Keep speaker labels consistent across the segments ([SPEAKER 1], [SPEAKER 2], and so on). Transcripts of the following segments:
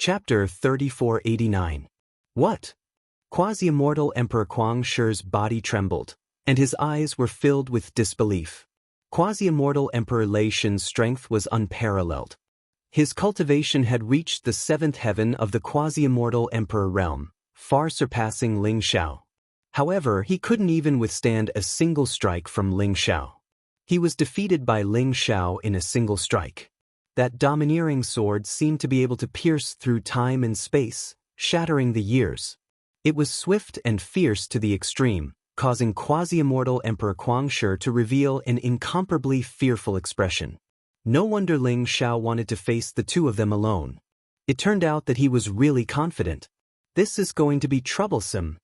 [SPEAKER 1] Chapter 3489. What? Quasi-immortal Emperor Kuang Shi's body trembled, and his eyes were filled with disbelief. Quasi-immortal Emperor Lei Shen's strength was unparalleled. His cultivation had reached the seventh heaven of the quasi-immortal Emperor realm, far surpassing Ling Xiao. However, he couldn't even withstand a single strike from Ling Xiao. He was defeated by Ling Xiao in a single strike. That domineering sword seemed to be able to pierce through time and space, shattering the years. It was swift and fierce to the extreme, causing quasi-immortal Emperor Kuang Shi to reveal an incomparably fearful expression. No wonder Ling Xiao wanted to face the two of them alone. It turned out that he was really confident. This is going to be troublesome.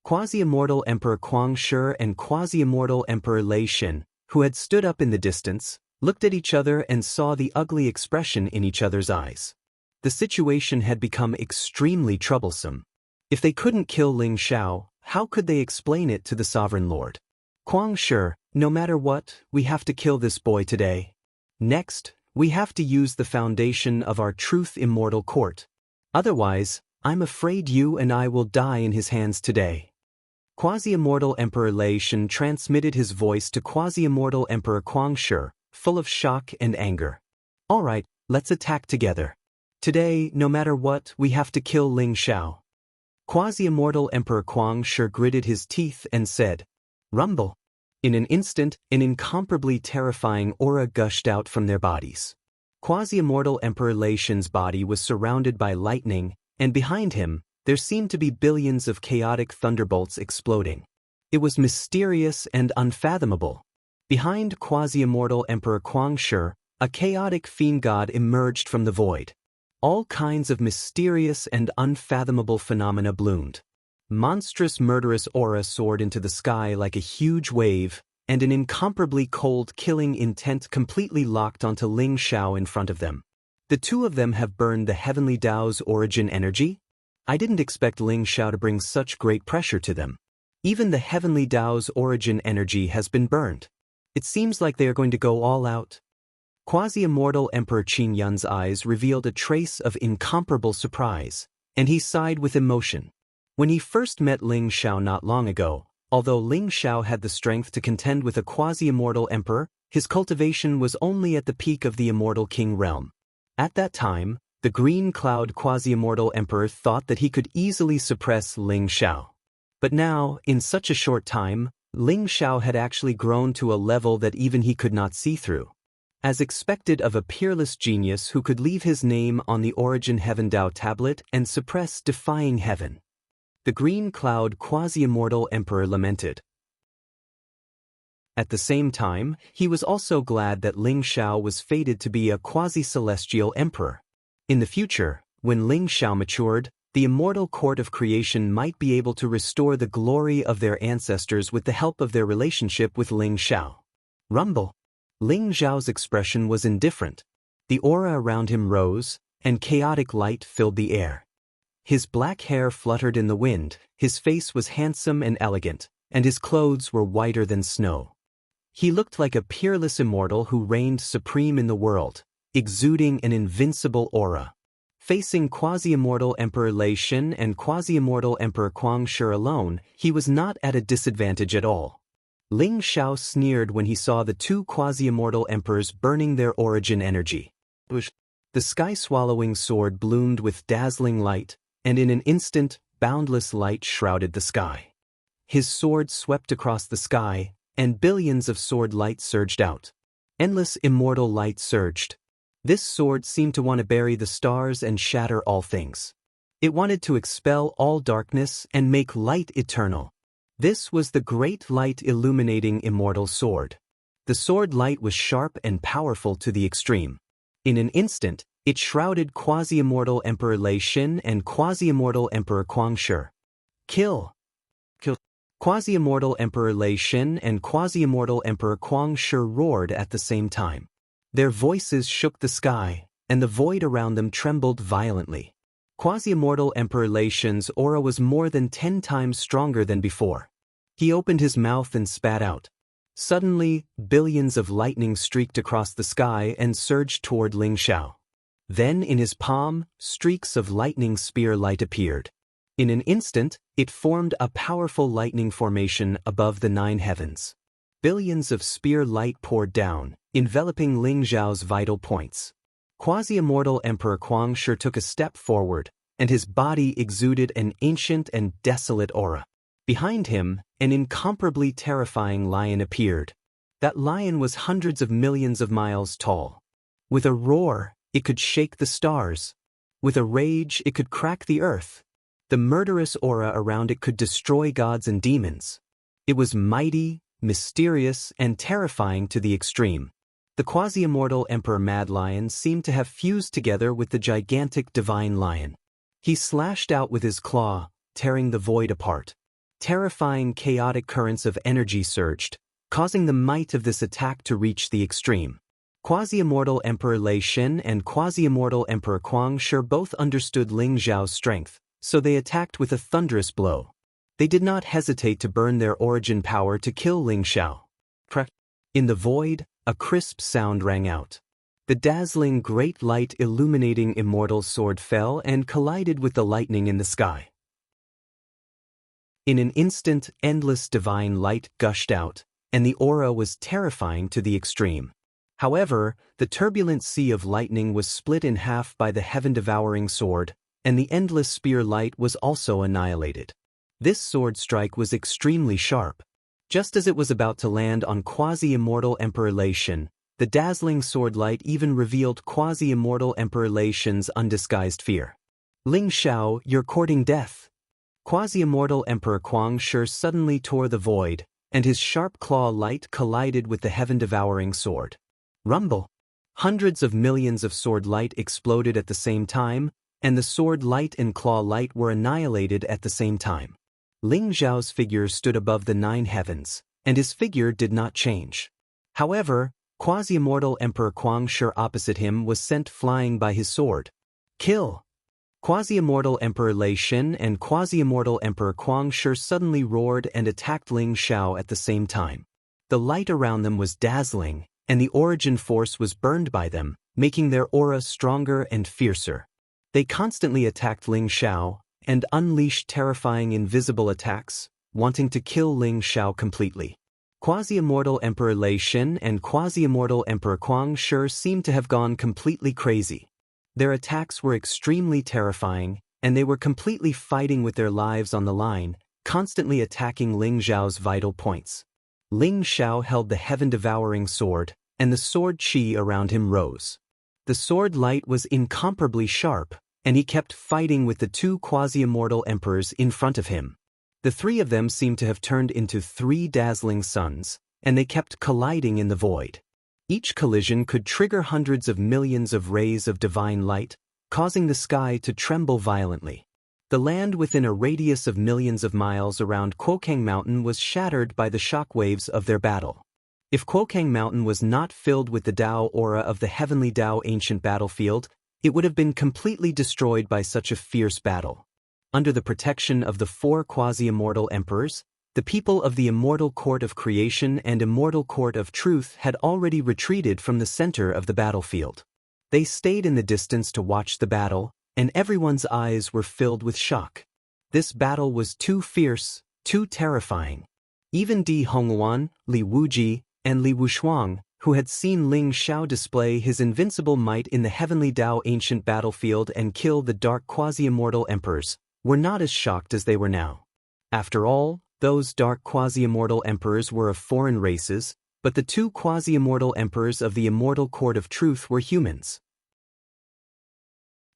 [SPEAKER 1] Quasi-immortal Emperor Kuang Shi and quasi-immortal Emperor Lei Shen, who had stood up in the distance, looked at each other and saw the ugly expression in each other's eyes. The situation had become extremely troublesome. If they couldn't kill Ling Xiao, how could they explain it to the Sovereign Lord? Kuang Shi, no matter what, we have to kill this boy today. Next, we have to use the foundation of our truth immortal court. Otherwise, I'm afraid you and I will die in his hands today. Quasi-immortal Emperor Lei Shen transmitted his voice to quasi-immortal Emperor Kuang Shi, full of shock and anger. All right, let's attack together. Today, no matter what, we have to kill Ling Xiao. Quasi-immortal Emperor Kuang Shi gritted his teeth and said, "Rumble." In an instant, an incomparably terrifying aura gushed out from their bodies. Quasi-immortal Emperor Lei Shen's body was surrounded by lightning, and behind him, there seemed to be billions of chaotic thunderbolts exploding. It was mysterious and unfathomable. Behind quasi-immortal Emperor Kuang Shi, a chaotic fiend god emerged from the void. All kinds of mysterious and unfathomable phenomena bloomed. Monstrous murderous aura soared into the sky like a huge wave, and an incomparably cold killing intent completely locked onto Ling Xiao in front of them. The two of them have burned the Heavenly Tao's origin energy? I didn't expect Ling Xiao to bring such great pressure to them. Even the Heavenly Tao's origin energy has been burned. It seems like they are going to go all out. Quasi-immortal Emperor Qin Yun's eyes revealed a trace of incomparable surprise, and he sighed with emotion. When he first met Ling Xiao not long ago, although Ling Xiao had the strength to contend with a quasi-immortal emperor, his cultivation was only at the peak of the immortal king realm. At that time, the green cloud quasi-immortal emperor thought that he could easily suppress Ling Xiao. But now, in such a short time, Ling Xiao had actually grown to a level that even he could not see through. As expected of a peerless genius who could leave his name on the Origin Heaven Dao tablet and suppress defying heaven. The green cloud quasi-immortal emperor lamented. At the same time, he was also glad that Ling Xiao was fated to be a quasi-celestial emperor. In the future, when Ling Xiao matured, the immortal court of creation might be able to restore the glory of their ancestors with the help of their relationship with Ling Xiao. Rumble. Ling Xiao's expression was indifferent. The aura around him rose, and chaotic light filled the air. His black hair fluttered in the wind, his face was handsome and elegant, and his clothes were whiter than snow. He looked like a peerless immortal who reigned supreme in the world, exuding an invincible aura. Facing quasi-immortal Emperor Lei Shen and quasi-immortal Emperor Kuang Shi alone, he was not at a disadvantage at all. Ling Xiao sneered when he saw the two quasi-immortal emperors burning their origin energy. The sky-swallowing sword bloomed with dazzling light, and in an instant, boundless light shrouded the sky. His sword swept across the sky, and billions of sword light surged out. Endless immortal light surged. This sword seemed to want to bury the stars and shatter all things. It wanted to expel all darkness and make light eternal. This was the great light illuminating immortal sword. The sword light was sharp and powerful to the extreme. In an instant, it shrouded quasi-immortal Emperor Lei Shen and quasi-immortal Emperor Kuang Shi. Kill! Kill! Quasi-immortal Emperor Lei Shen and quasi-immortal Emperor Kuang Shi roared at the same time. Their voices shook the sky, and the void around them trembled violently. Quasi-immortal Emperor Lei Shen's aura was more than 10 times stronger than before. He opened his mouth and spat out. Suddenly, billions of lightning streaked across the sky and surged toward Ling Xiao. Then in his palm, streaks of lightning spear light appeared. In an instant, it formed a powerful lightning formation above the 9 heavens. Billions of spear light poured down, enveloping Ling Zhao's vital points. Quasi-immortal Emperor Guangshi took a step forward, and his body exuded an ancient and desolate aura. Behind him, an incomparably terrifying lion appeared. That lion was hundreds of millions of miles tall. With a roar, it could shake the stars. With a rage, it could crack the earth. The murderous aura around it could destroy gods and demons. It was mighty, mysterious, and terrifying to the extreme. The quasi-immortal Emperor Mad Lion seemed to have fused together with the gigantic divine lion. He slashed out with his claw, tearing the void apart. Terrifying chaotic currents of energy surged, causing the might of this attack to reach the extreme. Quasi-immortal Emperor Lei Xin and quasi-immortal Emperor Guangshi both understood Ling Zhao's strength, so they attacked with a thunderous blow. They did not hesitate to burn their origin power to kill Ling Zhao. In the void, a crisp sound rang out. The dazzling great light illuminating immortal sword fell and collided with the lightning in the sky. In an instant, endless divine light gushed out, and the aura was terrifying to the extreme. However, the turbulent sea of lightning was split in half by the heaven-devouring sword, and the endless spear light was also annihilated. This sword strike was extremely sharp. Just as it was about to land on quasi-immortal Emperor Lei Xin, the dazzling sword light even revealed quasi-immortal Emperor Lei Xin's undisguised fear. Ling Zhao, you're courting death. Quasi-immortal Emperor Guangshi suddenly tore the void, and his sharp claw light collided with the heaven-devouring sword. Rumble! Hundreds of millions of sword light exploded at the same time, and the sword light and claw light were annihilated at the same time. Ling Zhao's figure stood above the 9 heavens, and his figure did not change. However, quasi-immortal Emperor Guangshi opposite him was sent flying by his sword. Kill! Quasi-immortal Emperor Lei Xin and quasi-immortal Emperor Guangshi suddenly roared and attacked Ling Zhao at the same time. The light around them was dazzling, and the origin force was burned by them, making their aura stronger and fiercer. They constantly attacked Ling Zhao and unleashed terrifying invisible attacks, wanting to kill Ling Zhao completely. Quasi-immortal Emperor Lei Xin and quasi-immortal Emperor Guangshi seemed to have gone completely crazy. Their attacks were extremely terrifying, and they were completely fighting with their lives on the line, constantly attacking Ling Zhao's vital points. Ling Zhao held the heaven-devouring sword, and the sword chi around him rose. The sword light was incomparably sharp, and he kept fighting with the 2 quasi-immortal emperors in front of him. The 3 of them seemed to have turned into 3 dazzling suns, and they kept colliding in the void. Each collision could trigger hundreds of millions of rays of divine light, causing the sky to tremble violently. The land within a radius of millions of miles around Quokang Mountain was shattered by the shock waves of their battle. If Quokang Mountain was not filled with the Tao aura of the heavenly Tao ancient battlefield, it would have been completely destroyed by such a fierce battle. Under the protection of the 4 quasi-immortal emperors, the people of the Immortal Court of Creation and Immortal Court of Truth had already retreated from the center of the battlefield. They stayed in the distance to watch the battle, and everyone's eyes were filled with shock. This battle was too fierce, too terrifying. Even Di Hongluan, Li Wuji, and Li Wushuang, who had seen Ling Zhao display his invincible might in the heavenly Tao ancient battlefield and kill the dark quasi-immortal emperors, were not as shocked as they were now. After all, those dark quasi-immortal emperors were of foreign races, but the 2 quasi-immortal emperors of the Immortal Court of Truth were humans.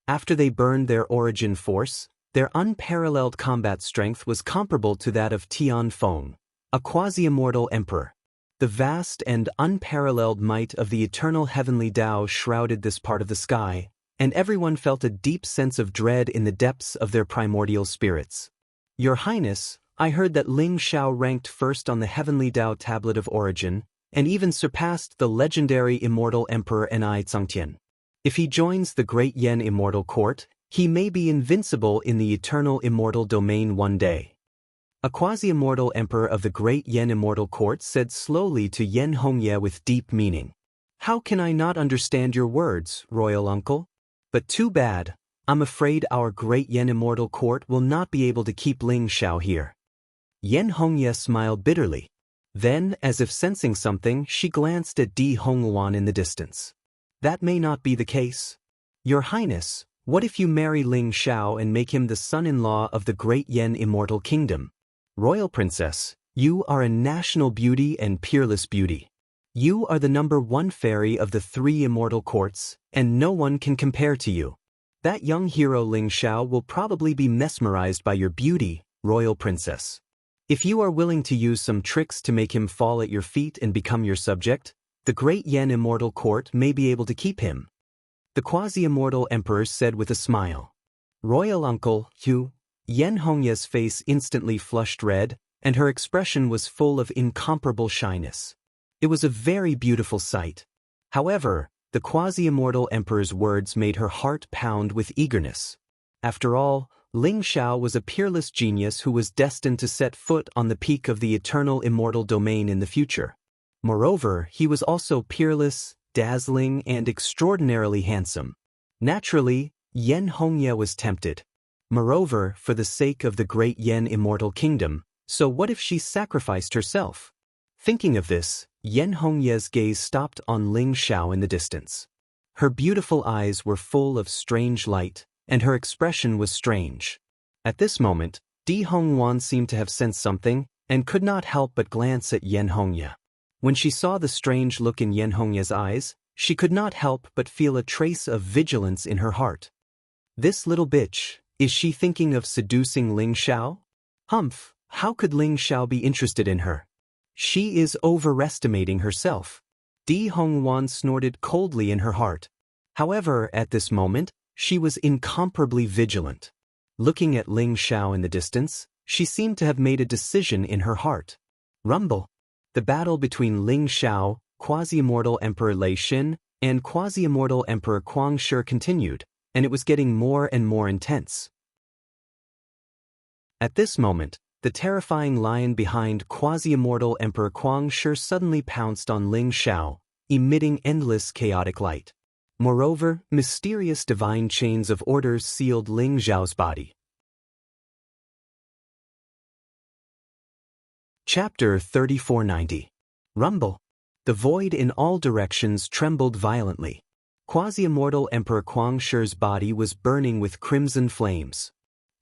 [SPEAKER 1] After they burned their origin force, their unparalleled combat strength was comparable to that of Tian Feng, a quasi-immortal emperor. The vast and unparalleled might of the eternal heavenly Tao shrouded this part of the sky, and everyone felt a deep sense of dread in the depths of their primordial spirits. Your Highness, I heard that Ling Zhao ranked first on the heavenly Tao tablet of origin, and even surpassed the legendary immortal emperor Enai Tsangtian. If he joins the great Yen immortal court, he may be invincible in the eternal immortal domain one day. A quasi-immortal emperor of the great Yen immortal court said slowly to Yen Hongye with deep meaning. How can I not understand your words, royal uncle? But too bad, I'm afraid our great Yen immortal court will not be able to keep Ling Xiao here. Yen Hongye smiled bitterly. Then, as if sensing something, she glanced at Di Hongluan in the distance. That may not be the case. Your Highness, what if you marry Ling Xiao and make him the son-in-law of the great Yen immortal kingdom? Royal Princess, you are a national beauty and peerless beauty. You are the #1 fairy of the 3 immortal courts, and no one can compare to you. That young hero Ling Xiao will probably be mesmerized by your beauty, Royal Princess. If you are willing to use some tricks to make him fall at your feet and become your subject, the great Yen immortal court may be able to keep him. The quasi-immortal emperor said with a smile. Royal uncle, Hu. Yen Hongye's face instantly flushed red, and her expression was full of incomparable shyness. It was a very beautiful sight. However, the quasi-immortal emperor's words made her heart pound with eagerness. After all, Ling Xiao was a peerless genius who was destined to set foot on the peak of the eternal immortal domain in the future. Moreover, he was also peerless, dazzling, and extraordinarily handsome. Naturally, Yen Hongye was tempted. Moreover, for the sake of the great Yen immortal kingdom, so what if she sacrificed herself? Thinking of this, Yen Hongye's gaze stopped on Ling Xiao in the distance. Her beautiful eyes were full of strange light, and her expression was strange. At this moment, Di Hongwan seemed to have sensed something, and could not help but glance at Yen Hongye. When she saw the strange look in Yen Hongye's eyes, she could not help but feel a trace of vigilance in her heart. This little bitch, is she thinking of seducing Ling Xiao? Humph, how could Ling Xiao be interested in her? She is overestimating herself. Di Hongwan snorted coldly in her heart. However, at this moment, she was incomparably vigilant. Looking at Ling Xiao in the distance, she seemed to have made a decision in her heart. Rumble. The battle between Ling Xiao, quasi-immortal Emperor Lei Xin, and quasi-immortal Emperor Kuang Shi continued, and it was getting more and more intense. At this moment, the terrifying lion behind quasi-immortal Emperor Kuang Shi suddenly pounced on Ling Xiao, emitting endless chaotic light. Moreover, mysterious divine chains of orders sealed Ling Xiao's body. Chapter 3490. Rumble. The void in all directions trembled violently. Quasi-immortal Emperor Kuang Shi's body was burning with crimson flames.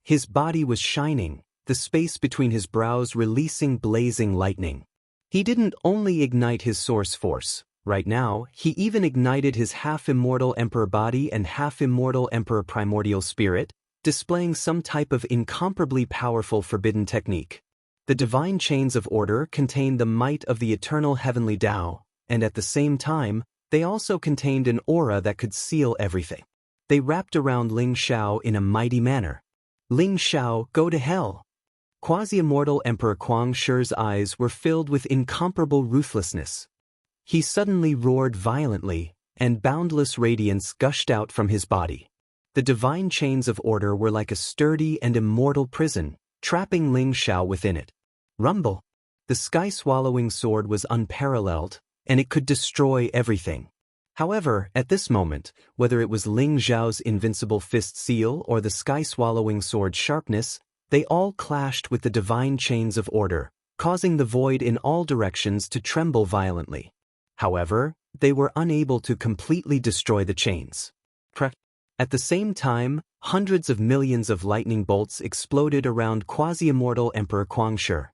[SPEAKER 1] His body was shining, the space between his brows releasing blazing lightning. He didn't only ignite his source force. Right now, he even ignited his half-immortal emperor body and half-immortal emperor primordial spirit, displaying some type of incomparably powerful forbidden technique. The divine chains of order contained the might of the eternal heavenly Tao, and at the same time, they also contained an aura that could seal everything. They wrapped around Ling Xiao in a mighty manner. Ling Xiao, go to hell! Quasi-immortal Emperor Kuang Shi's eyes were filled with incomparable ruthlessness. He suddenly roared violently, and boundless radiance gushed out from his body. The divine chains of order were like a sturdy and immortal prison, trapping Ling Xiao within it. Rumble. The sky-swallowing sword was unparalleled, and it could destroy everything. However, at this moment, whether it was Ling Xiao's invincible fist seal or the sky-swallowing sword's sharpness, they all clashed with the divine chains of order, causing the void in all directions to tremble violently. However, they were unable to completely destroy the chains. At the same time, hundreds of millions of lightning bolts exploded around quasi-immortal Emperor Kuang Shi.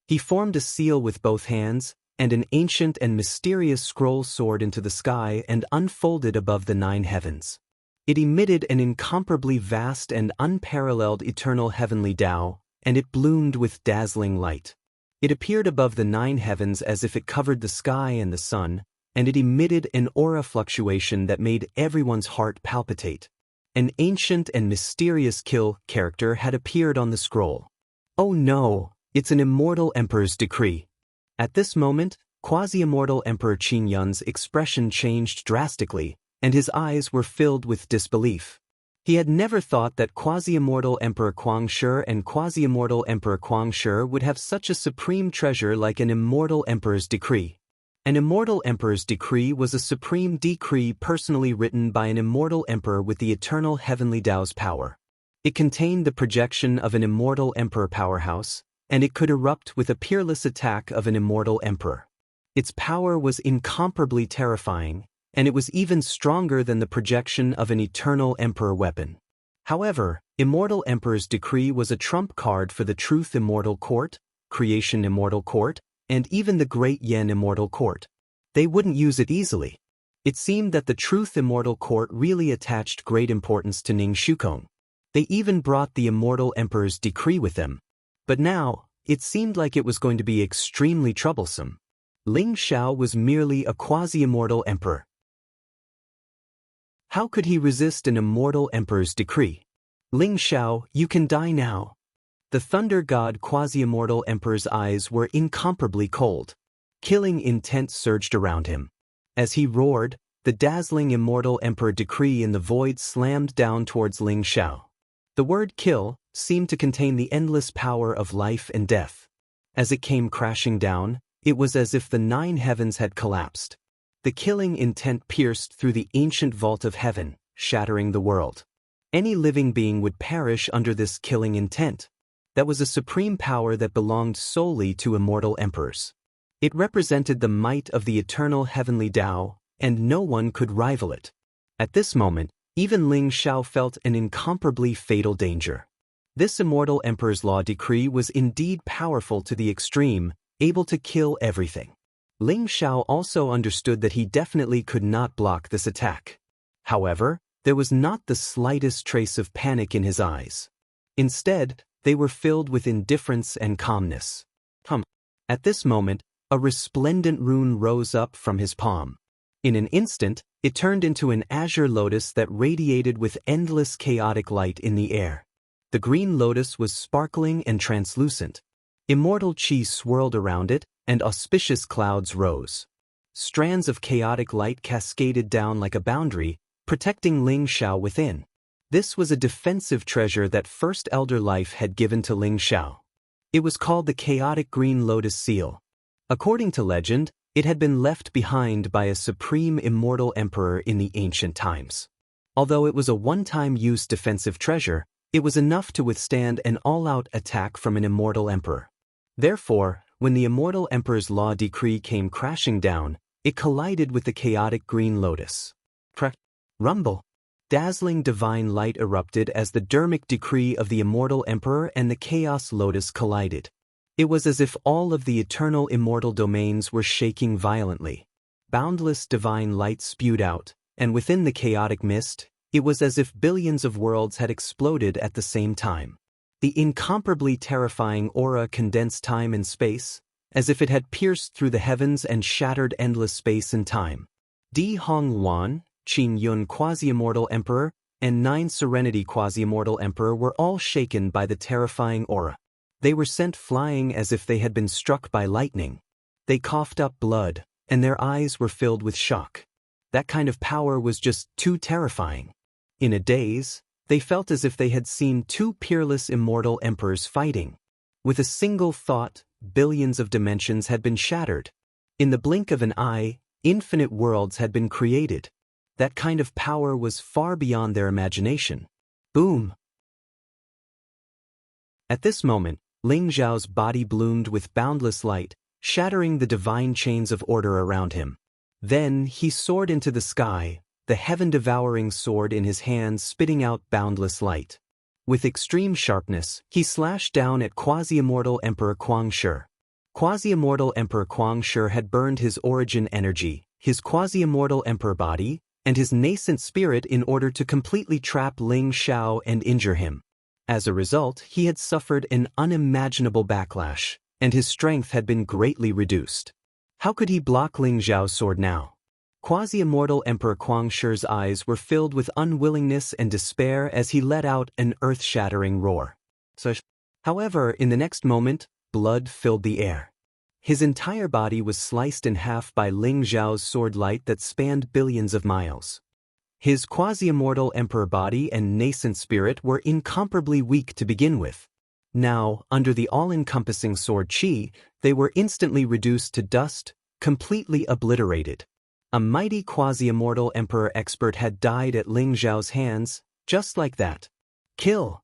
[SPEAKER 1] He formed a seal with both hands, and an ancient and mysterious scroll soared into the sky and unfolded above the 9 heavens. It emitted an incomparably vast and unparalleled eternal heavenly Tao, and it bloomed with dazzling light. It appeared above the 9 heavens as if it covered the sky and the sun, and it emitted an aura fluctuation that made everyone's heart palpitate. An ancient and mysterious kill character had appeared on the scroll. Oh no, it's an immortal emperor's decree. At this moment, quasi-immortal Emperor Qin Yun's expression changed drastically, and his eyes were filled with disbelief. He had never thought that quasi-immortal Emperor Kuang Shi and quasi-immortal Emperor Kuang Shi would have such a supreme treasure like an immortal emperor's decree. An immortal emperor's decree was a supreme decree personally written by an immortal emperor with the eternal heavenly Tao's power. It contained the projection of an immortal emperor powerhouse, and it could erupt with a peerless attack of an immortal emperor. Its power was incomparably terrifying, and it was even stronger than the projection of an eternal emperor weapon. However, Immortal Emperor's decree was a trump card for the Truth Immortal Court, Creation Immortal Court, and even the Great Yen Immortal Court. They wouldn't use it easily. It seemed that the Truth Immortal Court really attached great importance to Ning Shukong. They even brought the Immortal Emperor's decree with them. But now, it seemed like it was going to be extremely troublesome. Ling Xiao was merely a quasi-immortal emperor. How could he resist an immortal emperor's decree? Ling Xiao, you can die now. The thunder god quasi-immortal emperor's eyes were incomparably cold. Killing intent surged around him. As he roared, the dazzling immortal emperor decree in the void slammed down towards Ling Xiao. The word kill seemed to contain the endless power of life and death. As it came crashing down, it was as if the 9 heavens had collapsed. The killing intent pierced through the ancient vault of heaven, shattering the world. Any living being would perish under this killing intent. That was a supreme power that belonged solely to immortal emperors. It represented the might of the eternal heavenly Tao, and no one could rival it. At this moment, even Ling Xiao felt an incomparably fatal danger. This immortal emperor's law decree was indeed powerful to the extreme, able to kill everything. Ling Xiao also understood that he definitely could not block this attack. However, there was not the slightest trace of panic in his eyes. Instead, they were filled with indifference and calmness. At this moment, a resplendent rune rose up from his palm. In an instant, it turned into an azure lotus that radiated with endless chaotic light in the air. The green lotus was sparkling and translucent. Immortal chi swirled around it, and auspicious clouds rose. Strands of chaotic light cascaded down like a boundary, protecting Ling Xiao within. This was a defensive treasure that First Elder Life had given to Ling Xiao. It was called the Chaotic Green Lotus Seal. According to legend, it had been left behind by a supreme immortal emperor in the ancient times. Although it was a one-time use defensive treasure, it was enough to withstand an all-out attack from an immortal emperor. Therefore, when the immortal emperor's law decree came crashing down, it collided with the chaotic green lotus. Rumble. Dazzling divine light erupted as the dermic decree of the immortal emperor and the chaos lotus collided. It was as if all of the eternal immortal domains were shaking violently. Boundless divine light spewed out, and within the chaotic mist, it was as if billions of worlds had exploded at the same time. The incomparably terrifying aura condensed time and space, as if it had pierced through the heavens and shattered endless space and time. Di Hong Wan, Qin Yun Quasi-Immortal Emperor, and 9 Serenity Quasi-Immortal Emperor were all shaken by the terrifying aura. They were sent flying as if they had been struck by lightning. They coughed up blood, and their eyes were filled with shock. That kind of power was just too terrifying. In a daze, they felt as if they had seen 2 peerless immortal emperors fighting. With a single thought, billions of dimensions had been shattered. In the blink of an eye, infinite worlds had been created. That kind of power was far beyond their imagination. Boom! At this moment, Ling Xiao's body bloomed with boundless light, shattering the divine chains of order around him. Then he soared into the sky, the heaven-devouring sword in his hands spitting out boundless light. With extreme sharpness, he slashed down at quasi-immortal Emperor Guangshi. Quasi-immortal Emperor Guangshi had burned his origin energy, his quasi-immortal emperor body, and his nascent spirit in order to completely trap Ling Xiao and injure him. As a result, he had suffered an unimaginable backlash, and his strength had been greatly reduced. How could he block Ling Xiao's sword now? Quasi-immortal Emperor Guangshi's eyes were filled with unwillingness and despair as he let out an earth-shattering roar. However, in the next moment, blood filled the air. His entire body was sliced in half by Ling Xiao's sword light that spanned billions of miles. His quasi-immortal emperor body and nascent spirit were incomparably weak to begin with. Now, under the all-encompassing sword qi, they were instantly reduced to dust, completely obliterated. A mighty quasi-immortal emperor expert had died at Ling Zhao's hands, just like that. Kill!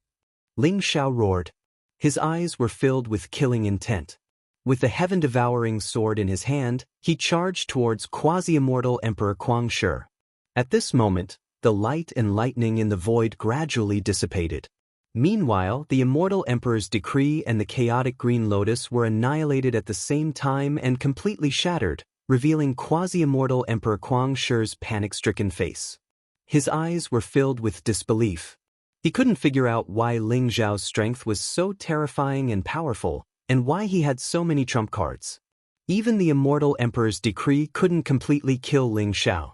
[SPEAKER 1] Ling Zhao roared. His eyes were filled with killing intent. With the heaven-devouring sword in his hand, he charged towards quasi-immortal Emperor Kuang Shi. At this moment, the light and lightning in the void gradually dissipated. Meanwhile, the immortal emperor's decree and the chaotic green lotus were annihilated at the same time and completely shattered, revealing quasi-immortal Emperor Kuang Shi's panic-stricken face. His eyes were filled with disbelief. He couldn't figure out why Ling Zhao's strength was so terrifying and powerful, and why he had so many trump cards. Even the immortal emperor's decree couldn't completely kill Ling Zhao.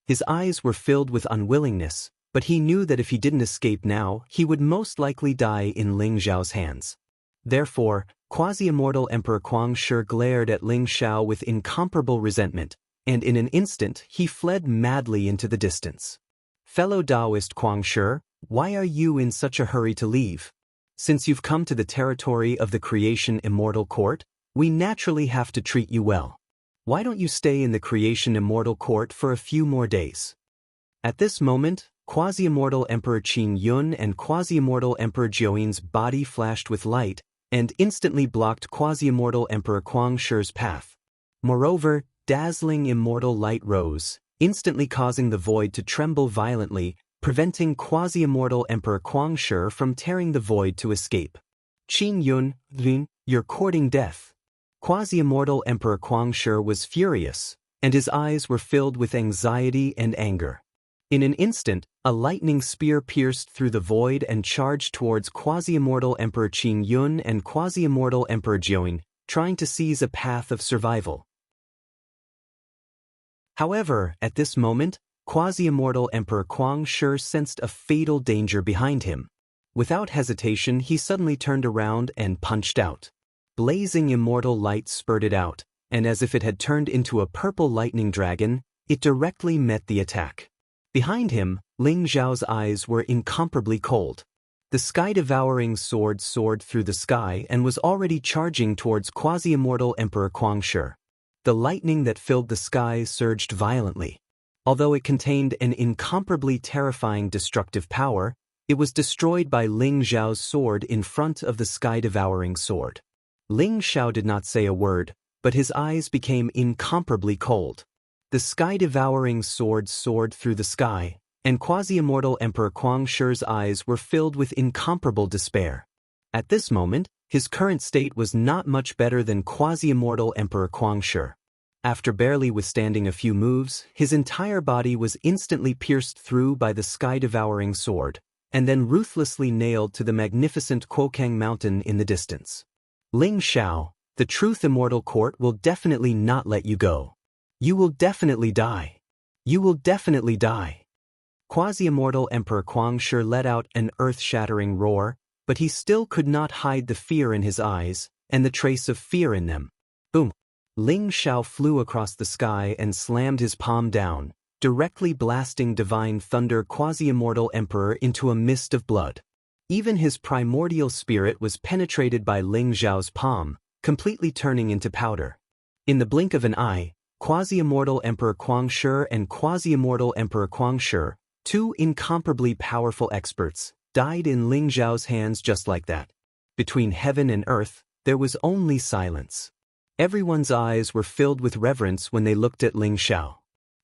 [SPEAKER 1] His eyes were filled with unwillingness, but he knew that if he didn't escape now, he would most likely die in Ling Zhao's hands. Therefore, quasi-immortal Emperor Kuang Shi glared at Ling Zhao with incomparable resentment, and in an instant he fled madly into the distance. Fellow Taoist Kuang Shi, why are you in such a hurry to leave? Since you've come to the territory of the Creation Immortal Court, we naturally have to treat you well. Why don't you stay in the Creation Immortal Court for a few more days? At this moment, quasi-immortal Emperor Qin Yun and quasi-immortal Emperor Jiuyin's body flashed with light, and instantly blocked quasi-immortal Emperor Kuang Shi's path. Moreover, dazzling immortal light rose, instantly causing the void to tremble violently, preventing quasi-immortal Emperor Kuang Shi from tearing the void to escape. Qin Yun, you're courting death. Quasi-immortal Emperor Kuang Shi was furious, and his eyes were filled with anxiety and anger. In an instant, a lightning spear pierced through the void and charged towards quasi-immortal Emperor Qin Yun and quasi-immortal Emperor Jiuyin, trying to seize a path of survival. However, at this moment, quasi-immortal Emperor Kuang Shi sensed a fatal danger behind him. Without hesitation, he suddenly turned around and punched out. Blazing immortal light spurted out, and as if it had turned into a purple lightning dragon, it directly met the attack. Behind him, Ling Zhao's eyes were incomparably cold. The sky-devouring sword soared through the sky and was already charging towards quasi-immortal Emperor Kuang Shi. The lightning that filled the sky surged violently. Although it contained an incomparably terrifying destructive power, it was destroyed by Ling Zhao's sword in front of the sky-devouring sword. Ling Zhao did not say a word, but his eyes became incomparably cold. The sky-devouring sword soared through the sky, and quasi-immortal Emperor Kuang Shi's eyes were filled with incomparable despair. At this moment, his current state was not much better than quasi-immortal Emperor Kuang Shi. After barely withstanding a few moves, his entire body was instantly pierced through by the sky-devouring sword, and then ruthlessly nailed to the magnificent Quokang mountain in the distance. Ling Zhao, the Truth Immortal Court will definitely not let you go. You will definitely die. You will definitely die. Quasi-immortal Emperor Kuang Shi let out an earth-shattering roar, but he still could not hide the fear in his eyes, and the trace of fear in them. Boom! Ling Zhao flew across the sky and slammed his palm down, directly blasting divine thunder quasi-immortal emperor into a mist of blood. Even his primordial spirit was penetrated by Ling Zhao's palm, completely turning into powder. In the blink of an eye, quasi-immortal Emperor Kuang Shi and quasi-immortal Emperor Kuang Shi, two incomparably powerful experts, died in Ling Zhao's hands just like that. Between heaven and earth, there was only silence. Everyone's eyes were filled with reverence when they looked at Ling Zhao.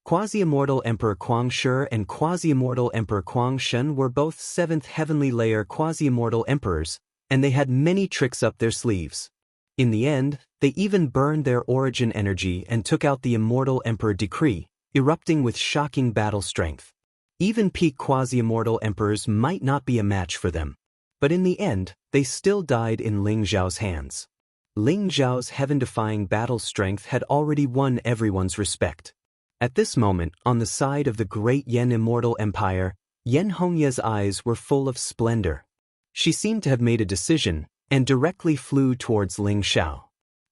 [SPEAKER 1] Quasi-immortal Emperor Kuang Shi and quasi-immortal Emperor Kuang Shen were both 7th heavenly layer quasi-immortal emperors, and they had many tricks up their sleeves. In the end, they even burned their origin energy and took out the immortal emperor decree, erupting with shocking battle strength. Even peak quasi-immortal emperors might not be a match for them. But in the end, they still died in Ling Zhao's hands. Ling Zhao's heaven-defying battle strength had already won everyone's respect. At this moment, on the side of the great Yan Immortal Empire, Yan Hongya's eyes were full of splendor. She seemed to have made a decision, and directly flew towards Ling Zhao.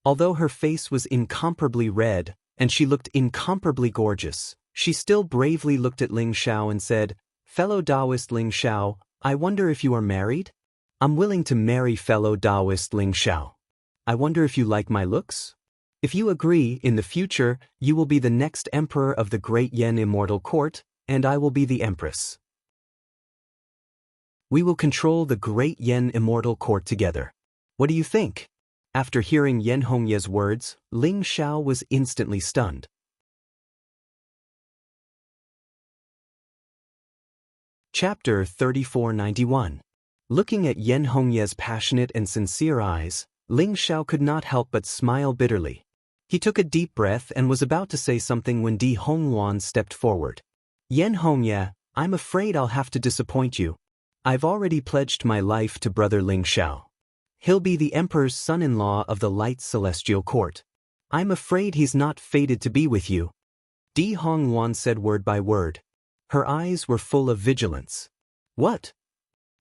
[SPEAKER 1] Although her face was incomparably red, and she looked incomparably gorgeous, she still bravely looked at Ling Zhao and said, "Fellow Taoist Ling Zhao, I wonder if you are married? I'm willing to marry fellow Taoist Ling Zhao. I wonder if you like my looks?" If you agree, in the future, you will be the next emperor of the Great Yen Immortal Court, and I will be the empress. We will control the Great Yen Immortal Court together. What do you think? After hearing Yen Hongye's words, Ling Xiao was instantly stunned. Chapter 3491. Looking at Yen Hongye's passionate and sincere eyes, Ling Xiao could not help but smile bitterly. He took a deep breath and was about to say something when Di Hongluan stepped forward. Yen Hongye, I'm afraid I'll have to disappoint you. I've already pledged my life to brother Ling Xiao. He'll be the emperor's son-in-law of the Light Celestial Court. I'm afraid he's not fated to be with you. Di Hongluan said word by word. Her eyes were full of vigilance. What?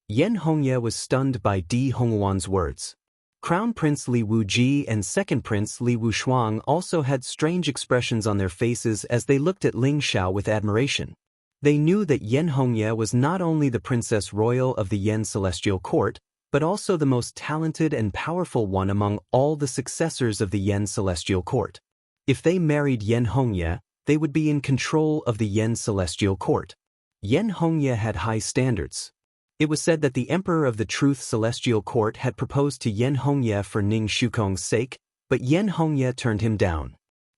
[SPEAKER 1] Yen Hongye was stunned by Di Hongluan's words. Crown Prince Li Wuji and Second Prince Li Wushuang also had strange expressions on their faces as they looked at Ling Xiao with admiration. They knew that Yen Hongye was not only the Princess Royal of the Yen Celestial Court, but also the most talented and powerful one among all the successors of the Yen Celestial Court. If they married Yen Hongye, they would be in control of the Yen Celestial Court. Yen Hongye had high standards. It was said that the Emperor of the Truth Celestial Court had proposed to Yen Hongye for Ning Shukong's sake, but Yen Hongye turned him down.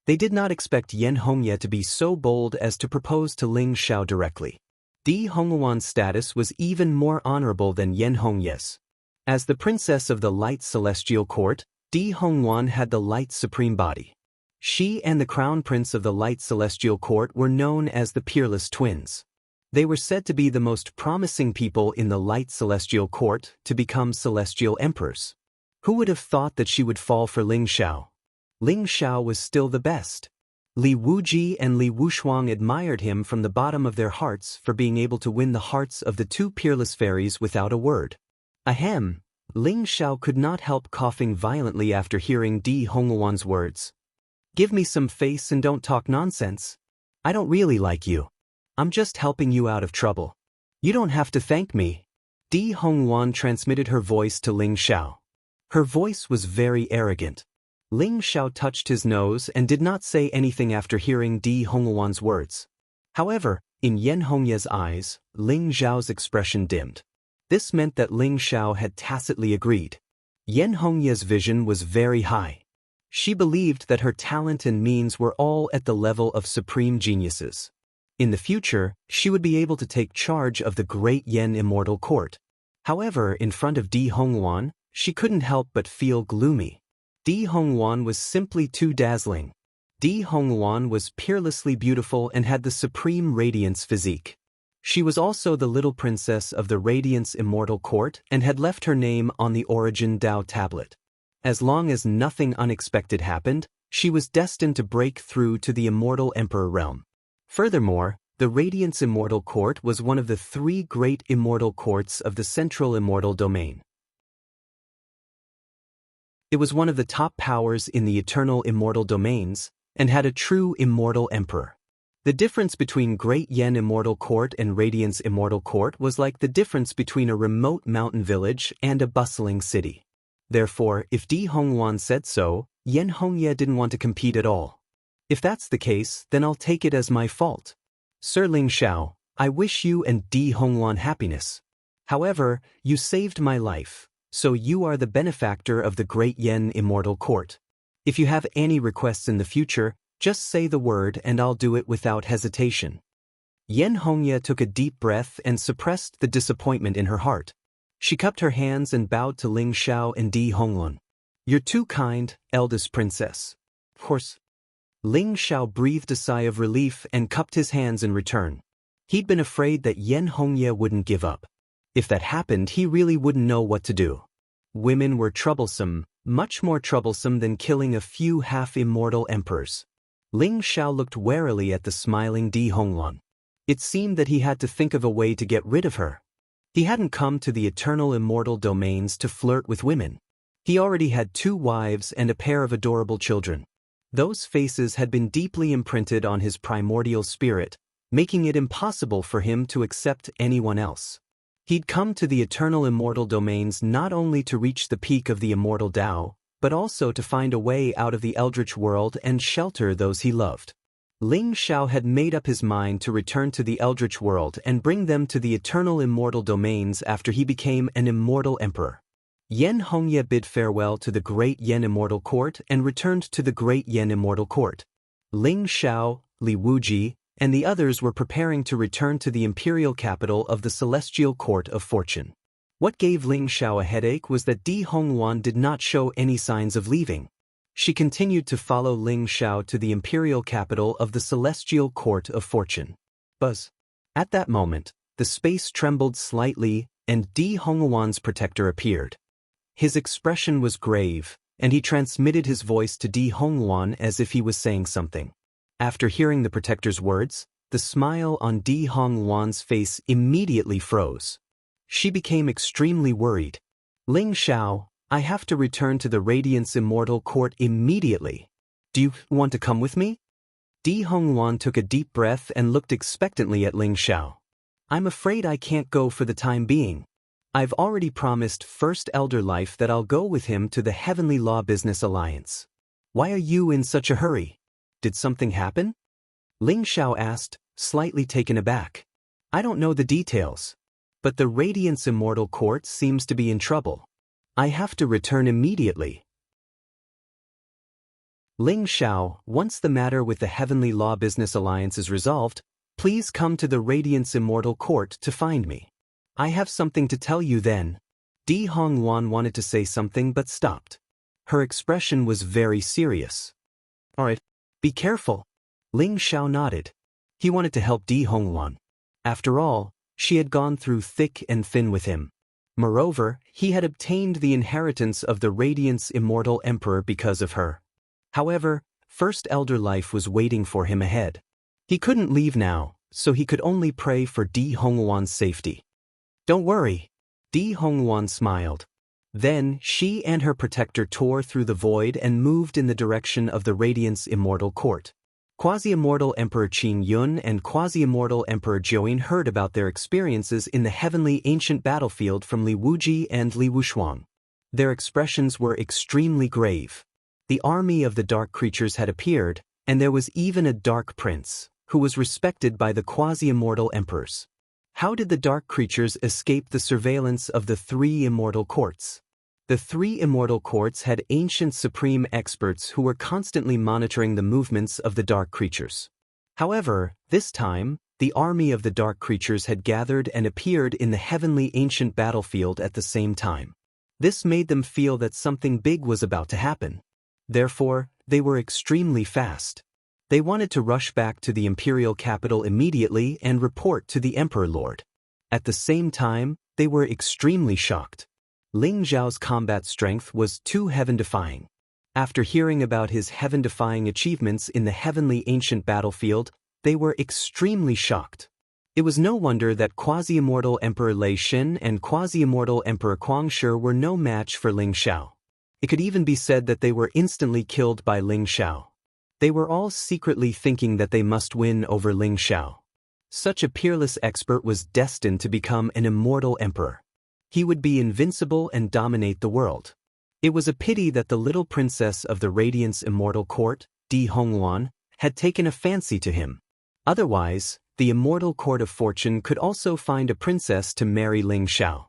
[SPEAKER 1] They did not expect Yen Hongye to be so bold as to propose to Ling Xiao directly. Di Hongluan's status was even more honorable than Yen Hongye's. As the princess of the Light Celestial Court, Di Hongluan had the Light Supreme Body. She and the Crown Prince of the Light Celestial Court were known as the Peerless Twins. They were said to be the most promising people in the Light Celestial Court to become celestial emperors. Who would have thought that she would fall for Ling Xiao? Ling Xiao was still the best. Li Wuji and Li Wushuang admired him from the bottom of their hearts for being able to win the hearts of the two peerless fairies without a word. Ahem! Ling Xiao could not help coughing violently after hearing Di Hongluan's words. Give me some face and don't talk nonsense. I don't really like you. I'm just helping you out of trouble. You don't have to thank me. Di Hongluan transmitted her voice to Ling Xiao. Her voice was very arrogant. Ling Xiao touched his nose and did not say anything after hearing Di Hongluan's words. However, in Yen Hongye's eyes, Ling Xiao's expression dimmed. This meant that Ling Xiao had tacitly agreed. Yen Hongye's vision was very high. She believed that her talent and means were all at the level of supreme geniuses. In the future, she would be able to take charge of the Great Yen Immortal Court. However, in front of Di Hongluan, she couldn't help but feel gloomy. Di Hongluan was simply too dazzling. Di Hongluan was peerlessly beautiful and had the supreme radiance physique. She was also the little princess of the Radiance Immortal Court and had left her name on the Origin Dao tablet. As long as nothing unexpected happened, she was destined to break through to the Immortal Emperor realm. Furthermore, the Radiance Immortal Court was one of the three great immortal courts of the Central Immortal Domain. It was one of the top powers in the Eternal Immortal Domains, and had a true immortal emperor. The difference between Great Yen Immortal Court and Radiance Immortal Court was like the difference between a remote mountain village and a bustling city. Therefore, if Di Hongluan said so, Yen Hongye didn't want to compete at all. If that's the case, then I'll take it as my fault. Sir Ling Xiao, I wish you and Di Hongluan happiness. However, you saved my life, so you are the benefactor of the Great Yen Immortal Court. If you have any requests in the future, just say the word and I'll do it without hesitation. Yen Hongye took a deep breath and suppressed the disappointment in her heart. She cupped her hands and bowed to Ling Xiao and Di Hongluan. You're too kind, eldest princess. Of course. Ling Xiao breathed a sigh of relief and cupped his hands in return. He'd been afraid that Yen Hongye wouldn't give up. If that happened, he really wouldn't know what to do. Women were troublesome, much more troublesome than killing a few half-immortal emperors. Ling Xiao looked warily at the smiling Di Hongluan. It seemed that he had to think of a way to get rid of her. He hadn't come to the Eternal Immortal Domains to flirt with women. He already had 2 wives and a pair of adorable children. Those faces had been deeply imprinted on his primordial spirit, making it impossible for him to accept anyone else. He'd come to the Eternal Immortal Domains not only to reach the peak of the Immortal Tao, but also to find a way out of the eldritch world and shelter those he loved. Ling Xiao had made up his mind to return to the eldritch world and bring them to the eternal immortal domains after he became an immortal emperor. Yan Hongye bid farewell to the great Yan Immortal Court and returned to the great Yan Immortal Court. Ling Xiao, Li Wuji, and the others were preparing to return to the imperial capital of the Celestial Court of Fortune. What gave Ling Xiao a headache was that Di Hongwan did not show any signs of leaving. She continued to follow Ling Xiao to the imperial capital of the Celestial Court of Fortune. Buzz. At that moment, the space trembled slightly and Di Hongwan's protector appeared. His expression was grave, and he transmitted his voice to Di Hongwan as if he was saying something. After hearing the protector's words, the smile on Di Hongwan's face immediately froze. She became extremely worried. Ling Xiao, I have to return to the Radiance Immortal Court immediately. Do you want to come with me? Di Hongwan took a deep breath and looked expectantly at Ling Xiao. I'm afraid I can't go for the time being. I've already promised First Elder Life that I'll go with him to the Heavenly Law Business Alliance. Why are you in such a hurry? Did something happen? Ling Xiao asked, slightly taken aback. I don't know the details, but the Radiance Immortal Court seems to be in trouble. I have to return immediately. Ling Xiao, once the matter with the Heavenly Law Business Alliance is resolved, please come to the Radiance Immortal Court to find me. I have something to tell you then. Di Hongwan wanted to say something but stopped. Her expression was very serious. All right, be careful. Ling Xiao nodded. He wanted to help Di Hongwan. After all, she had gone through thick and thin with him. Moreover, he had obtained the inheritance of the Radiance Immortal Emperor because of her. However, First Elder Life was waiting for him ahead. He couldn't leave now, so he could only pray for Di Hongwan's safety. Don't worry. Di Hongwan smiled. Then, she and her protector tore through the void and moved in the direction of the Radiance Immortal Court. Quasi-Immortal Emperor Qin Yun and Quasi-Immortal Emperor Jiuyin heard about their experiences in the heavenly ancient battlefield from Li Wuji and Li Wushuang. Their expressions were extremely grave. The army of the dark creatures had appeared, and there was even a dark prince, who was respected by the quasi-immortal emperors. How did the dark creatures escape the surveillance of the three immortal courts? The three immortal courts had ancient supreme experts who were constantly monitoring the movements of the dark creatures. However, this time, the army of the dark creatures had gathered and appeared in the heavenly ancient battlefield at the same time. This made them feel that something big was about to happen. Therefore, they were extremely fast. They wanted to rush back to the imperial capital immediately and report to the Emperor Lord. At the same time, they were extremely shocked. Ling Zhao's combat strength was too heaven-defying. After hearing about his heaven-defying achievements in the heavenly ancient battlefield, they were extremely shocked. It was no wonder that quasi-immortal Emperor Lei Xin and quasi-immortal Emperor Guangshi were no match for Ling Xiao. It could even be said that they were instantly killed by Ling Xiao. They were all secretly thinking that they must win over Ling Xiao. Such a peerless expert was destined to become an immortal emperor. He would be invincible and dominate the world. It was a pity that the little princess of the Radiance Immortal Court, Di Hongwan, had taken a fancy to him. Otherwise, the Immortal Court of Fortune could also find a princess to marry Ling Xiao.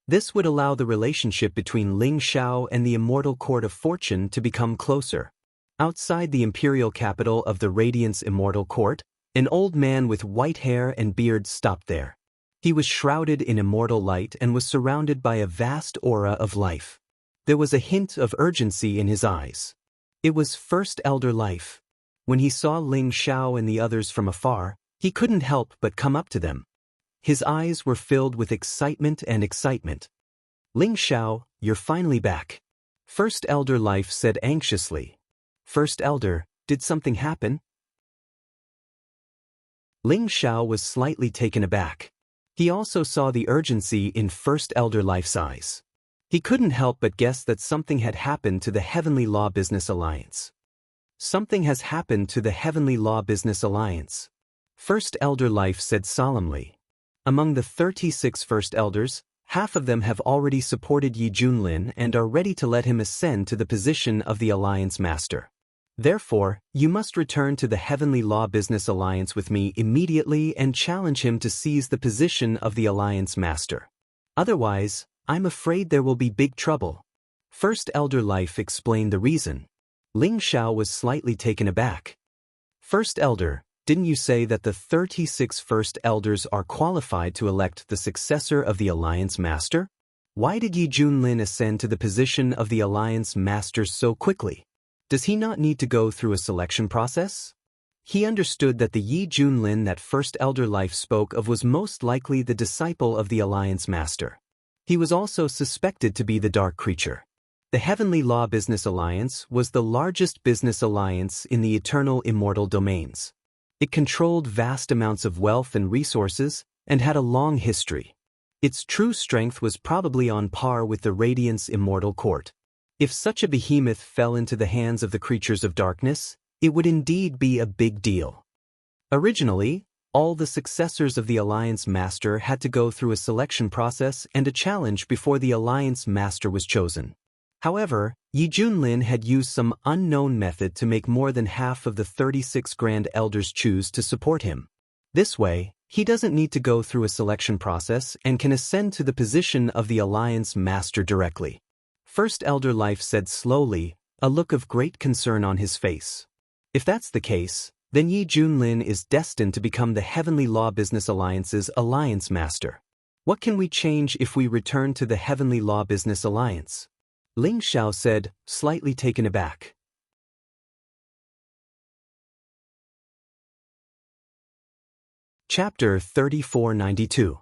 [SPEAKER 1] This would allow the relationship between Ling Xiao and the Immortal Court of Fortune to become closer. Outside the imperial capital of the Radiance Immortal Court, an old man with white hair and beard stopped there. He was shrouded in immortal light and was surrounded by a vast aura of life. There was a hint of urgency in his eyes. It was First Elder Life. When he saw Ling Xiao and the others from afar, he couldn't help but come up to them. His eyes were filled with excitement and excitement. Ling Xiao, you're finally back. First Elder Life said anxiously. First Elder, did something happen? Ling Xiao was slightly taken aback. He also saw the urgency in First Elder Life's eyes. He couldn't help but guess that something had happened to the Heavenly Law Business Alliance. Something has happened to the Heavenly Law Business Alliance. First Elder Life said solemnly. Among the 36 First Elders, Half of them have already supported Yi Junlin and are ready to let him ascend to the position of the Alliance Master. Therefore, you must return to the Heavenly Law Business Alliance with me immediately and challenge him to seize the position of the Alliance Master. Otherwise, I'm afraid there will be big trouble. First Elder Life explained the reason. Ling Xiao was slightly taken aback. First Elder, didn't you say that the 36 First Elders are qualified to elect the successor of the Alliance Master? Why did Yi Junlin ascend to the position of the Alliance Master so quickly? Does he not need to go through a selection process? He understood that the Yi Junlin that First Elder Life spoke of was most likely the disciple of the Alliance Master. He was also suspected to be the Dark Creature. The Heavenly Law Business Alliance was the largest business alliance in the eternal immortal domains. It controlled vast amounts of wealth and resources and had a long history. Its true strength was probably on par with the Radiance Immortal Court. If such a behemoth fell into the hands of the creatures of darkness, it would indeed be a big deal. Originally, all the successors of the Alliance Master had to go through a selection process and a challenge before the Alliance Master was chosen. However, Yi Junlin had used some unknown method to make more than half of the 36 Grand Elders choose to support him. This way, he doesn't need to go through a selection process and can ascend to the position of the Alliance Master directly. First Elder Life said slowly, a look of great concern on his face. If that's the case, then Yi Junlin is destined to become the Heavenly Law Business Alliance's Alliance Master. What can we change if we return to the Heavenly Law Business Alliance? Ling Xiao said, slightly taken aback. Chapter 3492.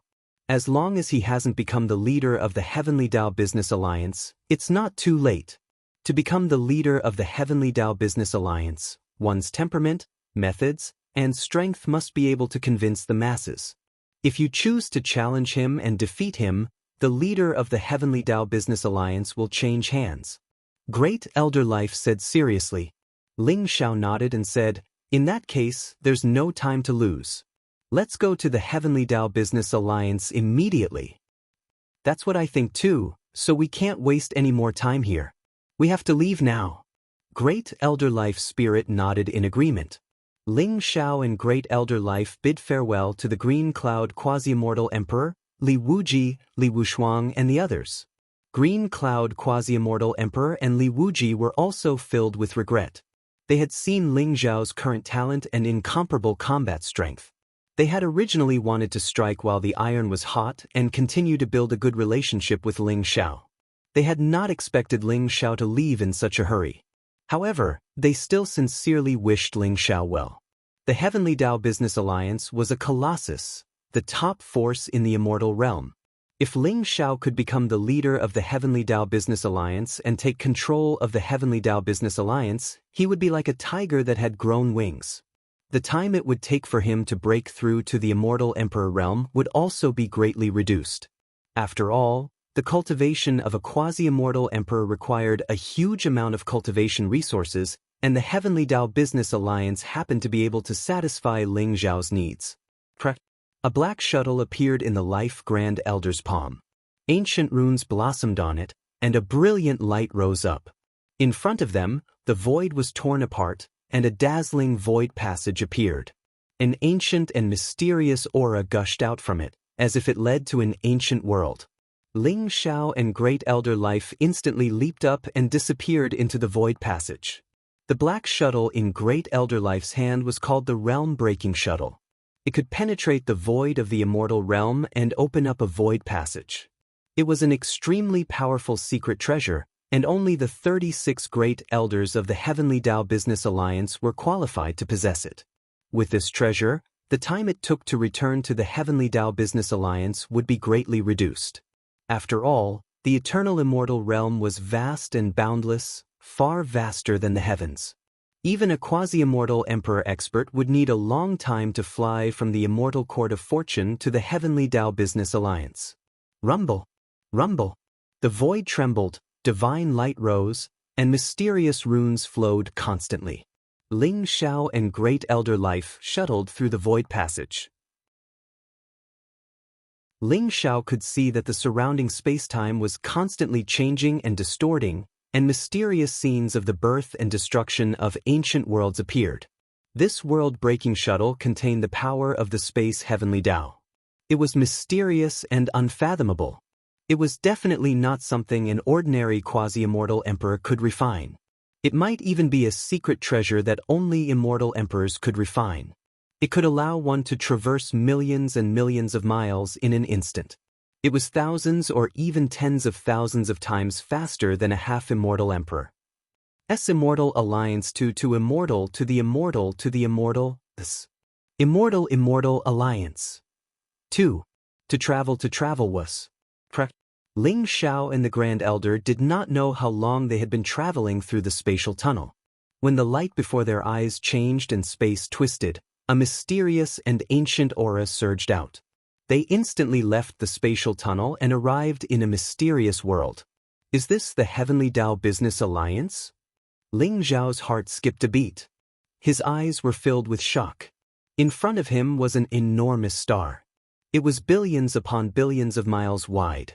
[SPEAKER 1] As long as he hasn't become the leader of the Heavenly Dao Business Alliance, it's not too late. To become the leader of the Heavenly Dao Business Alliance, one's temperament, methods, and strength must be able to convince the masses. If you choose to challenge him and defeat him, the leader of the Heavenly Dao Business Alliance will change hands. Great Elder Life said seriously. Ling Xiao nodded and said, in that case, there's no time to lose. Let's go to the Heavenly Dao Business Alliance immediately. That's what I think too, so we can't waste any more time here. We have to leave now. Great Elder Life Spirit nodded in agreement. Ling Xiao and Great Elder Life bid farewell to the Green Cloud Quasi-Immortal Emperor, Li Wuji, Li Wushuang, and the others. Green Cloud Quasi-Immortal Emperor and Li Wuji were also filled with regret. They had seen Ling Xiao's current talent and incomparable combat strength. They had originally wanted to strike while the iron was hot and continue to build a good relationship with Ling Xiao. They had not expected Ling Xiao to leave in such a hurry. However, they still sincerely wished Ling Xiao well. The Heavenly Dao Business Alliance was a colossus, the top force in the immortal realm. If Ling Xiao could become the leader of the Heavenly Dao Business Alliance and take control of the Heavenly Dao Business Alliance, he would be like a tiger that had grown wings. The time it would take for him to break through to the Immortal Emperor realm would also be greatly reduced. After all, the cultivation of a quasi-immortal emperor required a huge amount of cultivation resources, and the Heavenly Dao Business Alliance happened to be able to satisfy Ling Xiao's needs. A black shuttle appeared in the Life Grand Elder's palm. Ancient runes blossomed on it, and a brilliant light rose up. In front of them, the void was torn apart, and a dazzling void passage appeared. An ancient and mysterious aura gushed out from it, as if it led to an ancient world. Ling Xiao and Great Elder Life instantly leaped up and disappeared into the void passage. The black shuttle in Great Elder Life's hand was called the Realm-Breaking Shuttle. It could penetrate the void of the immortal realm and open up a void passage. It was an extremely powerful secret treasure, and only the 36 Great Elders of the Heavenly Dao Business Alliance were qualified to possess it. With this treasure, the time it took to return to the Heavenly Dao Business Alliance would be greatly reduced. After all, the eternal immortal realm was vast and boundless, far vaster than the heavens. Even a quasi-immortal emperor expert would need a long time to fly from the immortal court of fortune to the Heavenly Dao Business Alliance. Rumble! Rumble! The void trembled, divine light rose, and mysterious runes flowed constantly. Ling Xiao and Great Elder Life shuttled through the void passage. Ling Xiao could see that the surrounding spacetime was constantly changing and distorting, and mysterious scenes of the birth and destruction of ancient worlds appeared. This world-breaking shuttle contained the power of the space heavenly Tao. It was mysterious and unfathomable. It was definitely not something an ordinary quasi-immortal emperor could refine. It might even be a secret treasure that only immortal emperors could refine. It could allow one to traverse millions and millions of miles in an instant. It was thousands or even tens of thousands of times faster than a half-immortal emperor. Immortal alliance to immortal to the immortal to the immortal, immortal alliance. 2. To travel was. Ling Xiao and the Grand Elder did not know how long they had been traveling through the spatial tunnel. When the light before their eyes changed and space twisted, a mysterious and ancient aura surged out. They instantly left the spatial tunnel and arrived in a mysterious world. Is this the Heavenly Tao Business Alliance? Ling Xiao's heart skipped a beat. His eyes were filled with shock. In front of him was an enormous star. It was billions upon billions of miles wide.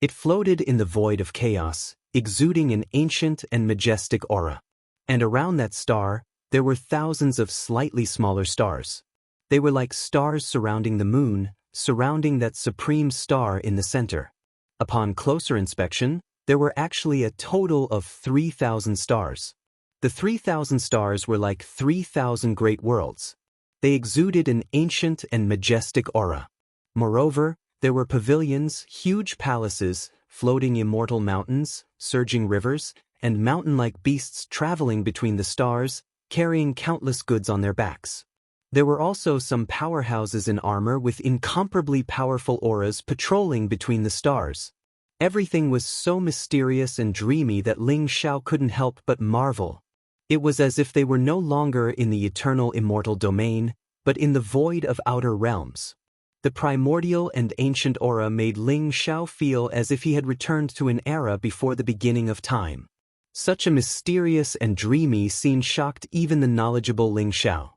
[SPEAKER 1] It floated in the void of chaos, exuding an ancient and majestic aura. And around that star, there were thousands of slightly smaller stars. They were like stars surrounding the moon, surrounding that supreme star in the center. Upon closer inspection, there were actually a total of 3,000 stars. The 3,000 stars were like 3,000 great worlds. They exuded an ancient and majestic aura. Moreover, there were pavilions, huge palaces, floating immortal mountains, surging rivers, and mountain-like beasts traveling between the stars, carrying countless goods on their backs. There were also some powerhouses in armor with incomparably powerful auras patrolling between the stars. Everything was so mysterious and dreamy that Ling Xiao couldn't help but marvel. It was as if they were no longer in the eternal immortal domain, but in the void of outer realms. The primordial and ancient aura made Ling Xiao feel as if he had returned to an era before the beginning of time. Such a mysterious and dreamy scene shocked even the knowledgeable Ling Xiao.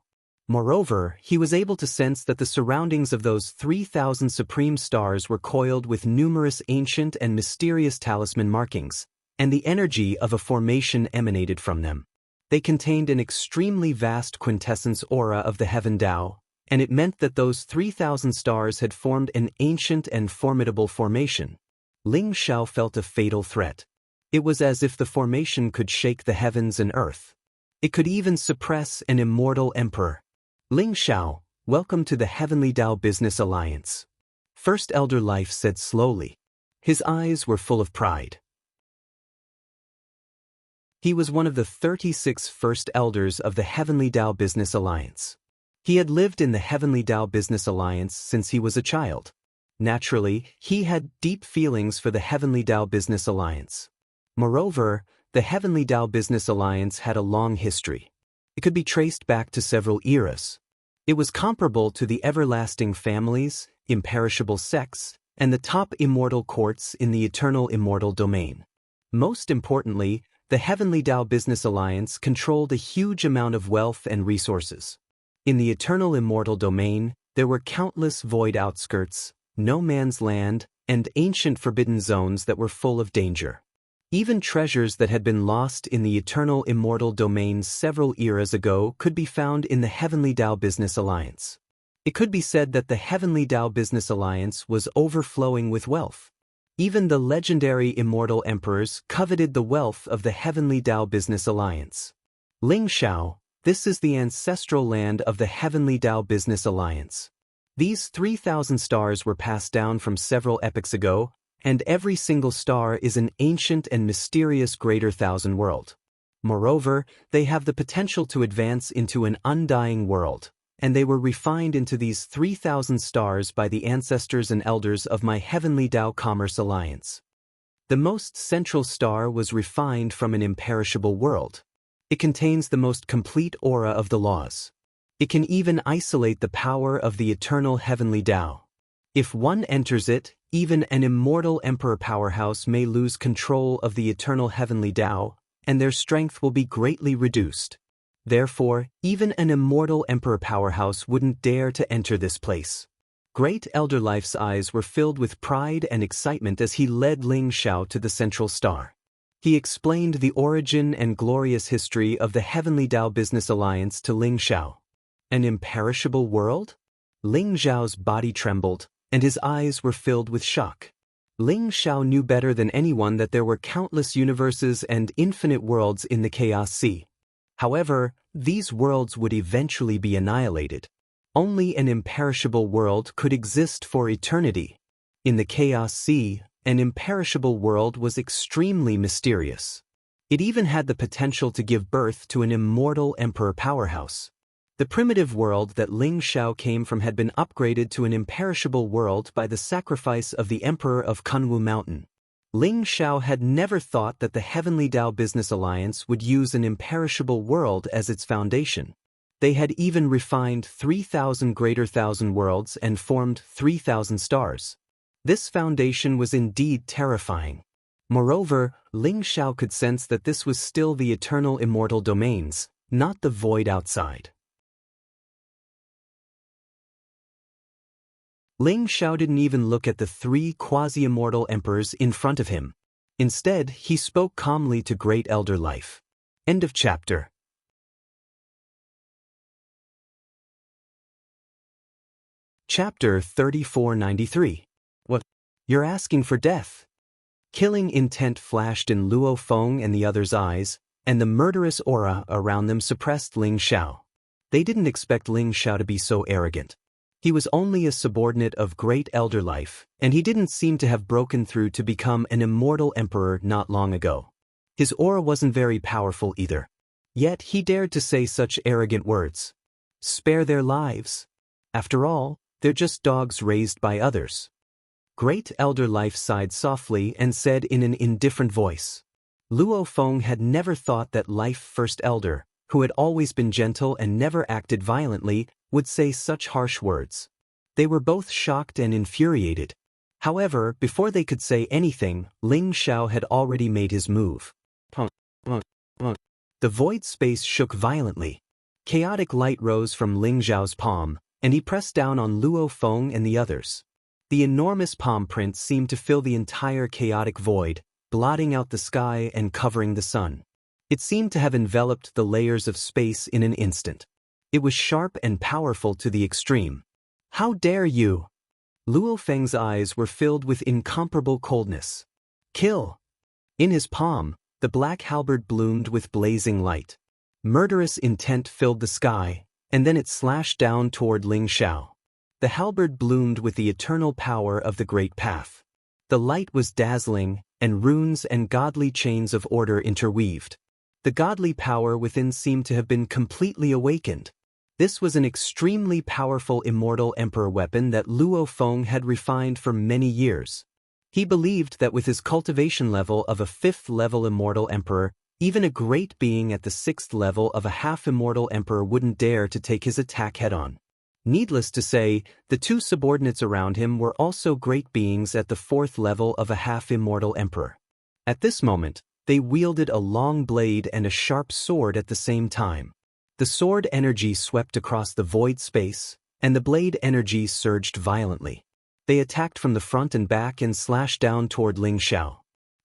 [SPEAKER 1] Moreover, he was able to sense that the surroundings of those 3,000 supreme stars were coiled with numerous ancient and mysterious talisman markings, and the energy of a formation emanated from them. They contained an extremely vast quintessence aura of the Heaven Tao, and it meant that those 3,000 stars had formed an ancient and formidable formation. Ling Xiao felt a fatal threat. It was as if the formation could shake the heavens and earth. It could even suppress an immortal emperor. Ling Xiao, welcome to the Heavenly Tao Business Alliance. First Elder Life said slowly. His eyes were full of pride. He was one of the 36 First Elders of the Heavenly Tao Business Alliance. He had lived in the Heavenly Tao Business Alliance since he was a child. Naturally, he had deep feelings for the Heavenly Tao Business Alliance. Moreover, the Heavenly Tao Business Alliance had a long history. It could be traced back to several eras. It was comparable to the everlasting families, imperishable sects, and the top immortal courts in the eternal immortal domain. Most importantly, the Heavenly Tao Business Alliance controlled a huge amount of wealth and resources. In the eternal immortal domain, there were countless void outskirts, no man's land, and ancient forbidden zones that were full of danger. Even treasures that had been lost in the eternal immortal domain several eras ago could be found in the Heavenly Tao Business Alliance. It could be said that the Heavenly Tao Business Alliance was overflowing with wealth. Even the legendary immortal emperors coveted the wealth of the Heavenly Tao Business Alliance. Ling Xiao, this is the ancestral land of the Heavenly Tao Business Alliance. These 3,000 stars were passed down from several epochs ago, and every single star is an ancient and mysterious greater thousand world. Moreover, they have the potential to advance into an undying world, and they were refined into these 3,000 stars by the ancestors and elders of my Heavenly Tao Commerce Alliance. The most central star was refined from an imperishable world. It contains the most complete aura of the laws. It can even isolate the power of the eternal Heavenly Tao. If one enters it, even an immortal emperor powerhouse may lose control of the eternal Heavenly Tao, and their strength will be greatly reduced. Therefore, even an immortal emperor powerhouse wouldn't dare to enter this place. Great Elder Life's eyes were filled with pride and excitement as he led Ling Xiao to the central star. He explained the origin and glorious history of the Heavenly Tao Business Alliance to Ling Xiao. An imperishable world? Ling Xiao's body trembled, and his eyes were filled with shock. Ling Xiao knew better than anyone that there were countless universes and infinite worlds in the Chaos Sea. However, these worlds would eventually be annihilated. Only an imperishable world could exist for eternity. In the Chaos Sea, an imperishable world was extremely mysterious. It even had the potential to give birth to an immortal emperor powerhouse. The primitive world that Ling Xiao came from had been upgraded to an imperishable world by the sacrifice of the emperor of Kunwu Mountain. Ling Xiao had never thought that the Heavenly Tao Business Alliance would use an imperishable world as its foundation. They had even refined 3,000 greater thousand worlds and formed 3,000 stars. This foundation was indeed terrifying. Moreover, Ling Xiao could sense that this was still the eternal immortal domains, not the void outside. Ling Xiao didn't even look at the three quasi-immortal emperors in front of him. Instead, he spoke calmly to Great Elder Life. End of chapter. Chapter 3493. What? You're asking for death? Killing intent flashed in Luo Feng and the others' eyes, and the murderous aura around them suppressed Ling Xiao. They didn't expect Ling Xiao to be so arrogant. He was only a subordinate of Great Elder Life, and he didn't seem to have broken through to become an immortal emperor not long ago. His aura wasn't very powerful either. Yet he dared to say such arrogant words. Spare their lives. After all, they're just dogs raised by others. Great Elder Life sighed softly and said in an indifferent voice. Luo Feng had never thought that Life First Elder, who had always been gentle and never acted violently, would say such harsh words. They were both shocked and infuriated. However, before they could say anything, Ling Xiao had already made his move. The void space shook violently. Chaotic light rose from Ling Xiao's palm, and he pressed down on Luo Feng and the others. The enormous palm print seemed to fill the entire chaotic void, blotting out the sky and covering the sun. It seemed to have enveloped the layers of space in an instant. It was sharp and powerful to the extreme. How dare you? Luo Feng's eyes were filled with incomparable coldness. Kill! In his palm, the black halberd bloomed with blazing light. Murderous intent filled the sky, and then it slashed down toward Ling Xiao. The halberd bloomed with the eternal power of the Great Path. The light was dazzling, and runes and godly chains of order interweaved. The godly power within seemed to have been completely awakened. This was an extremely powerful immortal emperor weapon that Luo Feng had refined for many years. He believed that with his cultivation level of a 5th level immortal emperor, even a great being at the 6th level of a half-immortal emperor wouldn't dare to take his attack head-on. Needless to say, the two subordinates around him were also great beings at the 4th level of a half-immortal emperor. At this moment, they wielded a long blade and a sharp sword at the same time. The sword energy swept across the void space, and the blade energy surged violently. They attacked from the front and back and slashed down toward Ling Xiao.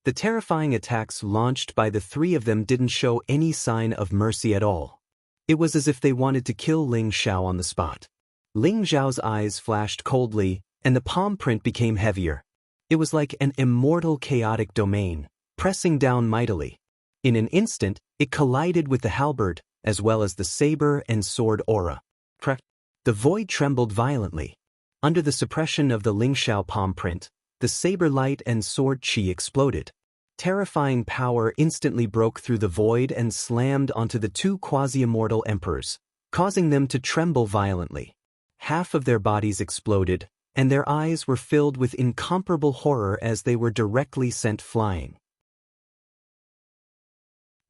[SPEAKER 1] The terrifying attacks launched by the three of them didn't show any sign of mercy at all. It was as if they wanted to kill Ling Xiao on the spot. Ling Xiao's eyes flashed coldly, and the palm print became heavier. It was like an immortal chaotic domain, pressing down mightily. In an instant, it collided with the halberd, as well as the saber and sword aura. The void trembled violently. Under the suppression of the Ling Xiao palm print, the saber light and sword chi exploded. Terrifying power instantly broke through the void and slammed onto the two quasi-immortal emperors, causing them to tremble violently. Half of their bodies exploded, and their eyes were filled with incomparable horror as they were directly sent flying.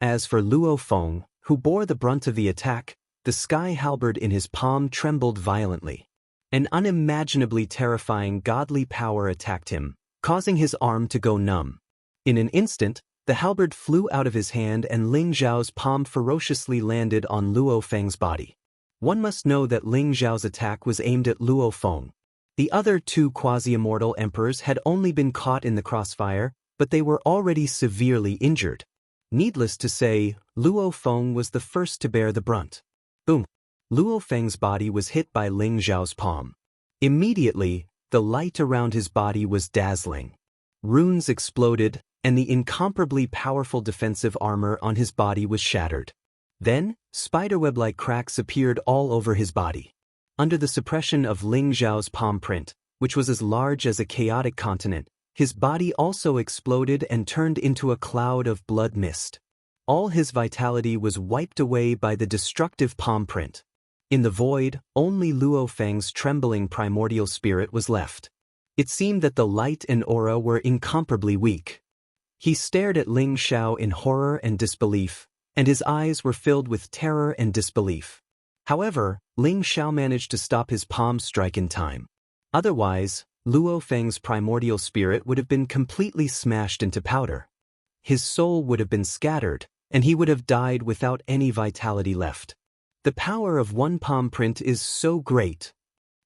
[SPEAKER 1] As for Luo Feng, who bore the brunt of the attack, the sky halberd in his palm trembled violently. An unimaginably terrifying godly power attacked him, causing his arm to go numb. In an instant, the halberd flew out of his hand and Ling Xiao's palm ferociously landed on Luo Feng's body. One must know that Ling Xiao's attack was aimed at Luo Feng. The other two quasi-immortal emperors had only been caught in the crossfire, but they were already severely injured. Needless to say, Luo Feng was the first to bear the brunt. Boom! Luo Feng's body was hit by Ling Zhao's palm. Immediately, the light around his body was dazzling. Runes exploded, and the incomparably powerful defensive armor on his body was shattered. Then, spiderweb-like cracks appeared all over his body. Under the suppression of Ling Zhao's palm print, which was as large as a chaotic continent, his body also exploded and turned into a cloud of blood mist. All his vitality was wiped away by the destructive palm print. In the void, only Luo Feng's trembling primordial spirit was left. It seemed that the light and aura were incomparably weak. He stared at Ling Zhao in horror and disbelief, and his eyes were filled with terror and disbelief. However, Ling Zhao managed to stop his palm strike in time. Otherwise, Luo Feng's primordial spirit would have been completely smashed into powder. His soul would have been scattered, and he would have died without any vitality left. The power of one palm print is so great.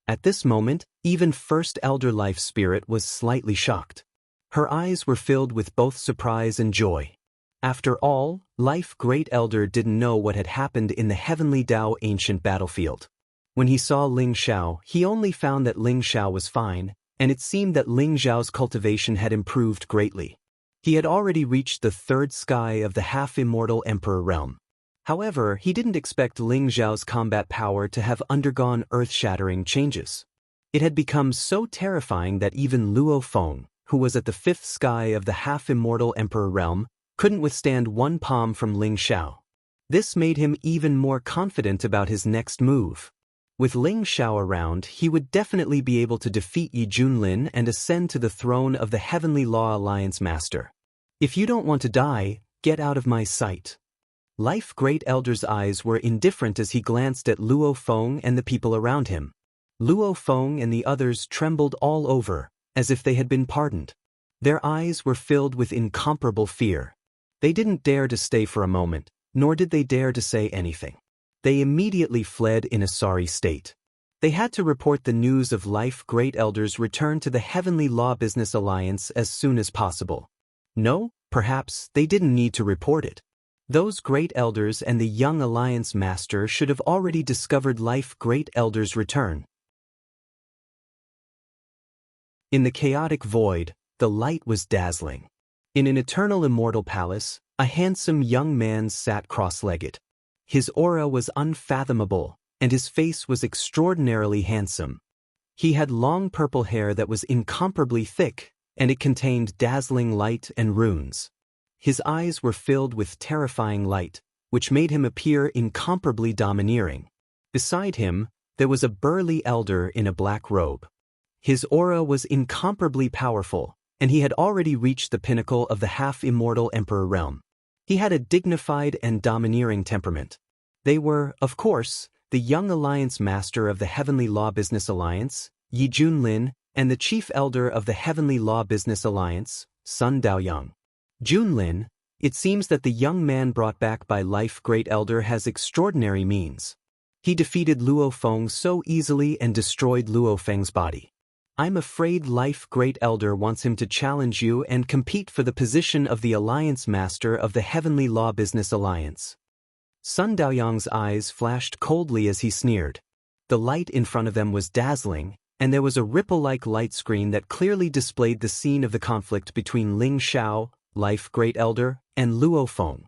[SPEAKER 1] At this moment, even First Elder Life Spirit was slightly shocked. Her eyes were filled with both surprise and joy. After all, Life Great Elder didn't know what had happened in the Heavenly Dao ancient battlefield. When he saw Ling Zhao, he only found that Ling Zhao was fine, and it seemed that Ling Zhao's cultivation had improved greatly. He had already reached the third sky of the half-immortal Emperor realm. However, he didn't expect Ling Zhao's combat power to have undergone earth-shattering changes. It had become so terrifying that even Luo Feng, who was at the fifth sky of the half-immortal Emperor realm, couldn't withstand one palm from Ling Zhao. This made him even more confident about his next move. With Ling Zhao around, he would definitely be able to defeat Yi Junlin and ascend to the throne of the Heavenly Law Alliance Master. If you don't want to die, get out of my sight. Life Great Elder's eyes were indifferent as he glanced at Luo Feng and the people around him. Luo Feng and the others trembled all over, as if they had been pardoned. Their eyes were filled with incomparable fear. They didn't dare to stay for a moment, nor did they dare to say anything. They immediately fled in a sorry state. They had to report the news of Life Great Elder's return to the Heavenly Law Business Alliance as soon as possible. No, perhaps they didn't need to report it. Those Great Elders and the young Alliance Master should have already discovered Life Great Elder's return. In the chaotic void, the light was dazzling. In an eternal immortal palace, a handsome young man sat cross-legged. His aura was unfathomable, and his face was extraordinarily handsome. He had long purple hair that was incomparably thick, and it contained dazzling light and runes. His eyes were filled with terrifying light, which made him appear incomparably domineering. Beside him, there was a burly elder in a black robe. His aura was incomparably powerful, and he had already reached the pinnacle of the half-immortal Emperor realm. He had a dignified and domineering temperament. They were, of course, the young Alliance Master of the Heavenly Law Business Alliance, Yi Junlin, and the Chief Elder of the Heavenly Law Business Alliance, Sun Daoyang. Junlin, it seems that the young man brought back by Life Great Elder has extraordinary means. He defeated Luo Feng so easily and destroyed Luo Feng's body. I'm afraid Life Great Elder wants him to challenge you and compete for the position of the Alliance Master of the Heavenly Law Business Alliance. Sun Daoyang's eyes flashed coldly as he sneered. The light in front of them was dazzling, and there was a ripple-like light screen that clearly displayed the scene of the conflict between Ling Zhao, Life Great Elder, and Luo Feng.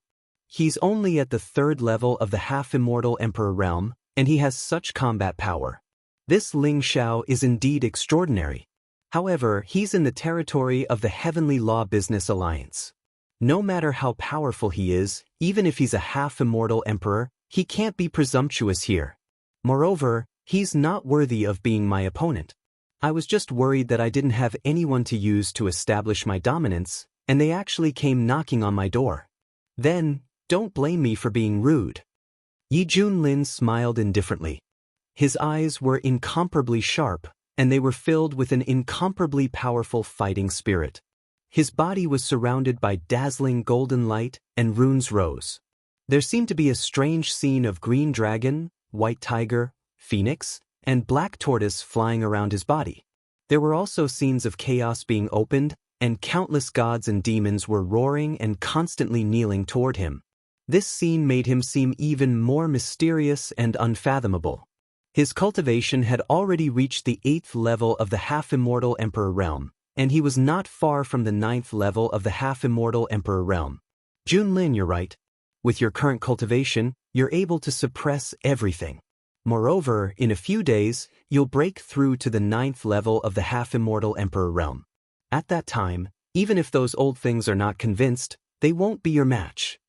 [SPEAKER 1] He's only at the third level of the half-immortal Emperor realm, and he has such combat power. This Ling Zhao is indeed extraordinary. However, he's in the territory of the Heavenly Law Business Alliance. No matter how powerful he is, even if he's a half-immortal emperor, he can't be presumptuous here. Moreover, he's not worthy of being my opponent. I was just worried that I didn't have anyone to use to establish my dominance, and they actually came knocking on my door. Then, don't blame me for being rude. Yi Junlin smiled indifferently. His eyes were incomparably sharp, and they were filled with an incomparably powerful fighting spirit. His body was surrounded by dazzling golden light, and runes rose. There seemed to be a strange scene of green dragon, white tiger, phoenix, and black tortoise flying around his body. There were also scenes of chaos being opened, and countless gods and demons were roaring and constantly kneeling toward him. This scene made him seem even more mysterious and unfathomable. His cultivation had already reached the 8th level of the half-immortal Emperor realm, and he was not far from the 9th level of the half-immortal Emperor realm. Junlin, you're right. With your current cultivation, you're able to suppress everything. Moreover, in a few days, you'll break through to the 9th level of the half-immortal Emperor realm. At that time, even if those old things are not convinced, they won't be your match.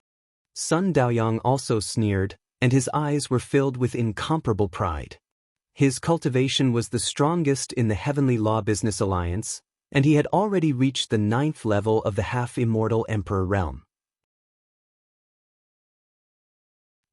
[SPEAKER 1] Sun Daoyang also sneered, and his eyes were filled with incomparable pride. His cultivation was the strongest in the Heavenly Law Business Alliance, and he had already reached the 9th level of the half-immortal Emperor realm.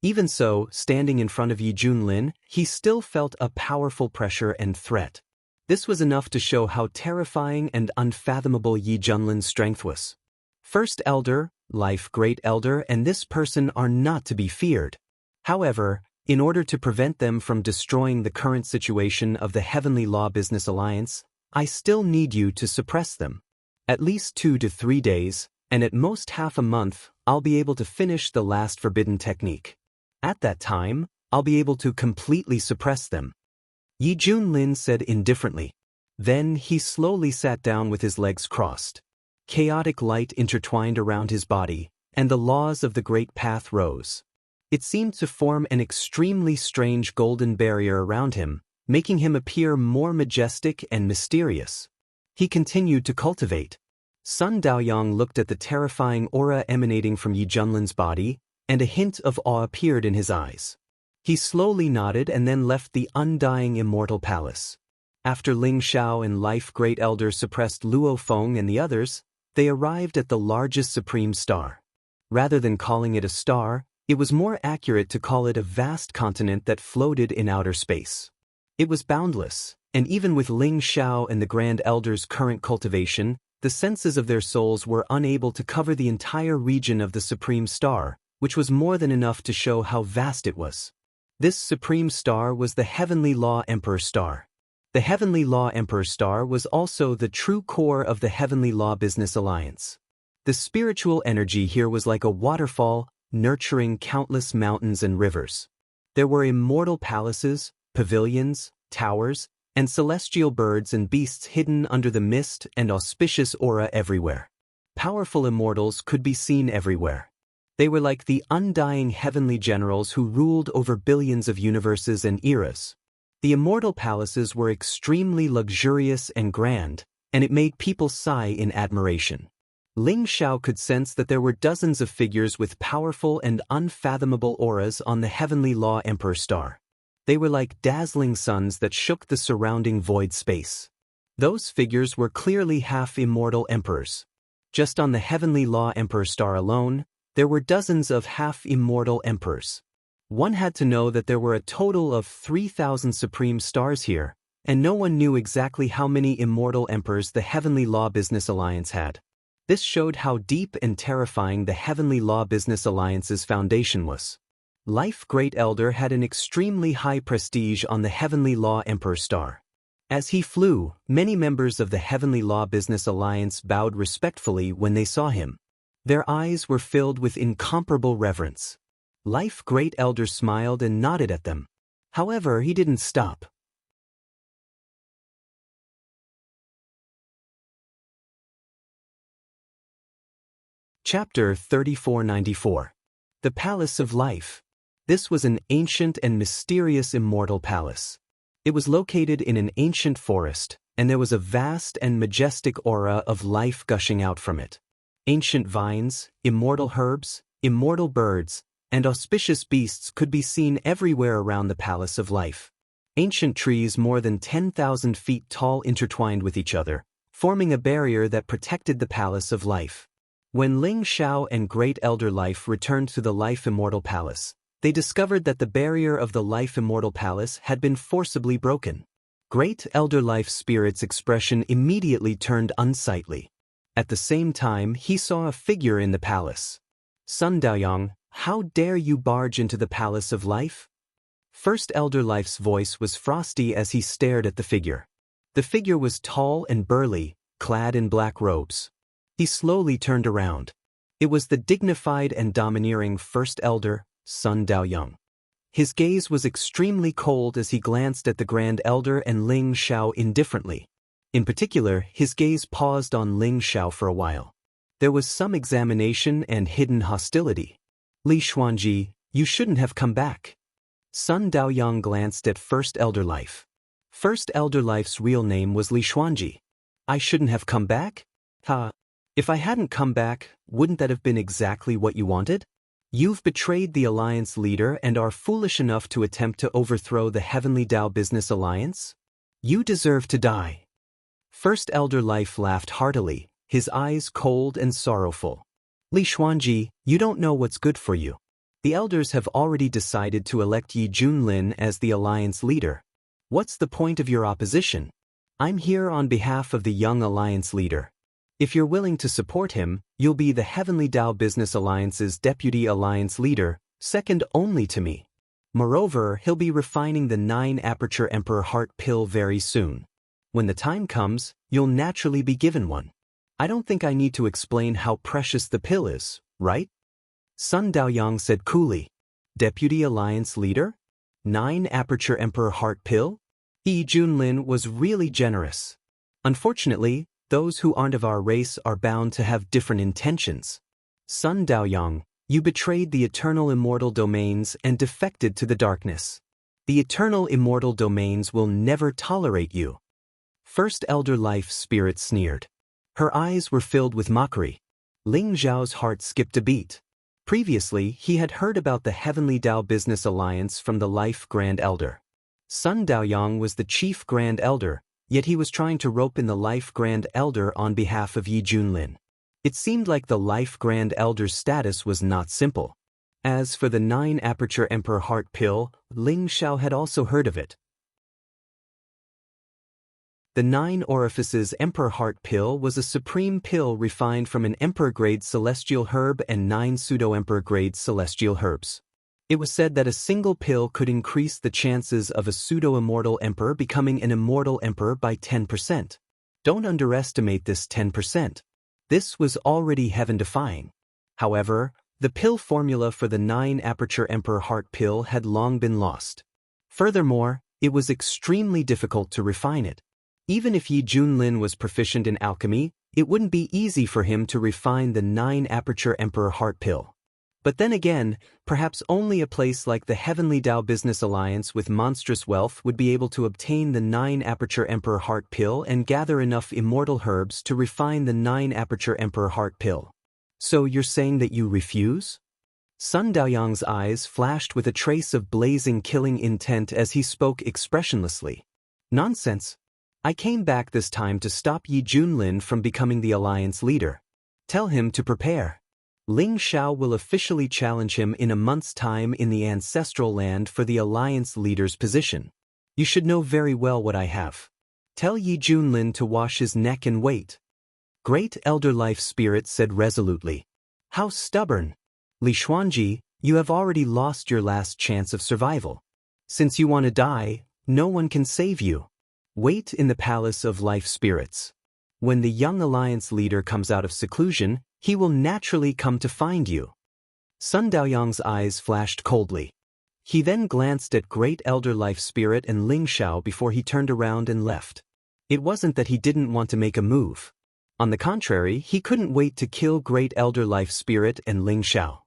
[SPEAKER 1] Even so, standing in front of Yi Junlin, he still felt a powerful pressure and threat. This was enough to show how terrifying and unfathomable Yi Junlin's strength was. First Elder, Life Great Elder, and this person are not to be feared. However, in order to prevent them from destroying the current situation of the Heavenly Law Business Alliance, I still need you to suppress them. At least 2 to 3 days, and at most half a month, I'll be able to finish the last forbidden technique. At that time, I'll be able to completely suppress them. Yi Junlin said indifferently. Then he slowly sat down with his legs crossed. Chaotic light intertwined around his body, and the laws of the Great Path rose. It seemed to form an extremely strange golden barrier around him, making him appear more majestic and mysterious. He continued to cultivate. Sun Daoyang looked at the terrifying aura emanating from Yi Junlin's body, and a hint of awe appeared in his eyes. He slowly nodded and then left the undying immortal palace. After Ling Xiao and Life Great Elder suppressed Luo Feng and the others, they arrived at the largest supreme star. Rather than calling it a star, it was more accurate to call it a vast continent that floated in outer space. It was boundless, and even with Ling Xiao and the Grand Elder's current cultivation, the senses of their souls were unable to cover the entire region of the supreme star, which was more than enough to show how vast it was. This supreme star was the Heavenly Law Emperor Star. The Heavenly Law Emperor Star was also the true core of the Heavenly Law Business Alliance. The spiritual energy here was like a waterfall, nurturing countless mountains and rivers. There were immortal palaces, pavilions, towers, and celestial birds and beasts hidden under the mist and auspicious aura everywhere. Powerful immortals could be seen everywhere. They were like the undying heavenly generals who ruled over billions of universes and eras. The immortal palaces were extremely luxurious and grand, and it made people sigh in admiration. Ling Xiao could sense that there were dozens of figures with powerful and unfathomable auras on the Heavenly Law Emperor Star. They were like dazzling suns that shook the surrounding void space. Those figures were clearly half-immortal emperors. Just on the Heavenly Law Emperor Star alone, there were dozens of half-immortal emperors. One had to know that there were a total of 3,000 supreme stars here, and no one knew exactly how many immortal emperors the Heavenly Law Business Alliance had. This showed how deep and terrifying the Heavenly Law Business Alliance's foundation was. Life Great Elder had an extremely high prestige on the Heavenly Law Emperor Star. As he flew, many members of the Heavenly Law Business Alliance bowed respectfully when they saw him. Their eyes were filled with incomparable reverence. Life Great Elder smiled and nodded at them. However, he didn't stop. Chapter 3494. The Palace of Life. This was an ancient and mysterious immortal palace. It was located in an ancient forest, and there was a vast and majestic aura of life gushing out from it. Ancient vines, immortal herbs, immortal birds, and auspicious beasts could be seen everywhere around the Palace of Life. Ancient trees more than 10,000 feet tall intertwined with each other, forming a barrier that protected the Palace of Life. When Ling Xiao and Great Elder Life returned to the Life Immortal Palace, they discovered that the barrier of the Life Immortal Palace had been forcibly broken. Great Elder Life's spirit's expression immediately turned unsightly. At the same time, he saw a figure in the palace. Sun Daoyang, how dare you barge into the Palace of Life? First Elder Life's voice was frosty as he stared at the figure. The figure was tall and burly, clad in black robes. He slowly turned around. It was the dignified and domineering First Elder, Sun Daoyang. His gaze was extremely cold as he glanced at the Grand Elder and Ling Xiao indifferently. In particular, his gaze paused on Ling Xiao for a while. There was some examination and hidden hostility. Li Xuanji, you shouldn't have come back. Sun Daoyang glanced at First Elder Life. First Elder Life's real name was Li Xuanji. I shouldn't have come back? Ha! If I hadn't come back, wouldn't that have been exactly what you wanted? You've betrayed the Alliance leader and are foolish enough to attempt to overthrow the Heavenly Dao Business Alliance? You deserve to die. First Elder Life laughed heartily, his eyes cold and sorrowful. Li Xuanji, you don't know what's good for you. The elders have already decided to elect Yi Junlin as the Alliance leader. What's the point of your opposition? I'm here on behalf of the young Alliance leader. If you're willing to support him, you'll be the Heavenly Dao Business Alliance's Deputy Alliance Leader, second only to me. Moreover, he'll be refining the 9-aperture Emperor Heart Pill very soon. When the time comes, you'll naturally be given one. I don't think I need to explain how precious the pill is, right? Sun Daoyang said coolly. Deputy Alliance Leader? 9-aperture Emperor Heart Pill? Yi Junlin was really generous. Unfortunately, those who aren't of our race are bound to have different intentions. Sun Daoyang, you betrayed the eternal immortal domains and defected to the darkness. The eternal immortal domains will never tolerate you. First Elder Life Spirit sneered. Her eyes were filled with mockery. Ling Zhao's heart skipped a beat. Previously, he had heard about the Heavenly Dao Business Alliance from the Life Grand Elder. Sun Daoyang was the Chief Grand Elder, yet he was trying to rope in the Life Grand Elder on behalf of Yi Junlin. It seemed like the Life Grand Elder's status was not simple. As for the 9-aperture Emperor Heart Pill, Ling Xiao had also heard of it. The 9 orifices Emperor Heart Pill was a supreme pill refined from an Emperor-grade celestial herb and 9 pseudo-Emperor-grade celestial herbs. It was said that a single pill could increase the chances of a pseudo-immortal emperor becoming an immortal emperor by 10%. Don't underestimate this 10%. This was already heaven-defying. However, the pill formula for the 9-aperture Emperor Heart Pill had long been lost. Furthermore, it was extremely difficult to refine it. Even if Yi Junlin was proficient in alchemy, it wouldn't be easy for him to refine the 9-aperture Emperor Heart Pill. But then again, perhaps only a place like the Heavenly Dao Business Alliance with monstrous wealth would be able to obtain the 9-aperture Emperor Heart Pill and gather enough immortal herbs to refine the 9-aperture Emperor Heart Pill. So you're saying that you refuse? Sun Daoyang's eyes flashed with a trace of blazing killing intent as he spoke expressionlessly. Nonsense. I came back this time to stop Yi Junlin from becoming the Alliance leader. Tell him to prepare. Ling Xiao will officially challenge him in a month's time in the ancestral land for the Alliance leader's position. You should know very well what I have. Tell Yi Junlin to wash his neck and wait. Great Elder Life Spirit said resolutely. How stubborn. Li Xuanji, you have already lost your last chance of survival. Since you want to die, no one can save you. Wait in the Palace of Life Spirits. When the young Alliance leader comes out of seclusion, he will naturally come to find you. Sun Daoyang's eyes flashed coldly. He then glanced at Great Elder Life Spirit and Ling Xiao before he turned around and left. It wasn't that he didn't want to make a move. On the contrary, he couldn't wait to kill Great Elder Life Spirit and Ling Xiao.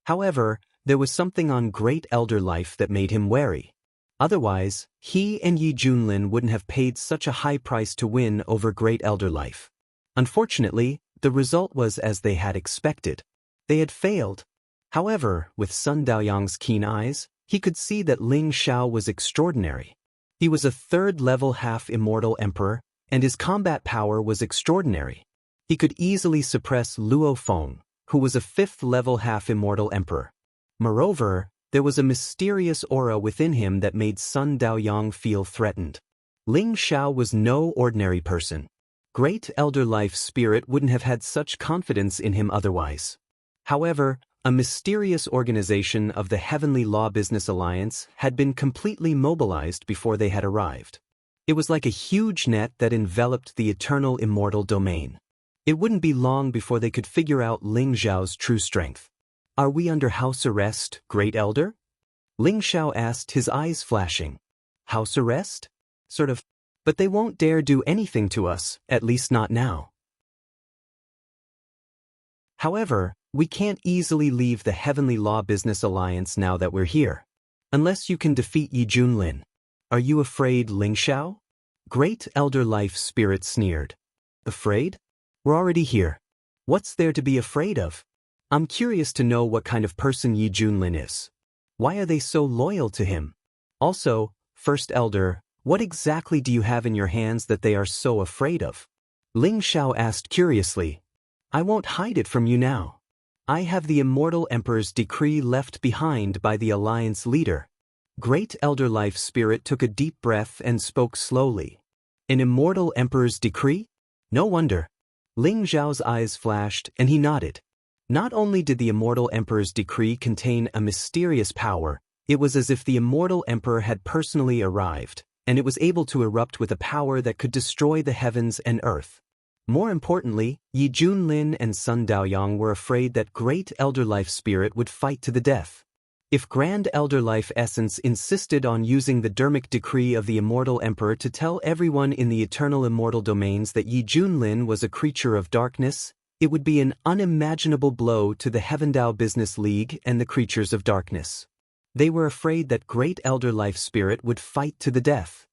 [SPEAKER 1] However, there was something on Great Elder Life that made him wary. Otherwise, he and Yi Junlin wouldn't have paid such a high price to win over Great Elder Life. Unfortunately, the result was as they had expected. They had failed. However, with Sun Daoyang's keen eyes, he could see that Ling Xiao was extraordinary. He was a 3rd-level half-immortal emperor, and his combat power was extraordinary. He could easily suppress Luo Feng, who was a 5th-level half-immortal emperor. Moreover, there was a mysterious aura within him that made Sun Daoyang feel threatened. Ling Xiao was no ordinary person. Great Elder Life Spirit wouldn't have had such confidence in him otherwise. However, a mysterious organization of the Heavenly Law Business Alliance had been completely mobilized before they had arrived. It was like a huge net that enveloped the eternal immortal domain. It wouldn't be long before they could figure out Ling Xiao's true strength. "Are we under house arrest, Great Elder?" Ling Xiao asked, his eyes flashing. "House arrest? Sort of. But they won't dare do anything to us, at least not now. However, we can't easily leave the Heavenly Law Business Alliance now that we're here. Unless you can defeat Yi Junlin. Are you afraid, Ling Xiao?" Great Elder Life Spirit sneered. "Afraid? We're already here. What's there to be afraid of? I'm curious to know what kind of person Yi Junlin is. Why are they so loyal to him? Also, First Elder, what exactly do you have in your hands that they are so afraid of?" Ling Xiao asked curiously. "I won't hide it from you now. I have the Immortal Emperor's decree left behind by the Alliance leader." Great Elder Life Spirit took a deep breath and spoke slowly. "An Immortal Emperor's decree? No wonder." Ling Xiao's eyes flashed and he nodded. Not only did the Immortal Emperor's decree contain a mysterious power, it was as if the Immortal Emperor had personally arrived, and it was able to erupt with a power that could destroy the heavens and earth. More importantly, Yi Junlin and Sun Daoyang were afraid that Great Elder Life Spirit would fight to the death. If Grand Elder Life Essence insisted on using the Dermic decree of the Immortal Emperor to tell everyone in the eternal immortal domains that Yi Junlin was a creature of darkness, it would be an unimaginable blow to the Heavendao Business League and the creatures of darkness. They were afraid that Great Elder Life Spirit would fight to the death.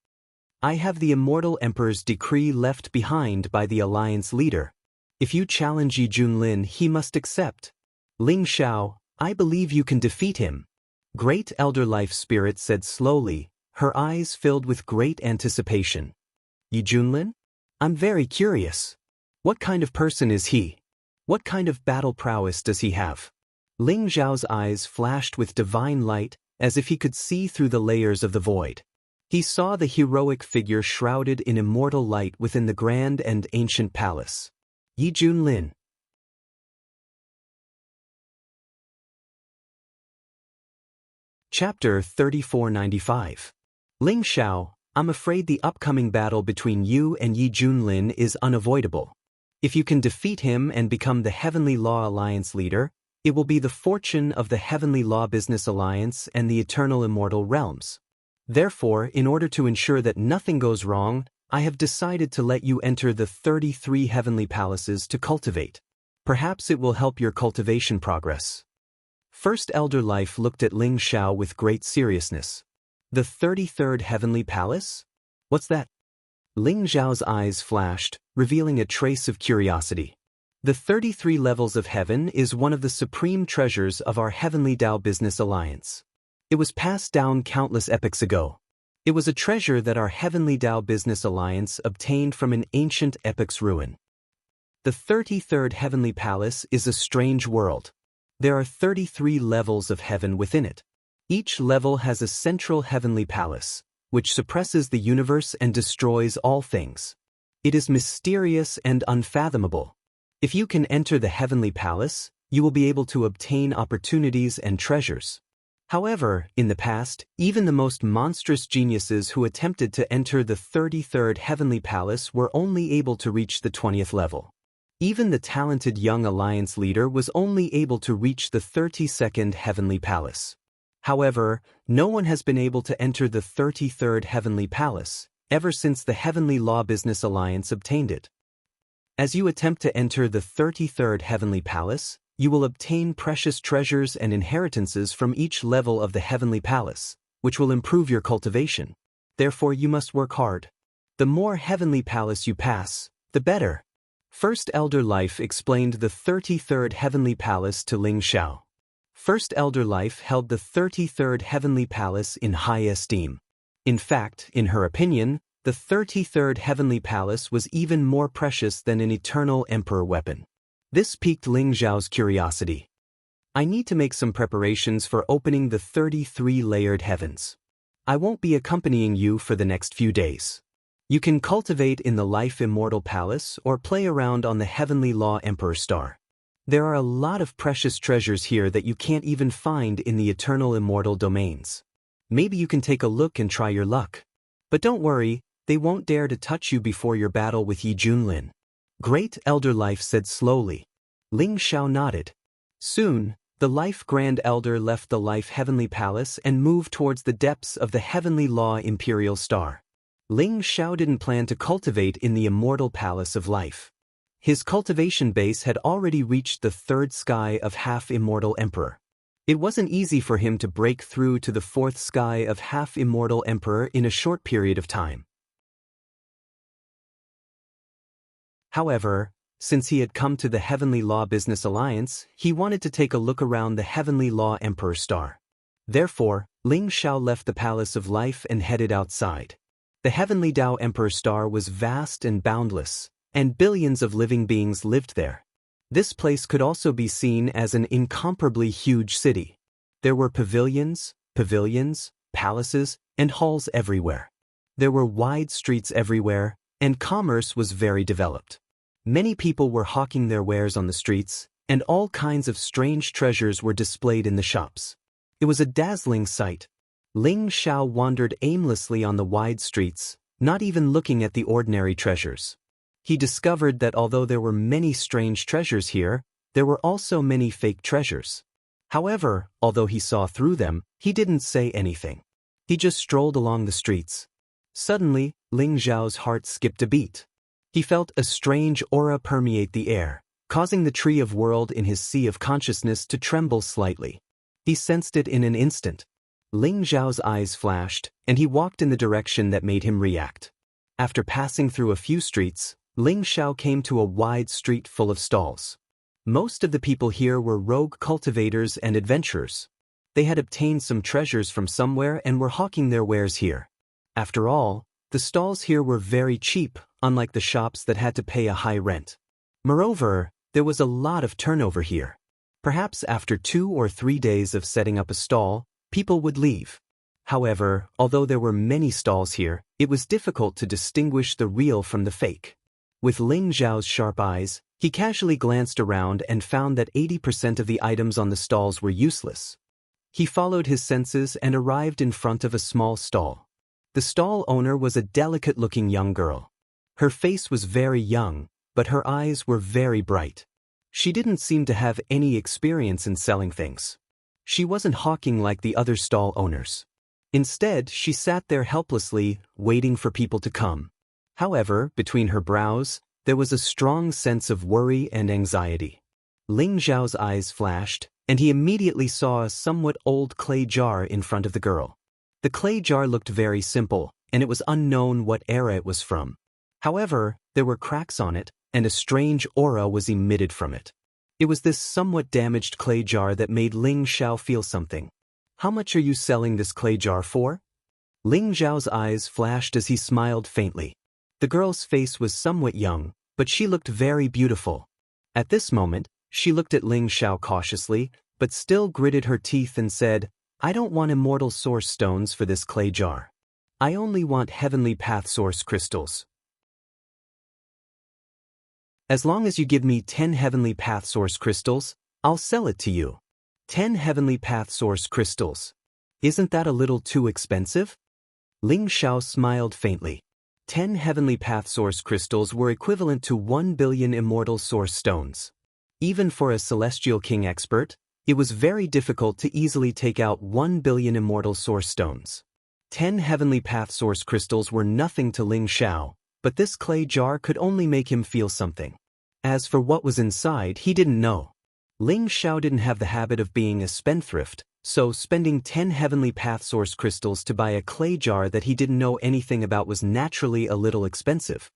[SPEAKER 1] "I have the Immortal Emperor's decree left behind by the Alliance leader. If you challenge Yi Junlin, he must accept. Ling Xiao, I believe you can defeat him." Great Elder Life Spirit said slowly, her eyes filled with great anticipation. "Yi Junlin? I'm very curious. What kind of person is he? What kind of battle prowess does he have?" Ling Xiao's eyes flashed with divine light, as if he could see through the layers of the void. He saw the heroic figure shrouded in immortal light within the grand and ancient palace. Yi Junlin. Chapter 3495. Ling Xiao, I'm afraid the upcoming battle between you and Yi Junlin is unavoidable. If you can defeat him and become the Heavenly Law Alliance leader, it will be the fortune of the Heavenly Law Business Alliance and the Eternal Immortal Realms. Therefore, in order to ensure that nothing goes wrong, I have decided to let you enter the 33 heavenly palaces to cultivate. Perhaps it will help your cultivation progress. First Elder Life looked at Ling Xiao with great seriousness. The 33rd heavenly palace? What's that? Ling Xiao's eyes flashed, revealing a trace of curiosity. The 33 levels of heaven is one of the supreme treasures of our Heavenly Dao Business Alliance. It was passed down countless epochs ago. It was a treasure that our Heavenly Dao Business Alliance obtained from an ancient epoch's ruin. The 33rd Heavenly Palace is a strange world. There are 33 levels of heaven within it. Each level has a central heavenly palace, which suppresses the universe and destroys all things. It is mysterious and unfathomable. If you can enter the heavenly palace, you will be able to obtain opportunities and treasures. However, in the past, even the most monstrous geniuses who attempted to enter the 33rd heavenly palace were only able to reach the 20th level. Even the talented young alliance leader was only able to reach the 32nd heavenly palace. However, no one has been able to enter the 33rd heavenly palace, ever since the Heavenly Law Business Alliance obtained it. As you attempt to enter the 33rd heavenly palace, you will obtain precious treasures and inheritances from each level of the heavenly palace, which will improve your cultivation. Therefore you must work hard. The more heavenly palace you pass, the better. First Elder Life explained the 33rd heavenly palace to Ling Xiao. First Elder Life held the 33rd heavenly palace in high esteem. In fact, in her opinion, the 33rd heavenly palace was even more precious than an eternal emperor weapon. This piqued Ling Xiao's curiosity. I need to make some preparations for opening the 33 layered heavens. I won't be accompanying you for the next few days. You can cultivate in the Life Immortal Palace or play around on the Heavenly Law Emperor Star. There are a lot of precious treasures here that you can't even find in the Eternal Immortal Domains. Maybe you can take a look and try your luck. But don't worry, They won't dare to touch you before your battle with Yi Junlin. Great Elder Life said slowly. Ling Xiao nodded. Soon, the Life Grand Elder left the Life Heavenly Palace and moved towards the depths of the Heavenly Law Imperial Star. Ling Xiao didn't plan to cultivate in the Immortal Palace of Life. His cultivation base had already reached the third sky of Half-Immortal Emperor. It wasn't easy for him to break through to the fourth sky of Half-Immortal Emperor in a short period of time. However, since he had come to the Heavenly Law Business Alliance, he wanted to take a look around the Heavenly Law Emperor Star. Therefore, Ling Xiao left the Palace of Life and headed outside. The Heavenly Dao Emperor Star was vast and boundless, and billions of living beings lived there. This place could also be seen as an incomparably huge city. There were pavilions, palaces, and halls everywhere. There were wide streets everywhere, and commerce was very developed. Many people were hawking their wares on the streets, and all kinds of strange treasures were displayed in the shops. It was a dazzling sight. Ling Xiao wandered aimlessly on the wide streets, not even looking at the ordinary treasures. He discovered that although there were many strange treasures here, there were also many fake treasures. However, although he saw through them, he didn't say anything. He just strolled along the streets. Suddenly, Ling Xiao's heart skipped a beat. He felt a strange aura permeate the air, causing the tree of world in his sea of consciousness to tremble slightly. He sensed it in an instant. Ling Xiao's eyes flashed, and he walked in the direction that made him react. After passing through a few streets, Ling Xiao came to a wide street full of stalls. Most of the people here were rogue cultivators and adventurers. They had obtained some treasures from somewhere and were hawking their wares here. After all, the stalls here were very cheap, unlike the shops that had to pay a high rent. Moreover, there was a lot of turnover here. Perhaps after 2 or 3 days of setting up a stall, people would leave. However, although there were many stalls here, it was difficult to distinguish the real from the fake. With Ling Xiao's sharp eyes, he casually glanced around and found that 80% of the items on the stalls were useless. He followed his senses and arrived in front of a small stall. The stall owner was a delicate-looking young girl. Her face was very young, but her eyes were very bright. She didn't seem to have any experience in selling things. She wasn't hawking like the other stall owners. Instead, she sat there helplessly, waiting for people to come. However, between her brows, there was a strong sense of worry and anxiety. Ling Xiao's eyes flashed, and he immediately saw a somewhat old clay jar in front of the girl. The clay jar looked very simple, and it was unknown what era it was from. However, there were cracks on it, and a strange aura was emitted from it. It was this somewhat damaged clay jar that made Ling Xiao feel something. "How much are you selling this clay jar for?" Ling Xiao's eyes flashed as he smiled faintly. The girl's face was somewhat young, but she looked very beautiful. At this moment, she looked at Ling Xiao cautiously, but still gritted her teeth and said, "I don't want immortal source stones for this clay jar. I only want heavenly path source crystals. As long as you give me 10 heavenly path source crystals, I'll sell it to you." 10 heavenly path source crystals. Isn't that a little too expensive? Ling Xiao smiled faintly. 10 heavenly path source crystals were equivalent to 1 billion immortal source stones. Even for a celestial king expert, it was very difficult to easily take out 1 billion immortal source stones. 10 heavenly path source crystals were nothing to Ling Xiao, but this clay jar could only make him feel something. As for what was inside, he didn't know. Ling Xiao didn't have the habit of being a spendthrift, so spending 10 heavenly path source crystals to buy a clay jar that he didn't know anything about was naturally a little expensive.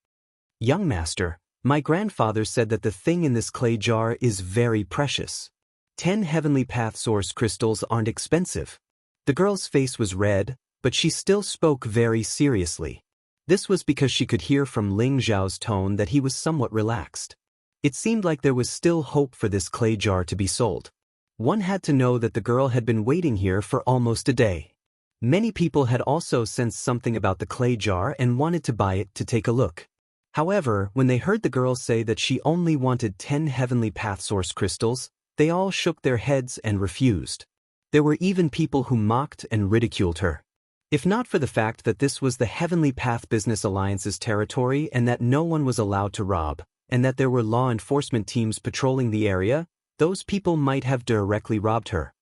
[SPEAKER 1] "Young master, my grandfather said that the thing in this clay jar is very precious. 10 heavenly path source crystals aren't expensive." The girl's face was red, but she still spoke very seriously. This was because she could hear from Ling Xiao's tone that he was somewhat relaxed. It seemed like there was still hope for this clay jar to be sold. One had to know that the girl had been waiting here for almost a day. Many people had also sensed something about the clay jar and wanted to buy it to take a look. However, when they heard the girl say that she only wanted 10 heavenly path source crystals, they all shook their heads and refused. There were even people who mocked and ridiculed her. If not for the fact that this was the Heavenly Path Business Alliance's territory and that no one was allowed to rob, and that there were law enforcement teams patrolling the area, those people might have directly robbed her.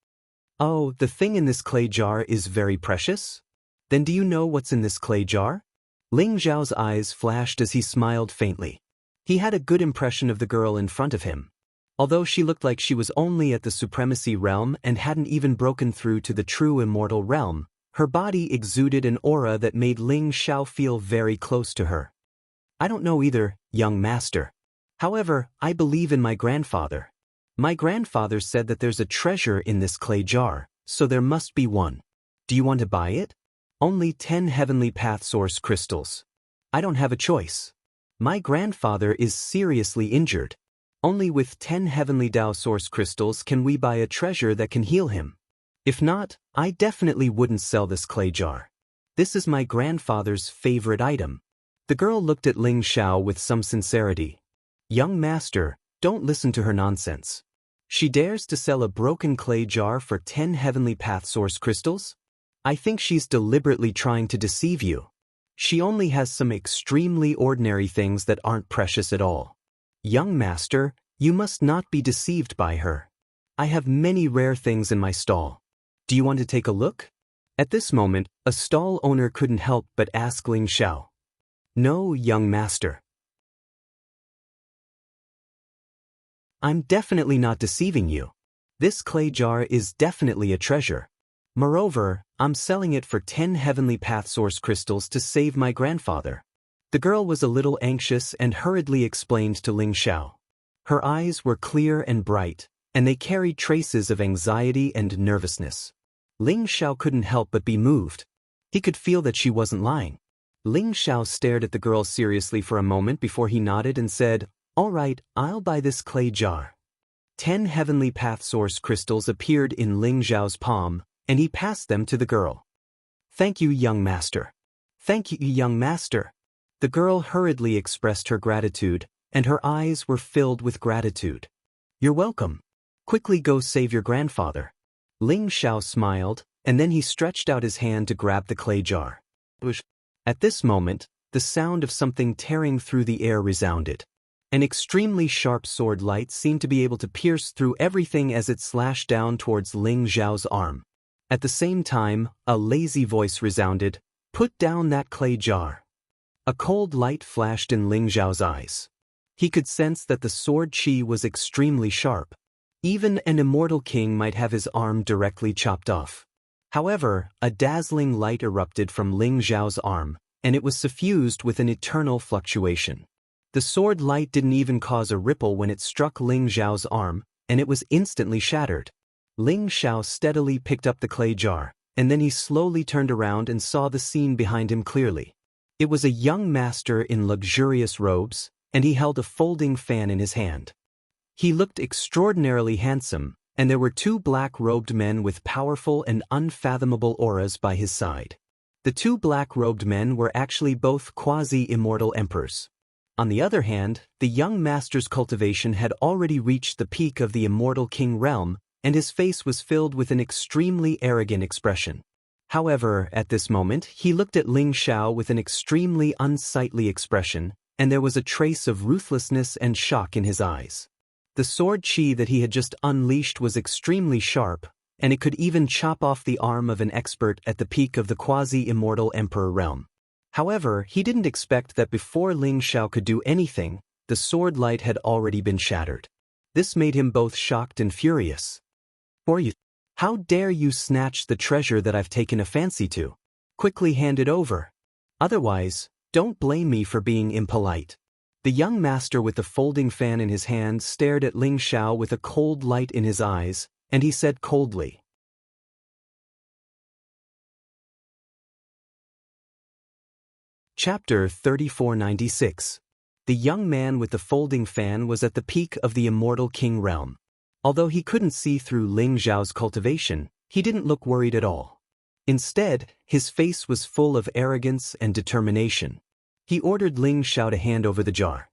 [SPEAKER 1] Oh, the thing in this clay jar is very precious? Then do you know what's in this clay jar? Ling Zhao's eyes flashed as he smiled faintly. He had a good impression of the girl in front of him. Although she looked like she was only at the supremacy realm and hadn't even broken through to the true immortal realm, her body exuded an aura that made Ling Zhao feel very close to her. I don't know either, young master. However, I believe in my grandfather. My grandfather said that there's a treasure in this clay jar, so there must be one. Do you want to buy it? Only 10 Heavenly Path Source crystals. I don't have a choice. My grandfather is seriously injured. Only with 10 Heavenly Dao Source crystals can we buy a treasure that can heal him. If not, I definitely wouldn't sell this clay jar. This is my grandfather's favorite item. The girl looked at Ling Zhao with some sincerity. Young master, don't listen to her nonsense. She dares to sell a broken clay jar for 10 Heavenly Path Source crystals? I think she's deliberately trying to deceive you. She only has some extremely ordinary things that aren't precious at all. Young master, you must not be deceived by her. I have many rare things in my stall. Do you want to take a look? At this moment, a stall owner couldn't help but ask Ling Zhao. No, young master. I'm definitely not deceiving you. This clay jar is definitely a treasure. Moreover, I'm selling it for 10 Heavenly Path Source crystals to save my grandfather. The girl was a little anxious and hurriedly explained to Ling Zhao. Her eyes were clear and bright, and they carried traces of anxiety and nervousness. Ling Zhao couldn't help but be moved. He could feel that she wasn't lying. Ling Zhao stared at the girl seriously for a moment before he nodded and said, "All right, I'll buy this clay jar." 10 Heavenly Path Source crystals appeared in Ling Zhao's palm, and he passed them to the girl. Thank you, young master. Thank you, young master. The girl hurriedly expressed her gratitude, and her eyes were filled with gratitude. You're welcome. Quickly go save your grandfather. Ling Zhao smiled, and then he stretched out his hand to grab the clay jar. At this moment, the sound of something tearing through the air resounded. An extremely sharp sword light seemed to be able to pierce through everything as it slashed down towards Ling Zhao's arm. At the same time, a lazy voice resounded, "Put down that clay jar." A cold light flashed in Ling Zhao's eyes. He could sense that the sword chi was extremely sharp. Even an immortal king might have his arm directly chopped off. However, a dazzling light erupted from Ling Zhao's arm, and it was suffused with an eternal fluctuation. The sword light didn't even cause a ripple when it struck Ling Zhao's arm, and it was instantly shattered. Ling Zhao steadily picked up the clay jar, and then he slowly turned around and saw the scene behind him clearly. It was a young master in luxurious robes, and he held a folding fan in his hand. He looked extraordinarily handsome, and there were 2 black-robed men with powerful and unfathomable auras by his side. The 2 black-robed men were actually both quasi-immortal emperors. On the other hand, the young master's cultivation had already reached the peak of the immortal king realm, and his face was filled with an extremely arrogant expression. However, at this moment, he looked at Ling Zhao with an extremely unsightly expression, and there was a trace of ruthlessness and shock in his eyes. The sword chi that he had just unleashed was extremely sharp, and it could even chop off the arm of an expert at the peak of the quasi-immortal emperor realm. However, he didn't expect that before Ling Zhao could do anything, the sword light had already been shattered. This made him both shocked and furious. "For you, how dare you snatch the treasure that I've taken a fancy to? Quickly hand it over. Otherwise, don't blame me for being impolite." The young master with the folding fan in his hand stared at Ling Zhao with a cold light in his eyes, and he said coldly. Chapter 3496. The young man with the folding fan was at the peak of the immortal king realm. Although he couldn't see through Ling Zhao's cultivation, he didn't look worried at all. Instead, his face was full of arrogance and determination. He ordered Ling Zhao to hand over the jar.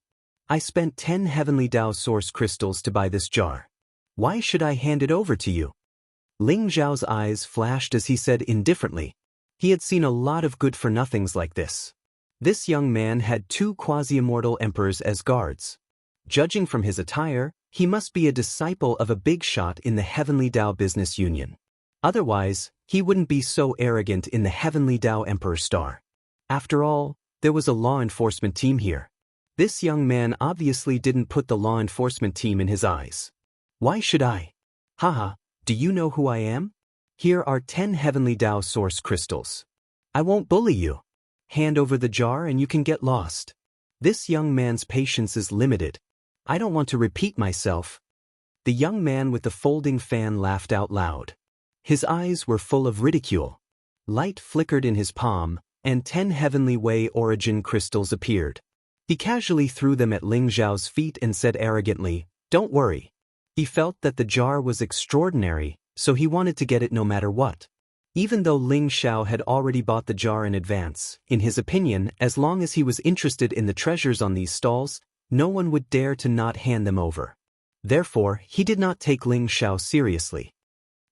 [SPEAKER 1] "I spent 10 Heavenly Dao Source crystals to buy this jar. Why should I hand it over to you?" Ling Zhao's eyes flashed as he said indifferently, He had seen a lot of good-for-nothings like this. This young man had two quasi-immortal emperors as guards. Judging from his attire, he must be a disciple of a big shot in the Heavenly Tao Business Union. Otherwise, he wouldn't be so arrogant in the Heavenly Tao Emperor Star. After all, there was a law enforcement team here. This young man obviously didn't put the law enforcement team in his eyes. Why should I? Haha, do you know who I am? Here are 10 Heavenly Tao Source Crystals. I won't bully you. Hand over the jar and you can get lost. This young man's patience is limited. I don't want to repeat myself. The young man with the folding fan laughed out loud. His eyes were full of ridicule. Light flickered in his palm, and 10 Heavenly Way origin crystals appeared. He casually threw them at Ling Zhao's feet and said arrogantly, "Don't worry." He felt that the jar was extraordinary, so he wanted to get it no matter what. Even though Ling Zhao had already bought the jar in advance, in his opinion, as long as he was interested in the treasures on these stalls, no one would dare to not hand them over. Therefore, he did not take Ling Zhao seriously.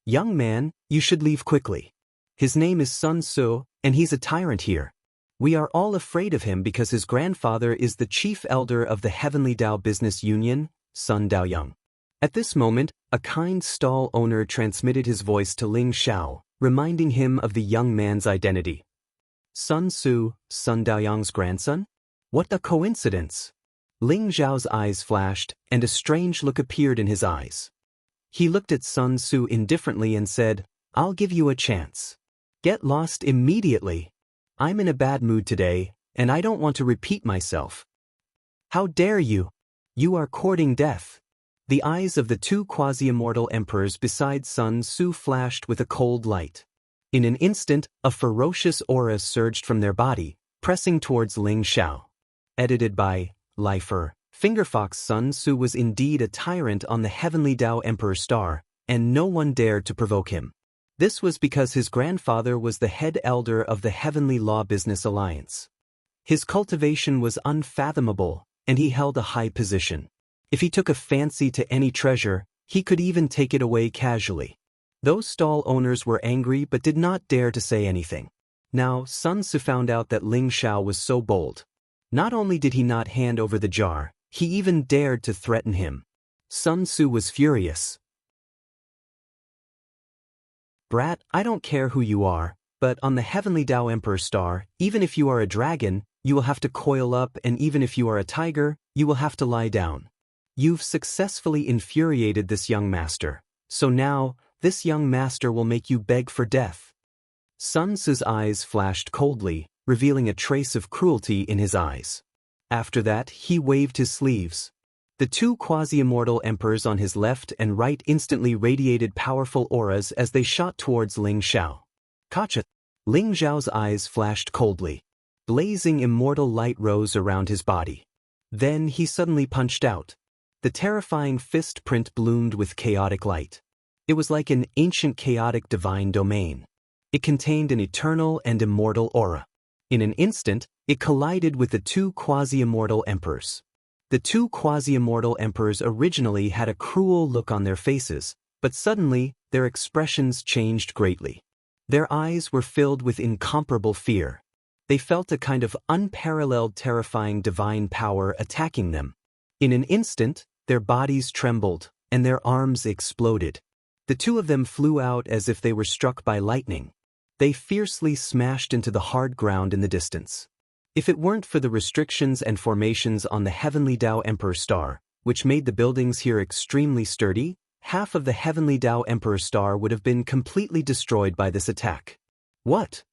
[SPEAKER 1] "Young man, you should leave quickly. His name is Sun Tzu, and he's a tyrant here. We are all afraid of him because his grandfather is the chief elder of the Heavenly Tao Business Union, Sun Daoyang." At this moment, a kind stall owner transmitted his voice to Ling Zhao, reminding him of the young man's identity. Sun Tzu, Sun Daoyang's grandson? What a coincidence! Ling Zhao's eyes flashed, and a strange look appeared in his eyes. He looked at Sun Tzu indifferently and said, "I'll give you a chance. Get lost immediately. I'm in a bad mood today, and I don't want to repeat myself." "How dare you? You are courting death." The eyes of the two quasi-immortal emperors beside Sun Tzu flashed with a cold light. In an instant, a ferocious aura surged from their body, pressing towards Ling Zhao. Edited by Lifer. Fingerfox. Sun Tzu was indeed a tyrant on the Heavenly Tao Emperor Star, and no one dared to provoke him. This was because his grandfather was the head elder of the Heavenly Law Business Alliance. His cultivation was unfathomable, and he held a high position. If he took a fancy to any treasure, he could even take it away casually. Those stall owners were angry but did not dare to say anything. Now, Sun Tzu found out that Ling Zhao was so bold. Not only did he not hand over the jar, he even dared to threaten him. Sun Tzu was furious. "Brat, I don't care who you are, but on the Heavenly Tao Emperor Star, even if you are a dragon, you will have to coil up, and even if you are a tiger, you will have to lie down. You've successfully infuriated this young master, so now, this young master will make you beg for death." Sun Tzu's eyes flashed coldly, revealing a trace of cruelty in his eyes. After that, he waved his sleeves. The two quasi-immortal emperors on his left and right instantly radiated powerful auras as they shot towards Ling Zhao. "Gotcha!" Ling Zhao's eyes flashed coldly. Blazing immortal light rose around his body. Then he suddenly punched out. The terrifying fist print bloomed with chaotic light. It was like an ancient chaotic divine domain. It contained an eternal and immortal aura. In an instant, it collided with the two quasi-immortal emperors. The two quasi-immortal emperors originally had a cruel look on their faces, but suddenly, their expressions changed greatly. Their eyes were filled with incomparable fear. They felt a kind of unparalleled terrifying divine power attacking them. In an instant, their bodies trembled, and their arms exploded. The two of them flew out as if they were struck by lightning. They fiercely smashed into the hard ground in the distance. If it weren't for the restrictions and formations on the Heavenly Tao Emperor Star, which made the buildings here extremely sturdy, half of the Heavenly Tao Emperor Star would have been completely destroyed by this attack. What?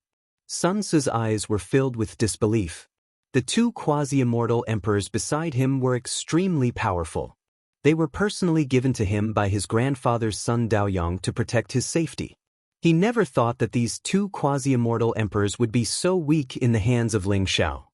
[SPEAKER 1] Sun Tzu's eyes were filled with disbelief. The two quasi-immortal emperors beside him were extremely powerful. They were personally given to him by his grandfather Sun Daoyang to protect his safety. He never thought that these two quasi-immortal emperors would be so weak in the hands of Ling Zhao.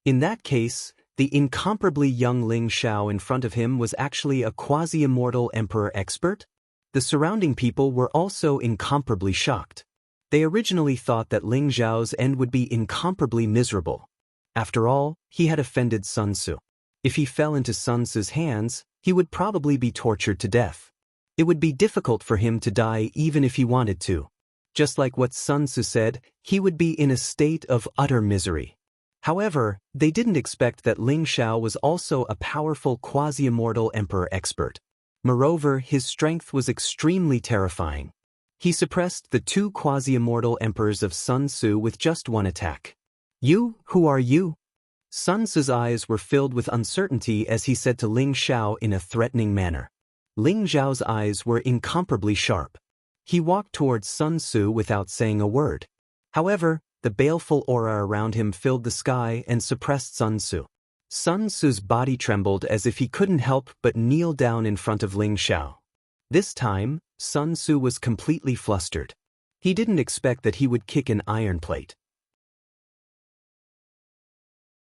[SPEAKER 1] In that case, the incomparably young Ling Zhao in front of him was actually a quasi-immortal emperor expert? The surrounding people were also incomparably shocked. They originally thought that Ling Zhao's end would be incomparably miserable. After all, he had offended Sun Tzu. If he fell into Sun Tzu's hands, he would probably be tortured to death. It would be difficult for him to die even if he wanted to. Just like what Sun Tzu said, he would be in a state of utter misery. However, they didn't expect that Ling Xiao was also a powerful quasi-immortal emperor expert. Moreover, his strength was extremely terrifying. He suppressed the two quasi-immortal emperors of Sun Tzu with just one attack. "You, who are you?" Sun Tzu's eyes were filled with uncertainty as he said to Ling Xiao in a threatening manner. Ling Xiao's eyes were incomparably sharp. He walked towards Sun Tzu without saying a word. However, the baleful aura around him filled the sky and suppressed Sun Tzu. Sun Tzu's body trembled as if he couldn't help but kneel down in front of Ling Xiao. This time, Sun Tzu was completely flustered. He didn't expect that he would kick an iron plate.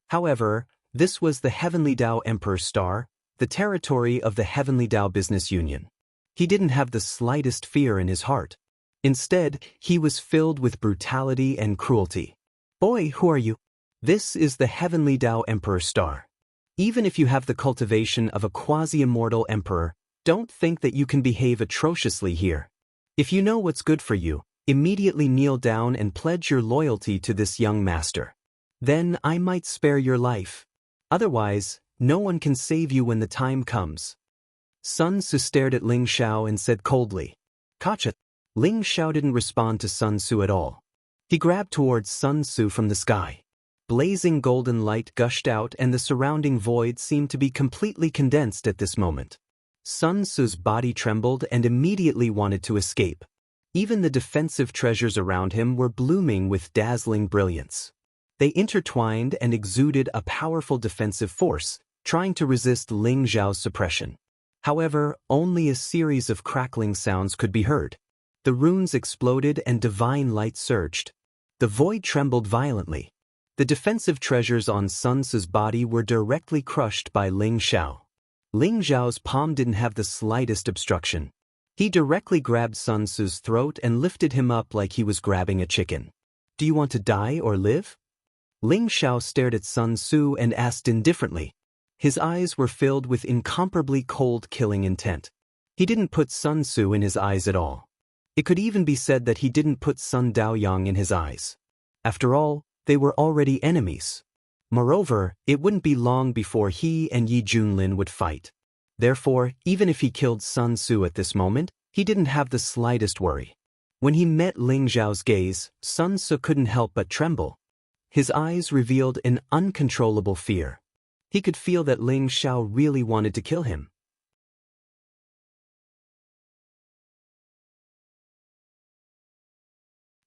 [SPEAKER 1] However, this was the Heavenly Dao Emperor Star, the territory of the Heavenly Dao Business Union. He didn't have the slightest fear in his heart. Instead, he was filled with brutality and cruelty. "Boy, who are you?" This is the Heavenly Dao Emperor Star. Even if you have the cultivation of a quasi-immortal emperor, don't think that you can behave atrociously here. If you know what's good for you, immediately kneel down and pledge your loyalty to this young master. Then I might spare your life. Otherwise, no one can save you when the time comes. Sun Tzu stared at Ling Xiao and said coldly, "Gotcha." Ling Xiao didn't respond to Sun Tzu at all. He grabbed towards Sun Tzu from the sky. Blazing golden light gushed out and the surrounding void seemed to be completely condensed at this moment. Sun Tzu's body trembled and immediately wanted to escape. Even the defensive treasures around him were blooming with dazzling brilliance. They intertwined and exuded a powerful defensive force, trying to resist Ling Xiao's suppression. However, only a series of crackling sounds could be heard. The runes exploded and divine light surged. The void trembled violently. The defensive treasures on Sun Tzu's body were directly crushed by Ling Xiao. Ling Xiao's palm didn't have the slightest obstruction. He directly grabbed Sun Tzu's throat and lifted him up like he was grabbing a chicken. "Do you want to die or live?" Ling Xiao stared at Sun Tzu and asked indifferently. His eyes were filled with incomparably cold killing intent. He didn't put Sun Tzu in his eyes at all. It could even be said that he didn't put Sun Daoyang in his eyes. After all, they were already enemies. Moreover, it wouldn't be long before he and Yi Junlin would fight. Therefore, even if he killed Sun Tzu at this moment, he didn't have the slightest worry. When he met Ling Xiao's gaze, Sun Tzu couldn't help but tremble. His eyes revealed an uncontrollable fear. He could feel that Ling Xiao really wanted to kill him.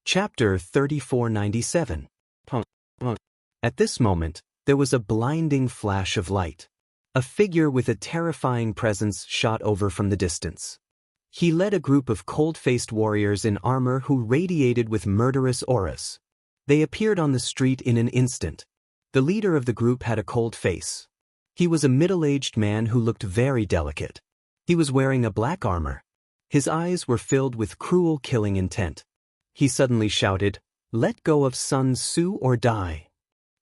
[SPEAKER 1] Chapter 3497. At this moment, there was a blinding flash of light. A figure with a terrifying presence shot over from the distance. He led a group of cold-faced warriors in armor who radiated with murderous auras. They appeared on the street in an instant. The leader of the group had a cold face. He was a middle-aged man who looked very delicate. He was wearing a black armor. His eyes were filled with cruel killing intent. He suddenly shouted, "Let go of Sun Tzu or die."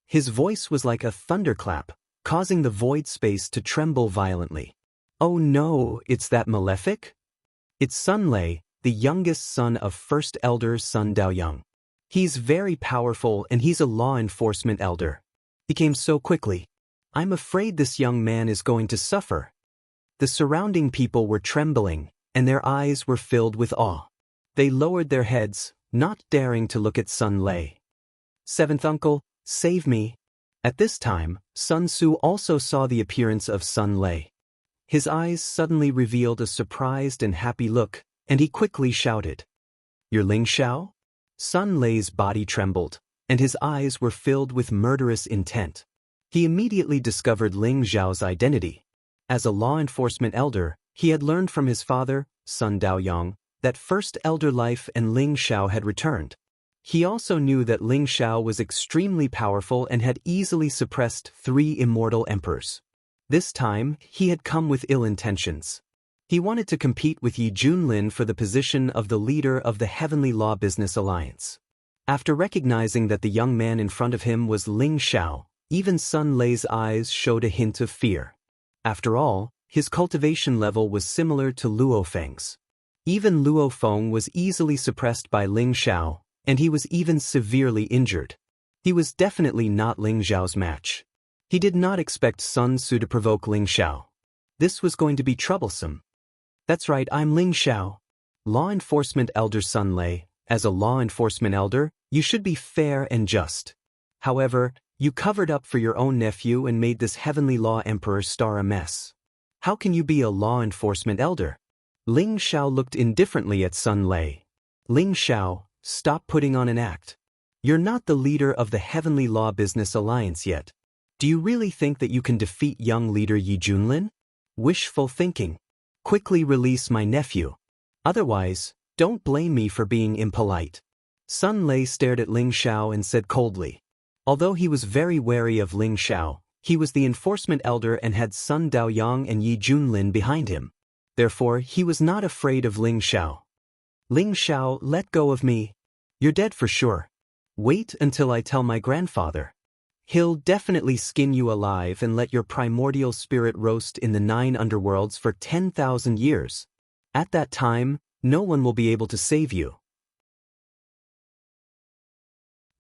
[SPEAKER 1] His voice was like a thunderclap, causing the void space to tremble violently. "Oh no, it's that malefic?" It's Sun Lei, the youngest son of First Elder Sun Daoyang. He's very powerful and he's a law enforcement elder. He came so quickly. I'm afraid this young man is going to suffer. The surrounding people were trembling, and their eyes were filled with awe. They lowered their heads, not daring to look at Sun Lei. "Seventh uncle, save me." At this time, Sun Tzu also saw the appearance of Sun Lei. His eyes suddenly revealed a surprised and happy look, and he quickly shouted, "You're Ling Xiao?" Sun Lei's body trembled, and his eyes were filled with murderous intent. He immediately discovered Ling Xiao's identity. As a law enforcement elder, he had learned from his father, Sun Daoyang, that First Elder Life and Ling Xiao had returned. He also knew that Ling Xiao was extremely powerful and had easily suppressed 3 immortal emperors. This time, he had come with ill intentions. He wanted to compete with Yi Junlin for the position of the leader of the Heavenly Law Business Alliance. After recognizing that the young man in front of him was Ling Xiao, even Sun Lei's eyes showed a hint of fear. After all, his cultivation level was similar to Luo Feng's. Even Luo Feng was easily suppressed by Ling Xiao, and he was even severely injured. He was definitely not Ling Xiao's match. He did not expect Sun Tzu to provoke Ling Xiao. This was going to be troublesome. That's right, I'm Ling Xiao. Law Enforcement Elder Sun Lei. As a law enforcement elder, you should be fair and just. However, you covered up for your own nephew and made this heavenly law emperor star a mess. How can you be a law enforcement elder? Ling Xiao looked indifferently at Sun Lei. Ling Xiao, stop putting on an act. You're not the leader of the Heavenly Law Business Alliance yet. Do you really think that you can defeat young leader Yi Junlin? Wishful thinking. Quickly release my nephew. Otherwise, don't blame me for being impolite. Sun Lei stared at Ling Xiao and said coldly. Although he was very wary of Ling Xiao, he was the enforcement elder and had Sun Daoyang and Yi Junlin behind him. Therefore, he was not afraid of Ling Xiao. Ling Xiao, let go of me. You're dead for sure. Wait until I tell my grandfather. He'll definitely skin you alive and let your primordial spirit roast in the 9 underworlds for 10,000 years. At that time, no one will be able to save you.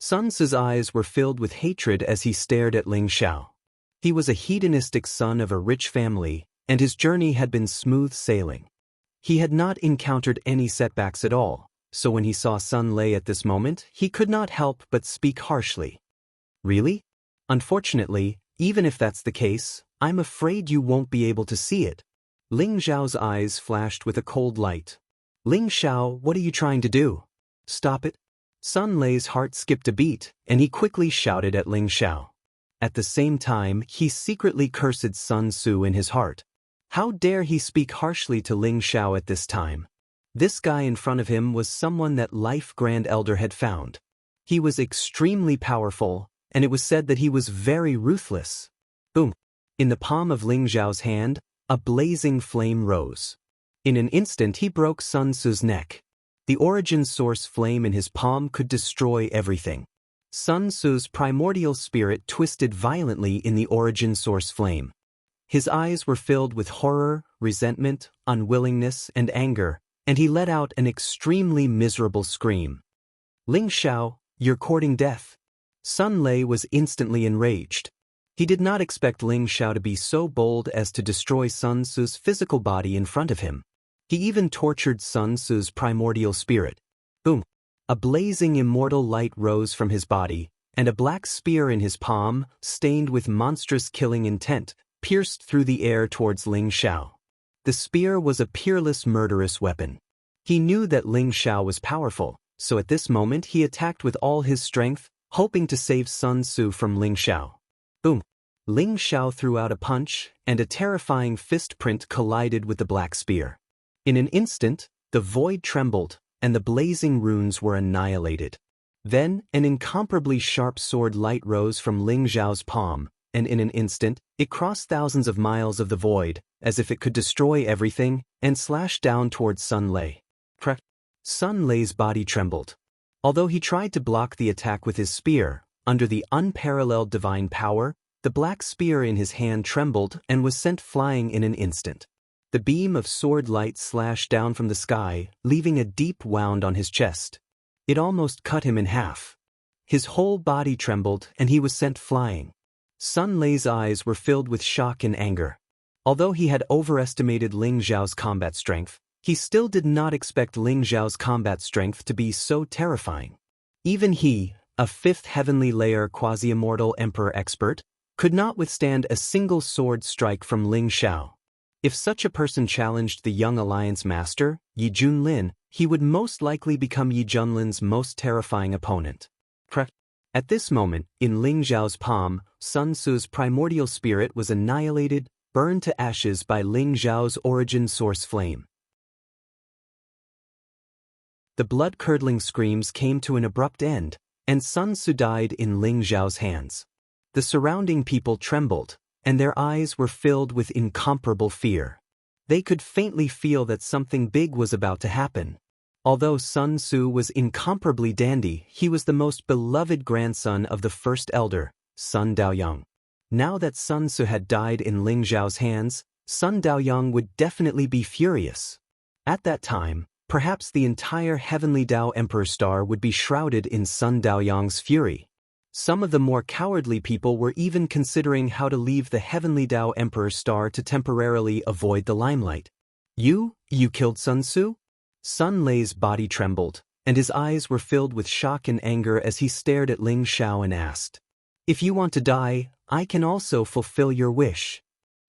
[SPEAKER 1] Sun Tzu's eyes were filled with hatred as he stared at Ling Xiao. He was a hedonistic son of a rich family, and his journey had been smooth sailing. He had not encountered any setbacks at all, so when he saw Sun Lei at this moment, he could not help but speak harshly. Really? Unfortunately, even if that's the case, I'm afraid you won't be able to see it. Ling Xiao's eyes flashed with a cold light. Ling Xiao, what are you trying to do? Stop it. Sun Lei's heart skipped a beat, and he quickly shouted at Ling Xiao. At the same time, he secretly cursed Sun Tzu in his heart. How dare he speak harshly to Ling Xiao at this time? This guy in front of him was someone that Life Grand Elder had found. He was extremely powerful, and it was said that he was very ruthless. Boom! In the palm of Ling Xiao's hand, a blazing flame rose. In an instant he broke Sun Tzu's neck. The origin source flame in his palm could destroy everything. Sun Tzu's primordial spirit twisted violently in the origin source flame. His eyes were filled with horror, resentment, unwillingness, and anger, and he let out an extremely miserable scream. Ling Xiao, you're courting death. Sun Lei was instantly enraged. He did not expect Ling Xiao to be so bold as to destroy Sun Tzu's physical body in front of him. He even tortured Sun Tzu's primordial spirit. Boom! A blazing immortal light rose from his body, and a black spear in his palm, stained with monstrous killing intent, pierced through the air towards Ling Xiao. The spear was a peerless murderous weapon. He knew that Ling Xiao was powerful, so at this moment he attacked with all his strength, hoping to save Sun Tzu from Ling Xiao. Boom! Ling Xiao threw out a punch, and a terrifying fist print collided with the black spear. In an instant, the void trembled, and the blazing runes were annihilated. Then, an incomparably sharp sword light rose from Ling Xiao's palm, and in an instant, it crossed thousands of miles of the void, as if it could destroy everything, and slashed down towards Sun Lei. Sun Lei's body trembled. Although he tried to block the attack with his spear, under the unparalleled divine power, the black spear in his hand trembled and was sent flying in an instant. The beam of sword light slashed down from the sky, leaving a deep wound on his chest. It almost cut him in half. His whole body trembled and he was sent flying. Sun Lei's eyes were filled with shock and anger. Although he had overestimated Ling Xiao's combat strength, he still did not expect Ling Xiao's combat strength to be so terrifying. Even he, a 5th heavenly layer quasi-immortal emperor expert, could not withstand a single sword strike from Ling Xiao. If such a person challenged the young alliance master, Yi Junlin, he would most likely become Yi Junlin's most terrifying opponent. At this moment, in Ling Xiao's palm, Sun Tzu's primordial spirit was annihilated, burned to ashes by Ling Xiao's origin source flame. The blood-curdling screams came to an abrupt end, and Sun Tzu died in Ling Xiao's hands. The surrounding people trembled, and their eyes were filled with incomparable fear. They could faintly feel that something big was about to happen. Although Sun Tzu was incomparably dandy, he was the most beloved grandson of the first elder, Sun Daoyang. Now that Sun Tzu had died in Ling Xiao's hands, Sun Daoyang would definitely be furious. At that time, perhaps the entire heavenly Dao Emperor star would be shrouded in Sun Daoyang's fury. Some of the more cowardly people were even considering how to leave the heavenly Dao Emperor star to temporarily avoid the limelight. You killed Sun Tzu? Sun Lei's body trembled, and his eyes were filled with shock and anger as he stared at Ling Xiao and asked, "If you want to die, I can also fulfill your wish."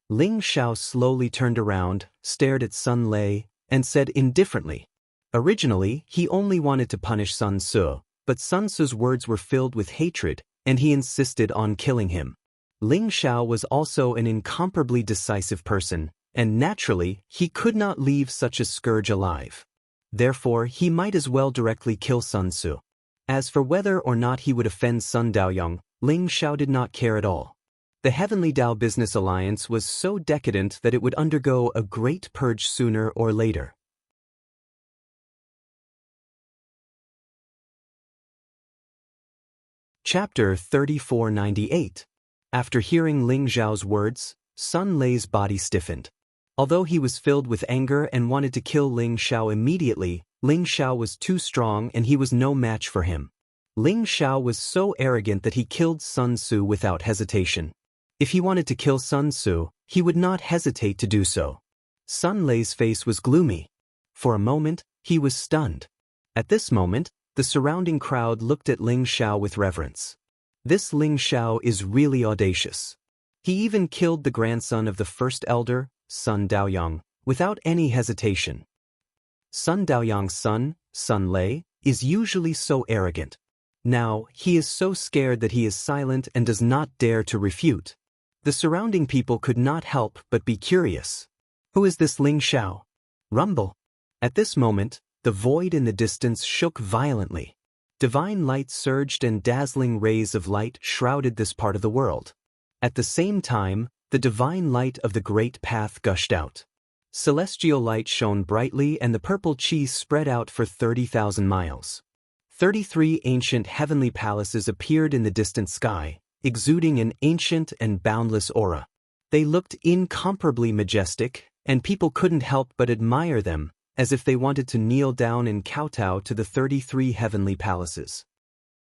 [SPEAKER 1] Ling Xiao slowly turned around, stared at Sun Lei, and said indifferently. Originally, he only wanted to punish Sun Tzu, but Sun Tzu's words were filled with hatred, and he insisted on killing him. Ling Xiao was also an incomparably decisive person, and naturally, he could not leave such a scourge alive. Therefore, he might as well directly kill Sun Tzu. As for whether or not he would offend Sun Daoyang, Ling Xiao did not care at all. The Heavenly Dao Business Alliance was so decadent that it would undergo a great purge sooner or later. Chapter 3498. After hearing Ling Xiao's words, Sun Lei's body stiffened. Although he was filled with anger and wanted to kill Ling Xiao immediately, Ling Xiao was too strong and he was no match for him. Ling Xiao was so arrogant that he killed Sun Tzu without hesitation. If he wanted to kill Sun Tzu, he would not hesitate to do so. Sun Lei's face was gloomy. For a moment, he was stunned. At this moment, the surrounding crowd looked at Ling Xiao with reverence. This Ling Xiao is really audacious. He even killed the grandson of the first elder, Sun Daoyang, without any hesitation. Sun Daoyang's son, Sun Lei, is usually so arrogant. Now, he is so scared that he is silent and does not dare to refute. The surrounding people could not help but be curious. Who is this Ling Xiao? Rumble. At this moment, the void in the distance shook violently. Divine light surged and dazzling rays of light shrouded this part of the world. At the same time, the divine light of the great path gushed out. Celestial light shone brightly and the purple chi spread out for 30,000 miles. 33 ancient heavenly palaces appeared in the distant sky, exuding an ancient and boundless aura. They looked incomparably majestic, and people couldn't help but admire them, as if they wanted to kneel down and kowtow to the 33 heavenly palaces.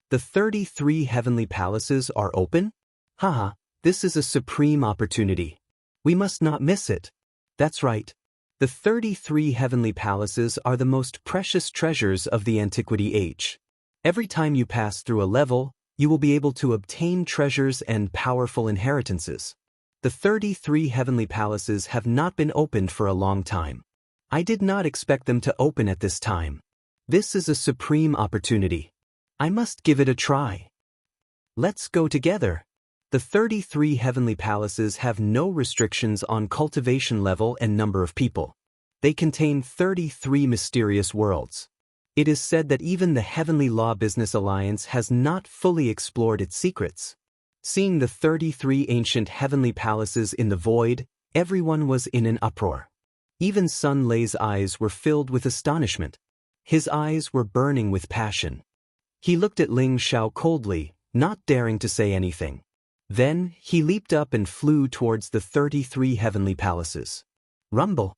[SPEAKER 1] The 33 heavenly palaces are open? Haha, this is a supreme opportunity. We must not miss it. That's right. The 33 heavenly palaces are the most precious treasures of the antiquity age. Every time you pass through a level, you will be able to obtain treasures and powerful inheritances. The 33 heavenly palaces have not been opened for a long time. I did not expect them to open at this time. This is a supreme opportunity. I must give it a try. Let's go together. The 33 heavenly palaces have no restrictions on cultivation level and number of people. They contain 33 mysterious worlds. It is said that even the Heavenly Law Business Alliance has not fully explored its secrets. Seeing the 33 ancient heavenly palaces in the void, everyone was in an uproar. Even Sun Lei's eyes were filled with astonishment. His eyes were burning with passion. He looked at Ling Xiao coldly, not daring to say anything. Then, he leaped up and flew towards the 33 heavenly palaces. Rumble.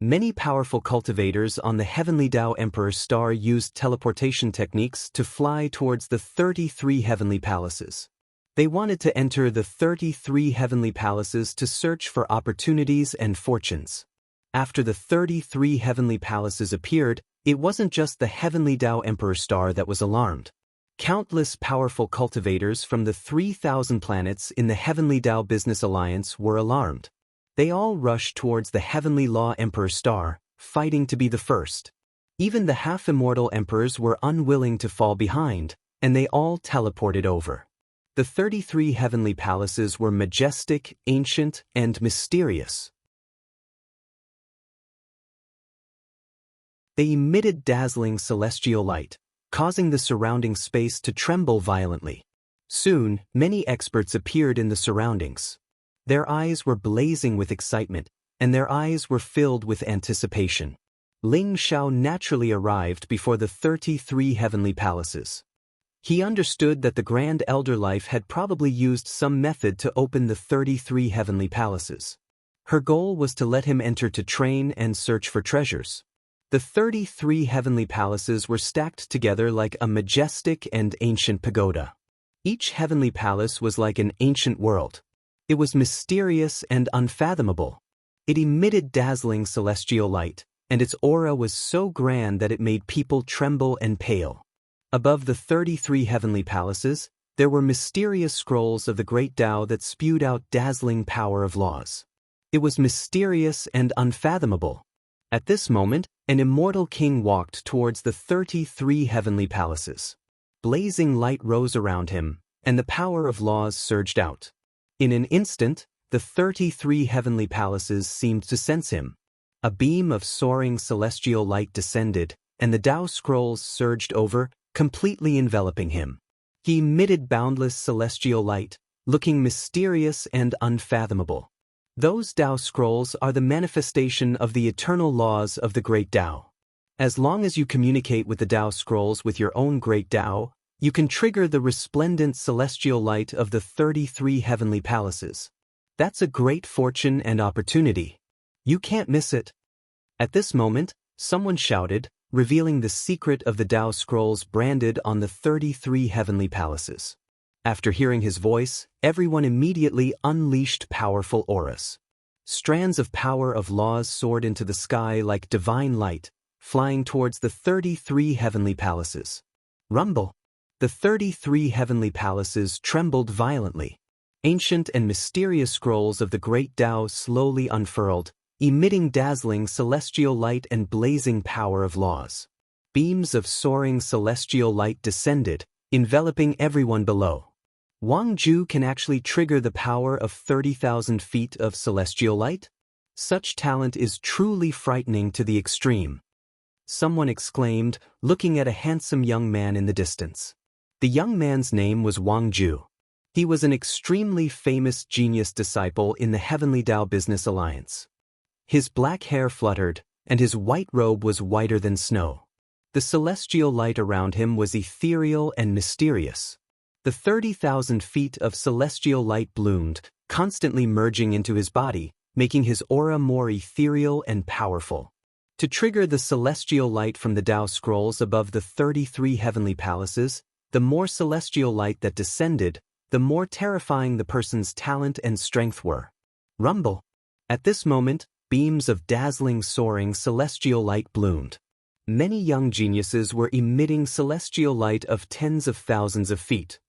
[SPEAKER 1] Many powerful cultivators on the Heavenly Dao Emperor star used teleportation techniques to fly towards the 33 heavenly palaces. They wanted to enter the 33 heavenly palaces to search for opportunities and fortunes. After the 33 heavenly palaces appeared, it wasn't just the Heavenly Dao Emperor star that was alarmed. Countless powerful cultivators from the 3,000 planets in the Heavenly Dao Business Alliance were alarmed. They all rushed towards the Heavenly Law Emperor star, fighting to be the first. Even the half-immortal emperors were unwilling to fall behind, and they all teleported over. The 33 heavenly palaces were majestic, ancient, and mysterious. They emitted dazzling celestial light, causing the surrounding space to tremble violently. Soon, many experts appeared in the surroundings. Their eyes were blazing with excitement, and their eyes were filled with anticipation. Ling Xiao naturally arrived before the 33 heavenly palaces. He understood that the Grand Elder Life had probably used some method to open the 33 heavenly palaces. Her goal was to let him enter to train and search for treasures. The 33 heavenly palaces were stacked together like a majestic and ancient pagoda. Each heavenly palace was like an ancient world. It was mysterious and unfathomable. It emitted dazzling celestial light, and its aura was so grand that it made people tremble and pale. Above the 33 heavenly palaces, there were mysterious scrolls of the great Tao that spewed out dazzling power of laws. It was mysterious and unfathomable. At this moment, an immortal king walked towards the 33 heavenly palaces. Blazing light rose around him, and the power of laws surged out. In an instant, the 33 heavenly palaces seemed to sense him. A beam of soaring celestial light descended, and the Tao scrolls surged over, completely enveloping him. He emitted boundless celestial light, looking mysterious and unfathomable. Those Tao scrolls are the manifestation of the eternal laws of the great Tao. As long as you communicate with the Tao scrolls with your own great Tao, you can trigger the resplendent celestial light of the 33 heavenly palaces. That's a great fortune and opportunity. You can't miss it. At this moment, someone shouted, revealing the secret of the Tao scrolls branded on the 33 heavenly palaces. After hearing his voice, everyone immediately unleashed powerful auras. Strands of power of laws soared into the sky like divine light, flying towards the 33 heavenly palaces. Rumble! The 33 heavenly palaces trembled violently. Ancient and mysterious scrolls of the great Tao slowly unfurled, emitting dazzling celestial light and blazing power of laws. Beams of soaring celestial light descended, enveloping everyone below. Wang Ju can actually trigger the power of 30,000 feet of celestial light? Such talent is truly frightening to the extreme. Someone exclaimed, looking at a handsome young man in the distance. The young man's name was Wang Ju. He was an extremely famous genius disciple in the Heavenly Tao Business Alliance. His black hair fluttered, and his white robe was whiter than snow. The celestial light around him was ethereal and mysterious. The 30,000 feet of celestial light bloomed, constantly merging into his body, making his aura more ethereal and powerful. To trigger the celestial light from the Tao scrolls above the 33 heavenly palaces, the more celestial light that descended, the more terrifying the person's talent and strength were. Rumble! At this moment, beams of dazzling soaring celestial light bloomed. Many young geniuses were emitting celestial light of tens of thousands of feet.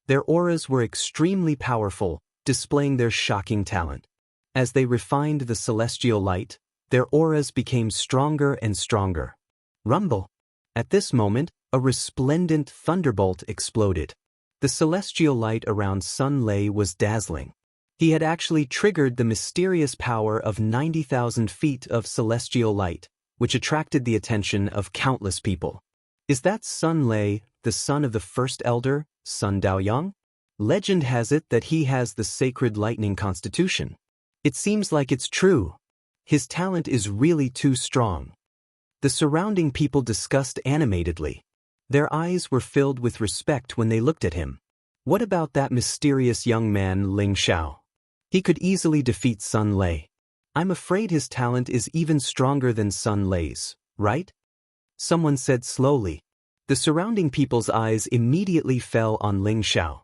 [SPEAKER 1] Their auras were extremely powerful, displaying their shocking talent. As they refined the celestial light, their auras became stronger and stronger. Rumble! At this moment, a resplendent thunderbolt exploded. The celestial light around Sun Lei was dazzling. He had actually triggered the mysterious power of 90,000 feet of celestial light, which attracted the attention of countless people. Is that Sun Lei, the son of the first elder, Sun Daoyang? Legend has it that he has the sacred lightning constitution. It seems like it's true. His talent is really too strong. The surrounding people discussed animatedly. Their eyes were filled with respect when they looked at him. What about that mysterious young man, Ling Xiao? He could easily defeat Sun Lei. I'm afraid his talent is even stronger than Sun Lei's, right? Someone said slowly. The surrounding people's eyes immediately fell on Ling Xiao.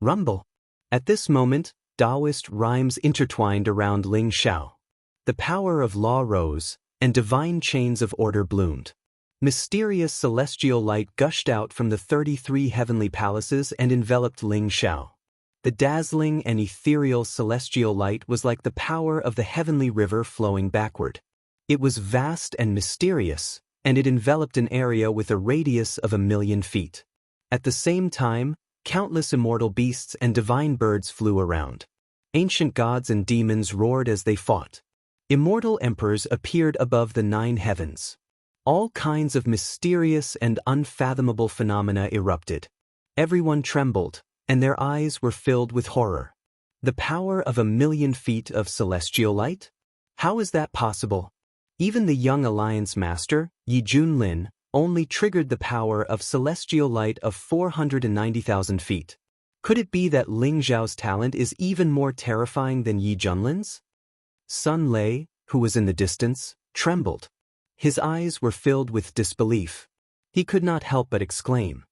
[SPEAKER 1] Rumble! At this moment, Taoist rhymes intertwined around Ling Xiao. The power of law rose, and divine chains of order bloomed. Mysterious celestial light gushed out from the 33 heavenly palaces and enveloped Ling Xiao. The dazzling and ethereal celestial light was like the power of the heavenly river flowing backward. It was vast and mysterious, and it enveloped an area with a radius of 1,000,000 feet. At the same time, countless immortal beasts and divine birds flew around. Ancient gods and demons roared as they fought. Immortal emperors appeared above the 9 heavens. All kinds of mysterious and unfathomable phenomena erupted. Everyone trembled, and their eyes were filled with horror. The power of 1,000,000 feet of celestial light? How is that possible? Even the young alliance master, Yi Junlin, only triggered the power of celestial light of 490,000 feet. Could it be that Ling Xiao's talent is even more terrifying than Yi Junlin's? Sun Lei, who was in the distance, trembled. His eyes were filled with disbelief. He could not help but exclaim.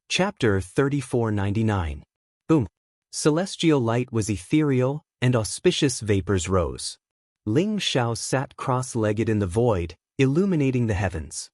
[SPEAKER 1] Chapter 3499. Boom. Celestial light was ethereal, and auspicious vapors rose. Ling Xiao sat cross-legged in the void, illuminating the heavens.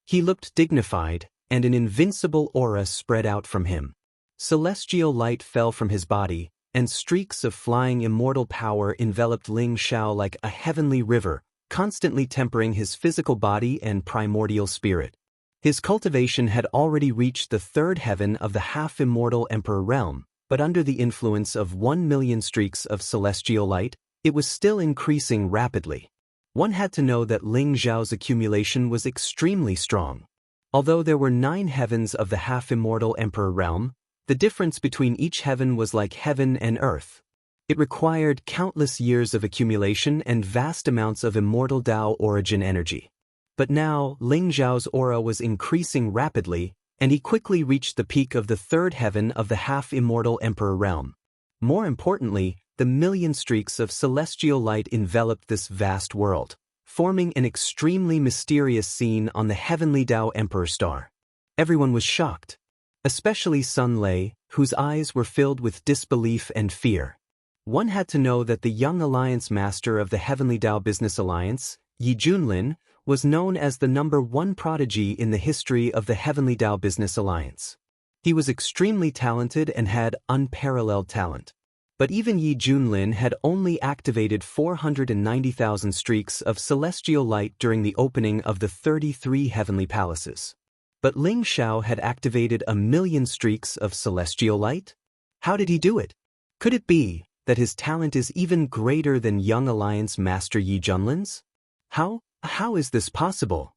[SPEAKER 1] He looked dignified, and an invincible aura spread out from him. Celestial light fell from his body, and streaks of flying immortal power enveloped Ling Xiao like a heavenly river, constantly tempering his physical body and primordial spirit. His cultivation had already reached the third heaven of the half-immortal Emperor realm, but under the influence of 1,000,000 streaks of celestial light, it was still increasing rapidly. One had to know that Ling Xiao's accumulation was extremely strong. Although there were 9 heavens of the half-immortal Emperor realm, the difference between each heaven was like heaven and earth. It required countless years of accumulation and vast amounts of immortal Tao origin energy. But now, Ling Xiao's aura was increasing rapidly, and he quickly reached the peak of the third heaven of the half-immortal Emperor realm. More importantly, the 1,000,000 streaks of celestial light enveloped this vast world, forming an extremely mysterious scene on the heavenly Tao Emperor star. Everyone was shocked, especially Sun Lei, whose eyes were filled with disbelief and fear. One had to know that the young alliance master of the Heavenly Tao Business Alliance, Yi Junlin, was known as the #1 prodigy in the history of the Heavenly Tao Business Alliance. He was extremely talented and had unparalleled talent. But even Yi Junlin had only activated 490,000 streaks of celestial light during the opening of the 33 heavenly palaces. But Ling Xiao had activated 1,000,000 streaks of celestial light? How did he do it? Could it be that his talent is even greater than young alliance master Yi Junlin's? How is this possible?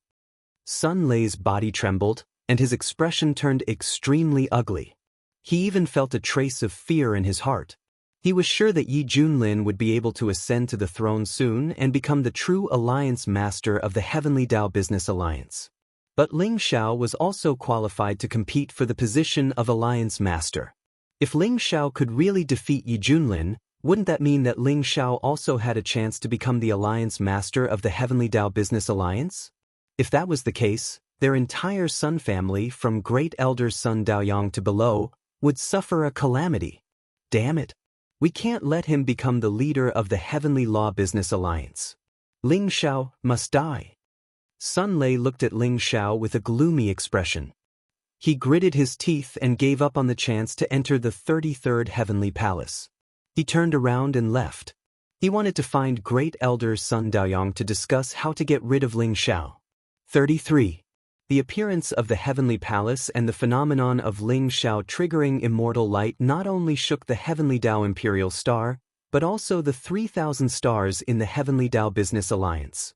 [SPEAKER 1] Sun Lei's body trembled, and his expression turned extremely ugly. He even felt a trace of fear in his heart. He was sure that Yi Junlin would be able to ascend to the throne soon and become the true alliance master of the Heavenly Tao Business Alliance. But Ling Xiao was also qualified to compete for the position of alliance master. If Ling Xiao could really defeat Yi Junlin, wouldn't that mean that Ling Xiao also had a chance to become the alliance master of the Heavenly Tao Business Alliance? If that was the case, their entire Sun family, from Great Elder Sun Daoyang to below, would suffer a calamity. Damn it! We can't let him become the leader of the Heavenly Law Business Alliance. Ling Xiao must die. Sun Lei looked at Ling Xiao with a gloomy expression. He gritted his teeth and gave up on the chance to enter the 33rd Heavenly Palace. He turned around and left. He wanted to find Great Elder Sun Daoyang to discuss how to get rid of Ling Xiao. 33. The appearance of the Heavenly Palace and the phenomenon of Ling Xiao triggering immortal light not only shook the Heavenly Tao Imperial Star, but also the 3,000 stars in the Heavenly Tao Business Alliance.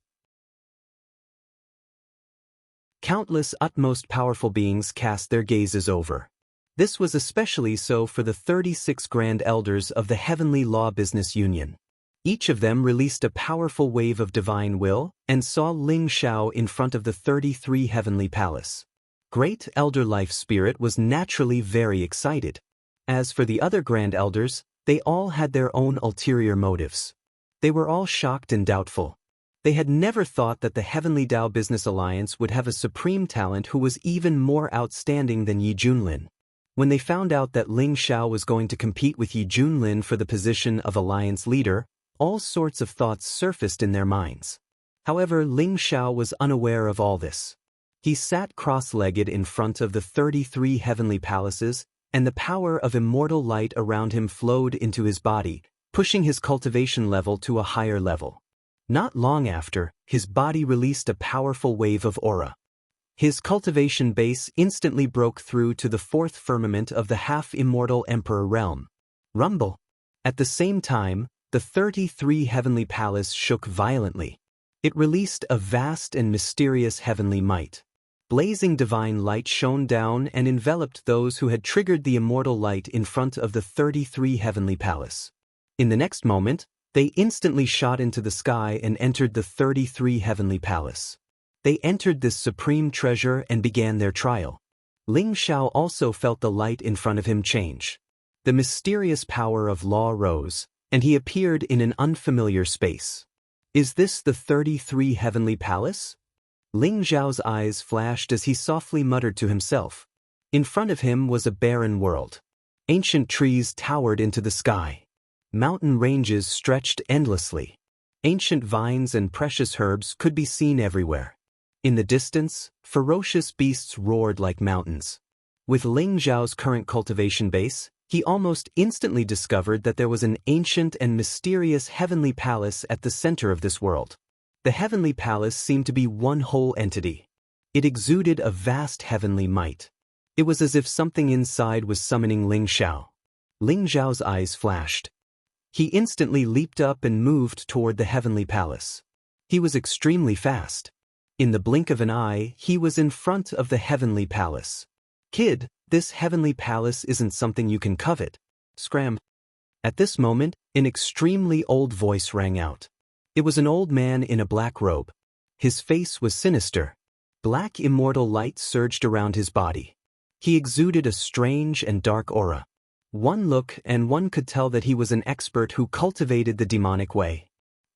[SPEAKER 1] Countless utmost powerful beings cast their gazes over. This was especially so for the 36 Grand Elders of the Heavenly Law Business Union. Each of them released a powerful wave of divine will and saw Ling Xiao in front of the 33 Heavenly Palace. Great Elder Life Spirit was naturally very excited. As for the other Grand Elders, they all had their own ulterior motives. They were all shocked and doubtful. They had never thought that the Heavenly Tao Business Alliance would have a supreme talent who was even more outstanding than Yi Junlin. When they found out that Ling Xiao was going to compete with Yi Junlin for the position of alliance leader, all sorts of thoughts surfaced in their minds. However, Ling Xiao was unaware of all this. He sat cross-legged in front of the 33 heavenly palaces, and the power of immortal light around him flowed into his body, pushing his cultivation level to a higher level. Not long after, his body released a powerful wave of aura. His cultivation base instantly broke through to the fourth firmament of the half-immortal Emperor realm. Rumble. At the same time, the 33 heavenly palace shook violently. It released a vast and mysterious heavenly might. Blazing divine light shone down and enveloped those who had triggered the immortal light in front of the 33 heavenly palace. In the next moment, they instantly shot into the sky and entered the 33 heavenly palace. They entered this supreme treasure and began their trial. Ling Xiao also felt the light in front of him change. The mysterious power of law rose, and he appeared in an unfamiliar space. Is this the 33 Heavenly Palace? Ling Zhao's eyes flashed as he softly muttered to himself. In front of him was a barren world. Ancient trees towered into the sky. Mountain ranges stretched endlessly. Ancient vines and precious herbs could be seen everywhere. In the distance, ferocious beasts roared like mountains. With Ling Zhao's current cultivation base, he almost instantly discovered that there was an ancient and mysterious heavenly palace at the center of this world. The heavenly palace seemed to be one whole entity. It exuded a vast heavenly might. It was as if something inside was summoning Ling Zhao. Ling Zhao's eyes flashed. He instantly leaped up and moved toward the heavenly palace. He was extremely fast. In the blink of an eye, he was in front of the heavenly palace. Kid, this heavenly palace isn't something you can covet. Scram. At this moment, an extremely old voice rang out. It was an old man in a black robe. His face was sinister. Black immortal light surged around his body. He exuded a strange and dark aura. One look and one could tell that he was an expert who cultivated the demonic way.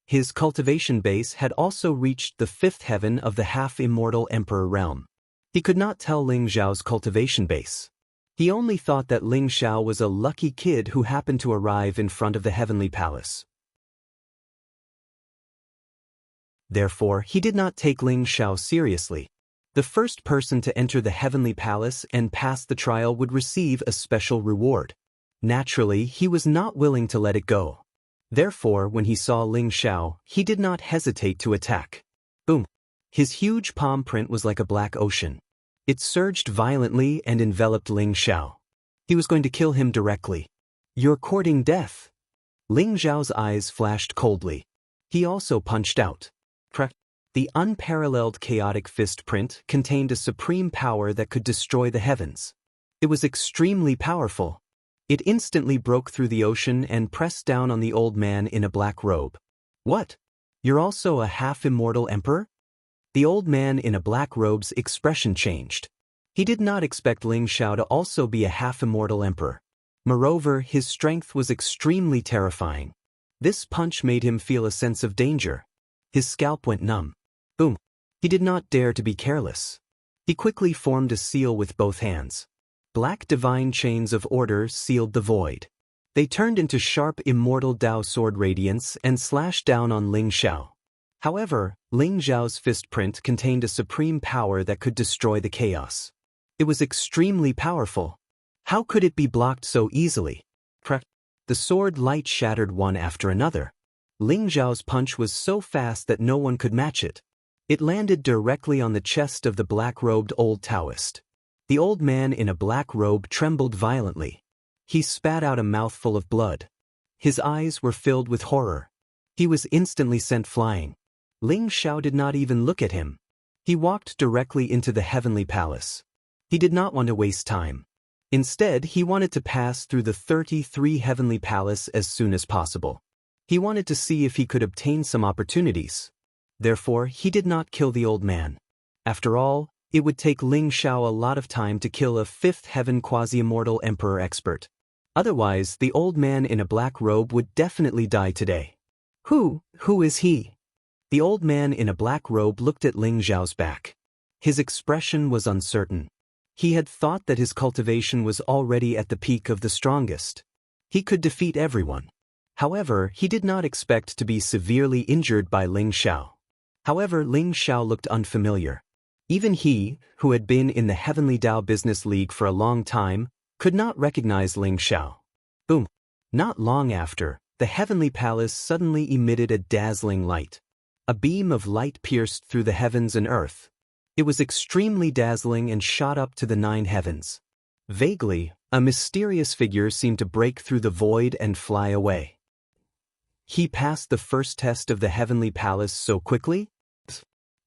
[SPEAKER 1] His cultivation base had also reached the 5th heaven of the half-immortal emperor realm. He could not tell Ling Zhao's cultivation base. He only thought that Ling Zhao was a lucky kid who happened to arrive in front of the heavenly palace. Therefore, he did not take Ling Zhao seriously. The first person to enter the heavenly palace and pass the trial would receive a special reward. Naturally, he was not willing to let it go. Therefore, when he saw Ling Zhao, he did not hesitate to attack. Boom! His huge palm print was like a black ocean. It surged violently and enveloped Ling Zhao. He was going to kill him directly. You're courting death. Ling Zhao's eyes flashed coldly. He also punched out. The unparalleled chaotic fist print contained a supreme power that could destroy the heavens. It was extremely powerful. It instantly broke through the ocean and pressed down on the old man in a black robe. What? You're also a half-immortal emperor? The old man in a black robe's expression changed. He did not expect Ling Zhao to also be a half-immortal emperor. Moreover, his strength was extremely terrifying. This punch made him feel a sense of danger. His scalp went numb. Boom. He did not dare to be careless. He quickly formed a seal with both hands. Black divine chains of order sealed the void. They turned into sharp immortal Dao sword radiance and slashed down on Ling Zhao. However, Ling Zhao's fist print contained a supreme power that could destroy the chaos. It was extremely powerful. How could it be blocked so easily? The sword light shattered one after another. Ling Zhao's punch was so fast that no one could match it. It landed directly on the chest of the black-robed old Taoist. The old man in a black robe trembled violently. He spat out a mouthful of blood. His eyes were filled with horror. He was instantly sent flying. Ling Zhao did not even look at him. He walked directly into the heavenly palace. He did not want to waste time. Instead, he wanted to pass through the 33 heavenly palace as soon as possible. He wanted to see if he could obtain some opportunities. Therefore, he did not kill the old man. After all, it would take Ling Zhao a lot of time to kill a 5th heaven quasi-immortal emperor expert. Otherwise, the old man in a black robe would definitely die today. Who is he? The old man in a black robe looked at Ling Zhao's back. His expression was uncertain. He had thought that his cultivation was already at the peak of the strongest. He could defeat everyone. However, he did not expect to be severely injured by Ling Zhao. However, Ling Zhao looked unfamiliar. Even he, who had been in the Heavenly Dao Business League for a long time, could not recognize Ling Zhao. Boom! Not long after, the heavenly palace suddenly emitted a dazzling light. A beam of light pierced through the heavens and earth. It was extremely dazzling and shot up to the 9 heavens. Vaguely, a mysterious figure seemed to break through the void and fly away. He passed the first test of the heavenly palace so quickly?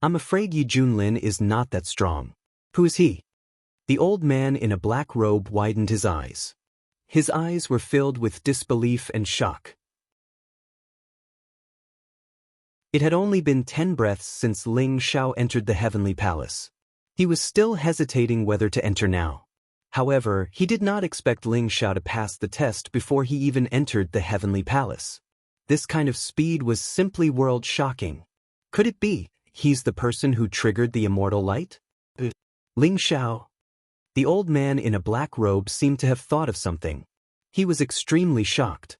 [SPEAKER 1] I'm afraid Yi Junlin is not that strong. Who is he? The old man in a black robe widened his eyes. His eyes were filled with disbelief and shock. It had only been 10 breaths since Ling Zhao entered the heavenly palace. He was still hesitating whether to enter now. However, he did not expect Ling Xiao to pass the test before he even entered the heavenly palace. This kind of speed was simply world-shocking. Could it be he's the person who triggered the immortal light? Ling Xiao. The old man in a black robe seemed to have thought of something. He was extremely shocked.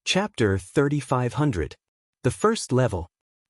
[SPEAKER 1] Chapter 3500. The first level.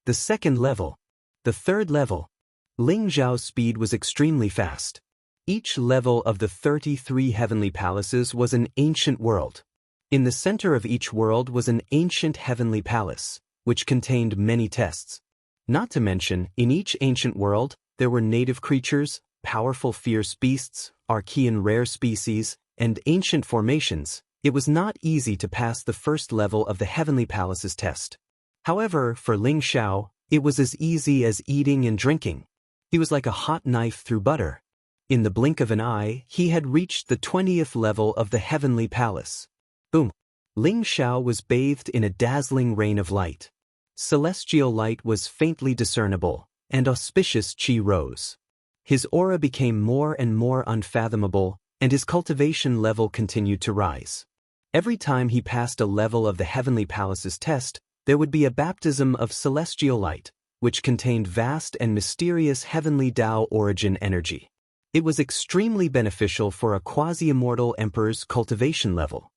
[SPEAKER 1] The second level. The third level. Ling Xiao's speed was extremely fast. Each level of the 33 heavenly palaces was an ancient world. In the center of each world was an ancient heavenly palace, which contained many tests. Not to mention, in each ancient world, there were native creatures, powerful fierce beasts, Archean rare species, and ancient formations. It was not easy to pass the first level of the heavenly palace's test. However, for Ling Xiao, it was as easy as eating and drinking. He was like a hot knife through butter. In the blink of an eye, he had reached the 20th level of the heavenly palace. Boom! Ling Xiao was bathed in a dazzling rain of light. Celestial light was faintly discernible, and auspicious qi rose. His aura became more and more unfathomable, and his cultivation level continued to rise. Every time he passed a level of the heavenly palace's test, there would be a baptism of celestial light, which contained vast and mysterious heavenly Tao origin energy. It was extremely beneficial for a quasi-immortal emperor's cultivation level.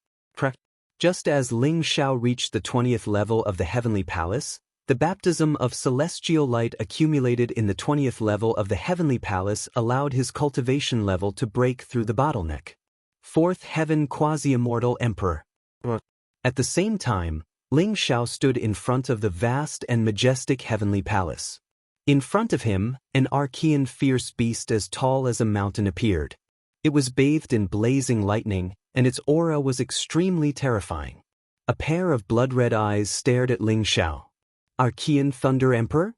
[SPEAKER 1] Just as Ling Xiao reached the 20th level of the heavenly palace, the baptism of celestial light accumulated in the 20th level of the heavenly palace allowed his cultivation level to break through the bottleneck. Fourth heaven quasi-immortal emperor. At the same time, Ling Xiao stood in front of the vast and majestic heavenly palace. In front of him, an Archean fierce beast as tall as a mountain appeared. It was bathed in blazing lightning, and its aura was extremely terrifying. A pair of blood-red eyes stared at Ling Xiao. Archean Thunder Emperor?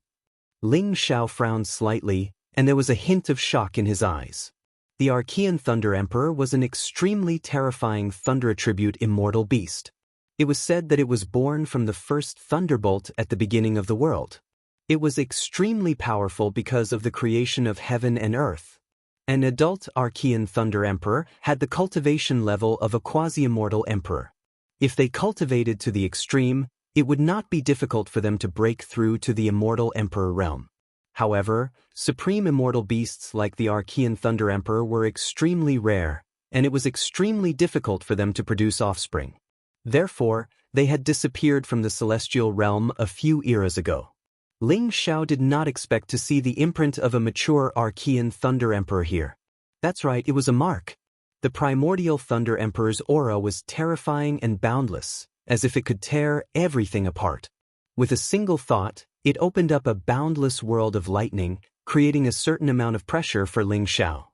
[SPEAKER 1] Ling Xiao frowned slightly, and there was a hint of shock in his eyes. The Archean Thunder Emperor was an extremely terrifying thunder attribute immortal beast. It was said that it was born from the first thunderbolt at the beginning of the world. It was extremely powerful because of the creation of heaven and earth. An adult Archean Thunder Emperor had the cultivation level of a quasi-immortal emperor. If they cultivated to the extreme, it would not be difficult for them to break through to the immortal emperor realm. However, supreme immortal beasts like the Archean Thunder Emperor were extremely rare, and it was extremely difficult for them to produce offspring. Therefore, they had disappeared from the celestial realm a few eras ago. Ling Xiao did not expect to see the imprint of a mature Archean Thunder Emperor here. That's right, it was a mark. The primordial Thunder Emperor's aura was terrifying and boundless, as if it could tear everything apart. With a single thought, it opened up a boundless world of lightning, creating a certain amount of pressure for Ling Xiao.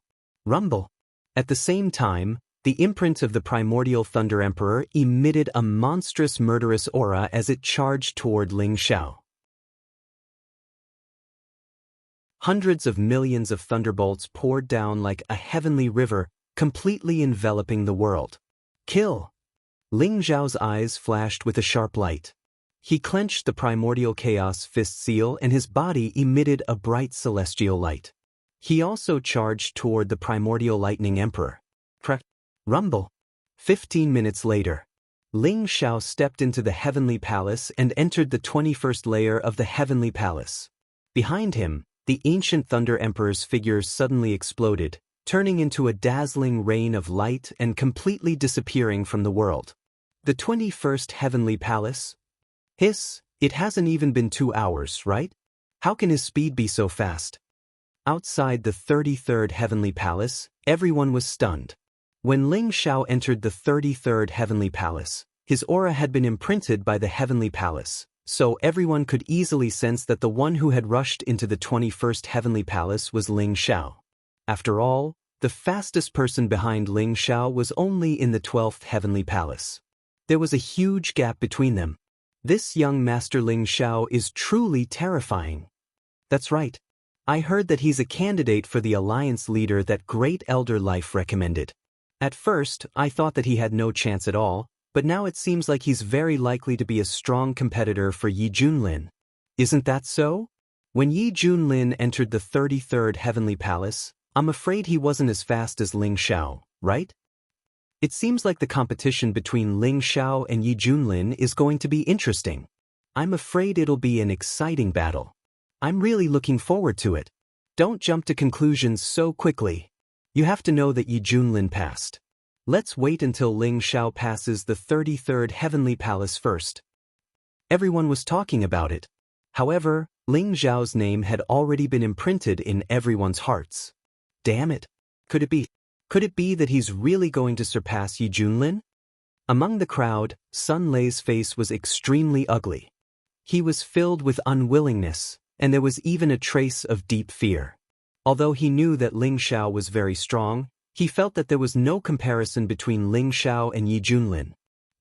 [SPEAKER 1] Rumble. At the same time, the imprint of the primordial Thunder Emperor emitted a monstrous murderous aura as it charged toward Ling Xiao. Hundreds of millions of thunderbolts poured down like a heavenly river, completely enveloping the world. Kill! Ling Xiao's eyes flashed with a sharp light. He clenched the primordial chaos fist seal and his body emitted a bright celestial light. He also charged toward the primordial lightning emperor. Rumble! 15 minutes later, Ling Xiao stepped into the heavenly palace and entered the 21st layer of the heavenly palace. Behind him, the ancient Thunder Emperor's figure suddenly exploded, turning into a dazzling rain of light and completely disappearing from the world. The 21st Heavenly Palace? Hiss, it hasn't even been 2 hours, right? How can his speed be so fast? Outside the 33rd Heavenly Palace, everyone was stunned. When Ling Xiao entered the 33rd Heavenly Palace, his aura had been imprinted by the Heavenly Palace, so everyone could easily sense that the one who had rushed into the 21st Heavenly Palace was Ling Xiao. After all, the fastest person behind Ling Xiao was only in the 12th Heavenly Palace. There was a huge gap between them. This young Master Ling Xiao is truly terrifying. That's right. I heard that he's a candidate for the alliance leader that Great Elder Life recommended. At first, I thought that he had no chance at all, but now it seems like he's very likely to be a strong competitor for Yi Junlin. Isn't that so? When Yi Junlin entered the 33rd Heavenly Palace, I'm afraid he wasn't as fast as Ling Xiao, right? It seems like the competition between Ling Xiao and Yi Junlin is going to be interesting. I'm afraid it'll be an exciting battle. I'm really looking forward to it. Don't jump to conclusions so quickly. You have to know that Yi Junlin passed. Let's wait until Ling Xiao passes the 33rd Heavenly Palace first. Everyone was talking about it. However, Ling Xiao's name had already been imprinted in everyone's hearts. Damn it. Could it be that he's really going to surpass Yi Junlin? Among the crowd, Sun Lei's face was extremely ugly. He was filled with unwillingness, and there was even a trace of deep fear. Although he knew that Ling Xiao was very strong, he felt that there was no comparison between Ling Xiao and Yi Junlin.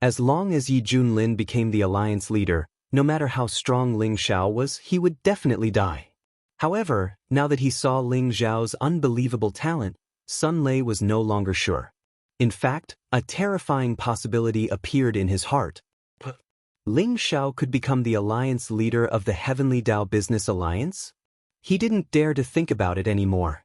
[SPEAKER 1] As long as Yi Junlin became the alliance leader, no matter how strong Ling Xiao was, he would definitely die. However, now that he saw Ling Xiao's unbelievable talent, Sun Lei was no longer sure. In fact, a terrifying possibility appeared in his heart. Ling Xiao could become the alliance leader of the Heavenly Dao Business Alliance? He didn't dare to think about it anymore.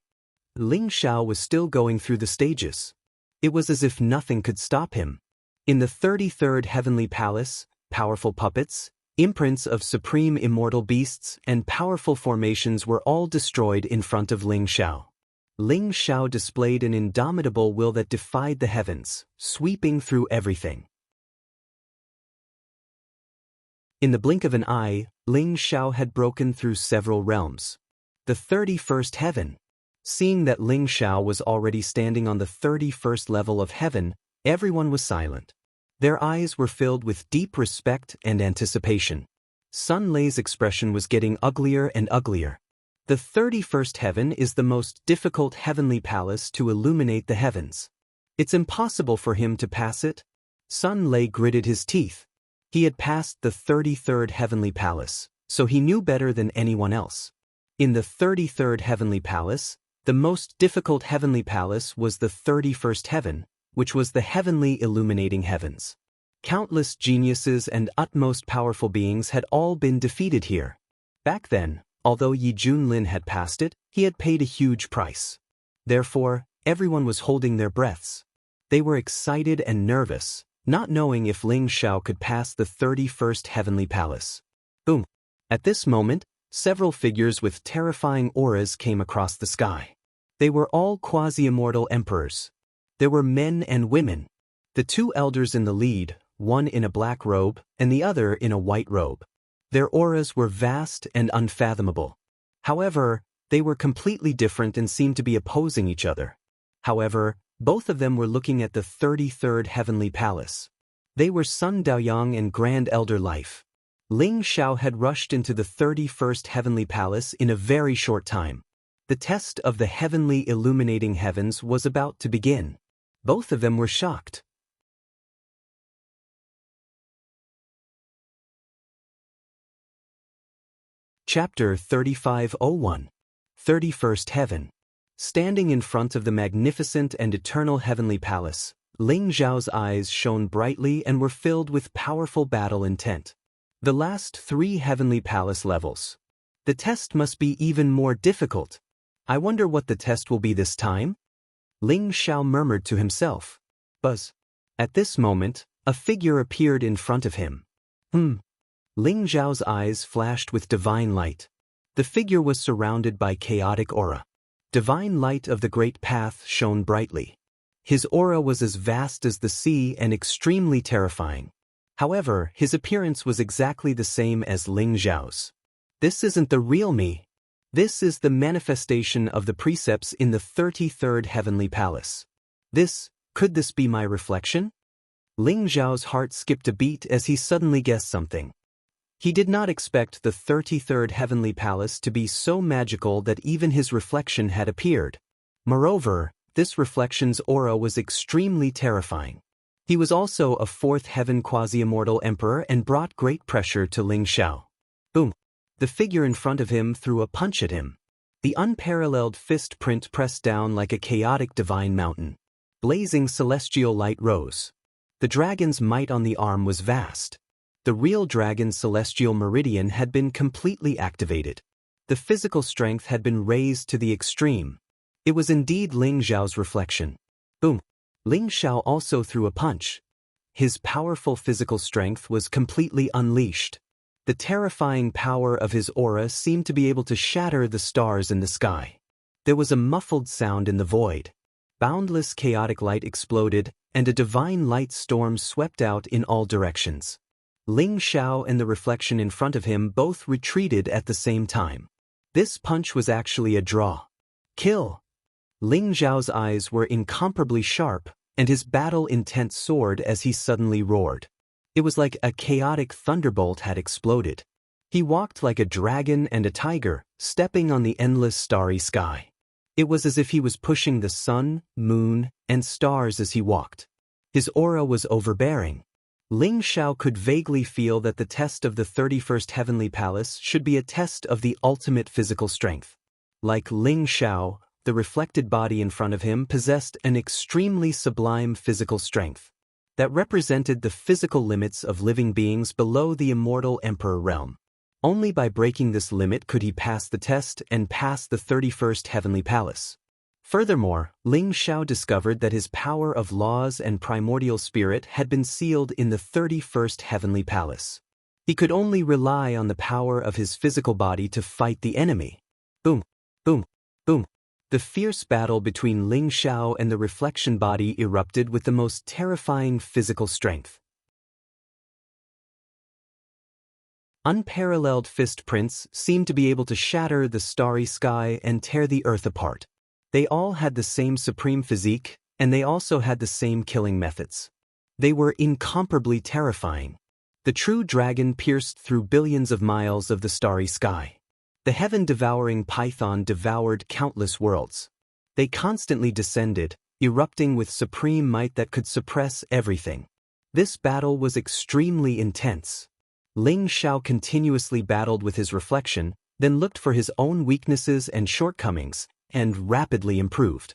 [SPEAKER 1] Ling Xiao was still going through the stages. It was as if nothing could stop him. In the 33rd Heavenly Palace, powerful puppets, imprints of supreme immortal beasts, and powerful formations were all destroyed in front of Ling Xiao. Ling Xiao displayed an indomitable will that defied the heavens, sweeping through everything. In the blink of an eye, Ling Xiao had broken through several realms. The 31st heaven. Seeing that Ling Xiao was already standing on the 31st level of heaven, everyone was silent. Their eyes were filled with deep respect and anticipation. Sun Lei's expression was getting uglier and uglier. The 31st heaven is the most difficult heavenly palace to illuminate the heavens. It's impossible for him to pass it. Sun Lei gritted his teeth. He had passed the 33rd Heavenly Palace, so he knew better than anyone else. In the 33rd Heavenly Palace, the most difficult Heavenly Palace was the 31st Heaven, which was the heavenly illuminating heavens. Countless geniuses and utmost powerful beings had all been defeated here. Back then, although Yi Junlin had passed it, he had paid a huge price. Therefore, everyone was holding their breaths. They were excited and nervous, not knowing if Ling Xiao could pass the 31st Heavenly Palace. Boom! At this moment, several figures with terrifying auras came across the sky. They were all quasi-immortal emperors. There were men and women. The two elders in the lead, one in a black robe and the other in a white robe. Their auras were vast and unfathomable. However, they were completely different and seemed to be opposing each other. However, both of them were looking at the 33rd Heavenly Palace. They were Sun Daoyang and Grand Elder Life. Ling Xiao had rushed into the 31st Heavenly Palace in a very short time. The test of the heavenly illuminating heavens was about to begin. Both of them were shocked. Chapter 3501. 31st Heaven. Standing in front of the magnificent and eternal heavenly palace, Ling Xiao's eyes shone brightly and were filled with powerful battle intent. The last 3 heavenly palace levels. The test must be even more difficult. I wonder what the test will be this time? Ling Xiao murmured to himself. Buzz. At this moment, a figure appeared in front of him. Ling Xiao's eyes flashed with divine light. The figure was surrounded by chaotic aura. Divine light of the great path shone brightly. His aura was as vast as the sea and extremely terrifying. However, his appearance was exactly the same as Ling Xiao's. This isn't the real me. This is the manifestation of the precepts in the 33rd Heavenly Palace. Could this be my reflection? Ling Xiao's heart skipped a beat as he suddenly guessed something. He did not expect the 33rd Heavenly Palace to be so magical that even his reflection had appeared. Moreover, this reflection's aura was extremely terrifying. He was also a 4th heaven quasi-immortal emperor and brought great pressure to Ling Xiao. Boom! The figure in front of him threw a punch at him. The unparalleled fist print pressed down like a chaotic divine mountain. Blazing celestial light rose. The dragon's might on the arm was vast. The real dragon's celestial meridian had been completely activated. The physical strength had been raised to the extreme. It was indeed Ling Xiao's reflection. Boom! Ling Xiao also threw a punch. His powerful physical strength was completely unleashed. The terrifying power of his aura seemed to be able to shatter the stars in the sky. There was a muffled sound in the void. Boundless chaotic light exploded, and a divine light storm swept out in all directions. Ling Xiao and the reflection in front of him both retreated at the same time. This punch was actually a draw. Kill! Ling Xiao's eyes were incomparably sharp, and his battle intent soared as he suddenly roared. It was like a chaotic thunderbolt had exploded. He walked like a dragon and a tiger, stepping on the endless starry sky. It was as if he was pushing the sun, moon, and stars as he walked. His aura was overbearing. Ling Xiao could vaguely feel that the test of the 31st Heavenly Palace should be a test of the ultimate physical strength. Like Ling Xiao, the reflected body in front of him possessed an extremely sublime physical strength that represented the physical limits of living beings below the immortal Emperor realm. Only by breaking this limit could he pass the test and pass the 31st Heavenly Palace. Furthermore, Ling Xiao discovered that his power of laws and primordial spirit had been sealed in the 31st Heavenly Palace. He could only rely on the power of his physical body to fight the enemy. Boom, boom, boom. The fierce battle between Ling Xiao and the reflection body erupted with the most terrifying physical strength. Unparalleled fist prints seemed to be able to shatter the starry sky and tear the earth apart. They all had the same supreme physique, and they also had the same killing methods. They were incomparably terrifying. The true dragon pierced through billions of miles of the starry sky. The heaven-devouring python devoured countless worlds. They constantly descended, erupting with supreme might that could suppress everything. This battle was extremely intense. Ling Xiao continuously battled with his reflection, then looked for his own weaknesses and shortcomings, and rapidly improved.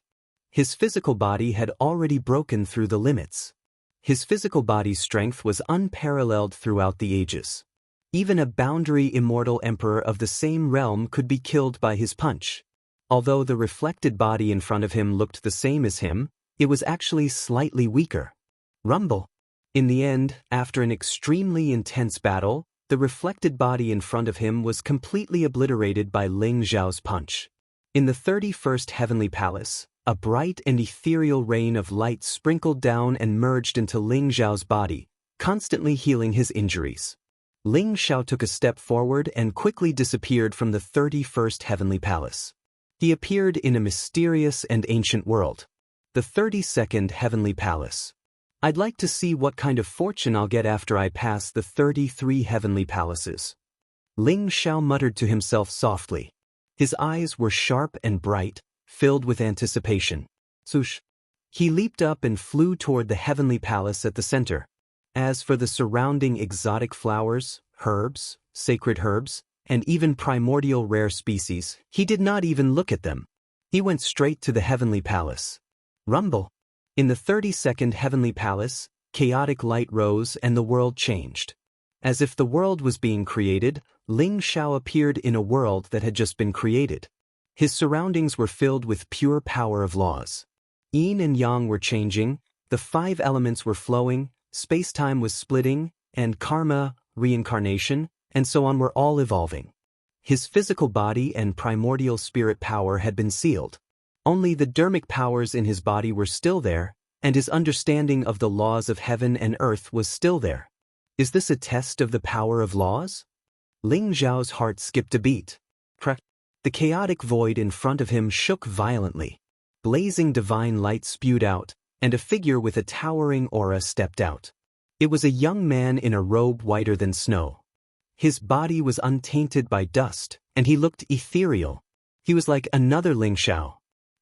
[SPEAKER 1] His physical body had already broken through the limits. His physical body's strength was unparalleled throughout the ages. Even a boundary immortal emperor of the same realm could be killed by his punch. Although the reflected body in front of him looked the same as him, it was actually slightly weaker. Rumble. In the end, after an extremely intense battle, the reflected body in front of him was completely obliterated by Ling Xiao's punch. In the 31st Heavenly Palace, a bright and ethereal rain of light sprinkled down and merged into Ling Xiao's body, constantly healing his injuries. Ling Xiao took a step forward and quickly disappeared from the 31st Heavenly Palace. He appeared in a mysterious and ancient world. The 32nd Heavenly Palace. I'd like to see what kind of fortune I'll get after I pass the 33 Heavenly Palaces. Ling Xiao muttered to himself softly. His eyes were sharp and bright, filled with anticipation. Swoosh! He leaped up and flew toward the Heavenly Palace at the center. As for the surrounding exotic flowers, herbs, sacred herbs, and even primordial rare species, he did not even look at them. He went straight to the Heavenly Palace. Rumble! In the 32nd Heavenly Palace, chaotic light rose and the world changed. As if the world was being created, Ling Xiao appeared in a world that had just been created. His surroundings were filled with pure power of laws. Yin and yang were changing, the 5 elements were flowing, space-time was splitting, and karma, reincarnation, and so on were all evolving. His physical body and primordial spirit power had been sealed. Only the dermic powers in his body were still there, and his understanding of the laws of heaven and earth was still there. Is this a test of the power of laws? Ling Xiao's heart skipped a beat. Crack! The chaotic void in front of him shook violently. Blazing divine light spewed out, and a figure with a towering aura stepped out. It was a young man in a robe whiter than snow. His body was untainted by dust, and he looked ethereal. He was like another Ling Xiao.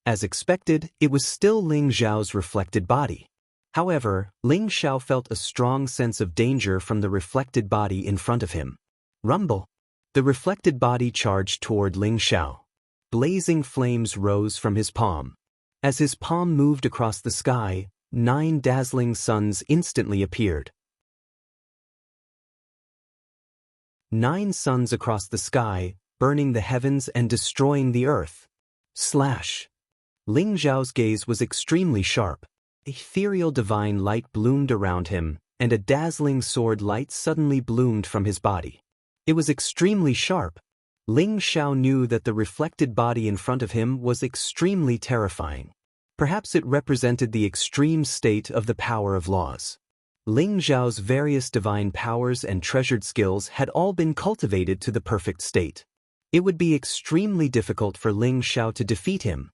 [SPEAKER 1] As expected, it was still Ling Xiao's reflected body. However, Ling Xiao felt a strong sense of danger from the reflected body in front of him. Rumble! The reflected body charged toward Ling Xiao. Blazing flames rose from his palm. As his palm moved across the sky, 9 dazzling suns instantly appeared. 9 suns across the sky, burning the heavens and destroying the earth. Slash. Ling Zhao's gaze was extremely sharp. Ethereal divine light bloomed around him, and a dazzling sword light suddenly bloomed from his body. It was extremely sharp. Ling Zhao knew that the reflected body in front of him was extremely terrifying. Perhaps it represented the extreme state of the power of laws. Ling Zhao's various divine powers and treasured skills had all been cultivated to the perfect state. It would be extremely difficult for Ling Zhao to defeat him.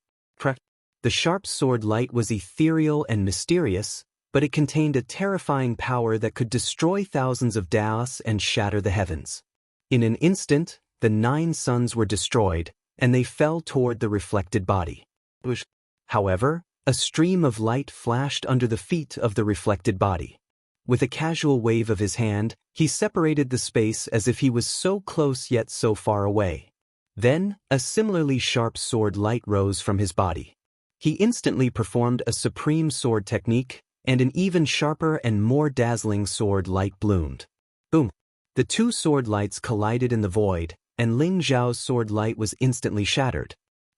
[SPEAKER 1] The sharp sword light was ethereal and mysterious, but it contained a terrifying power that could destroy thousands of daos and shatter the heavens. In an instant, the 9 suns were destroyed, and they fell toward the reflected body. However, a stream of light flashed under the feet of the reflected body. With a casual wave of his hand, he separated the space as if he was so close yet so far away. Then, a similarly sharp sword light rose from his body. He instantly performed a supreme sword technique, and an even sharper and more dazzling sword light bloomed. Boom! The 2 sword lights collided in the void, and Ling Zhao's sword light was instantly shattered.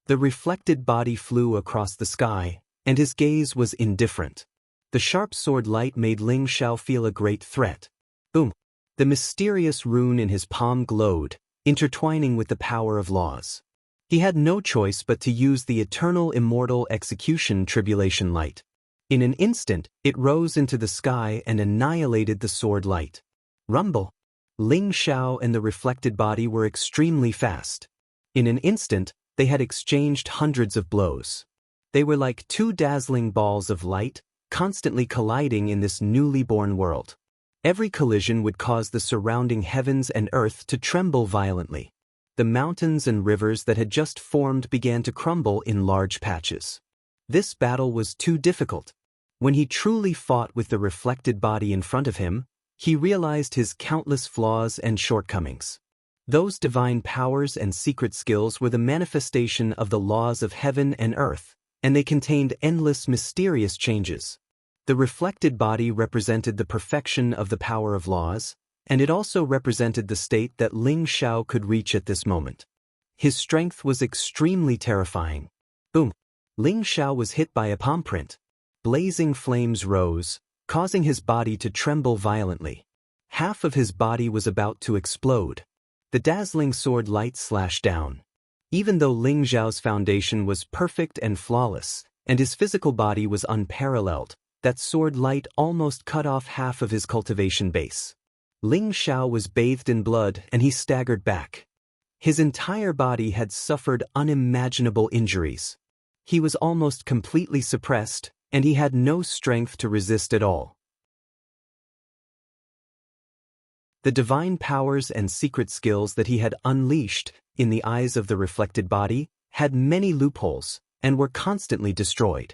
[SPEAKER 1] The reflected body flew across the sky, and his gaze was indifferent. The sharp sword light made Ling Zhao feel a great threat. Boom! The mysterious rune in his palm glowed, intertwining with the power of laws. He had no choice but to use the eternal immortal execution tribulation light. In an instant, it rose into the sky and annihilated the sword light. Rumble! Ling Zhao and the reflected body were extremely fast. In an instant, they had exchanged hundreds of blows. They were like 2 dazzling balls of light, constantly colliding in this newly born world. Every collision would cause the surrounding heavens and earth to tremble violently. The mountains and rivers that had just formed began to crumble in large patches. This battle was too difficult. When he truly fought with the reflected body in front of him, he realized his countless flaws and shortcomings. Those divine powers and secret skills were the manifestation of the laws of heaven and earth, and they contained endless mysterious changes. The reflected body represented the perfection of the power of laws, and it also represented the state that Ling Zhao could reach at this moment. His strength was extremely terrifying. Boom! Ling Zhao was hit by a palm print. Blazing flames rose, causing his body to tremble violently. Half of his body was about to explode. The dazzling sword light slashed down. Even though Ling Zhao's foundation was perfect and flawless, and his physical body was unparalleled, that sword light almost cut off half of his cultivation base. Ling Zhao was bathed in blood and he staggered back. His entire body had suffered unimaginable injuries. He was almost completely suppressed, and he had no strength to resist at all. The divine powers and secret skills that he had unleashed, in the eyes of the reflected body, had many loopholes, and were constantly destroyed.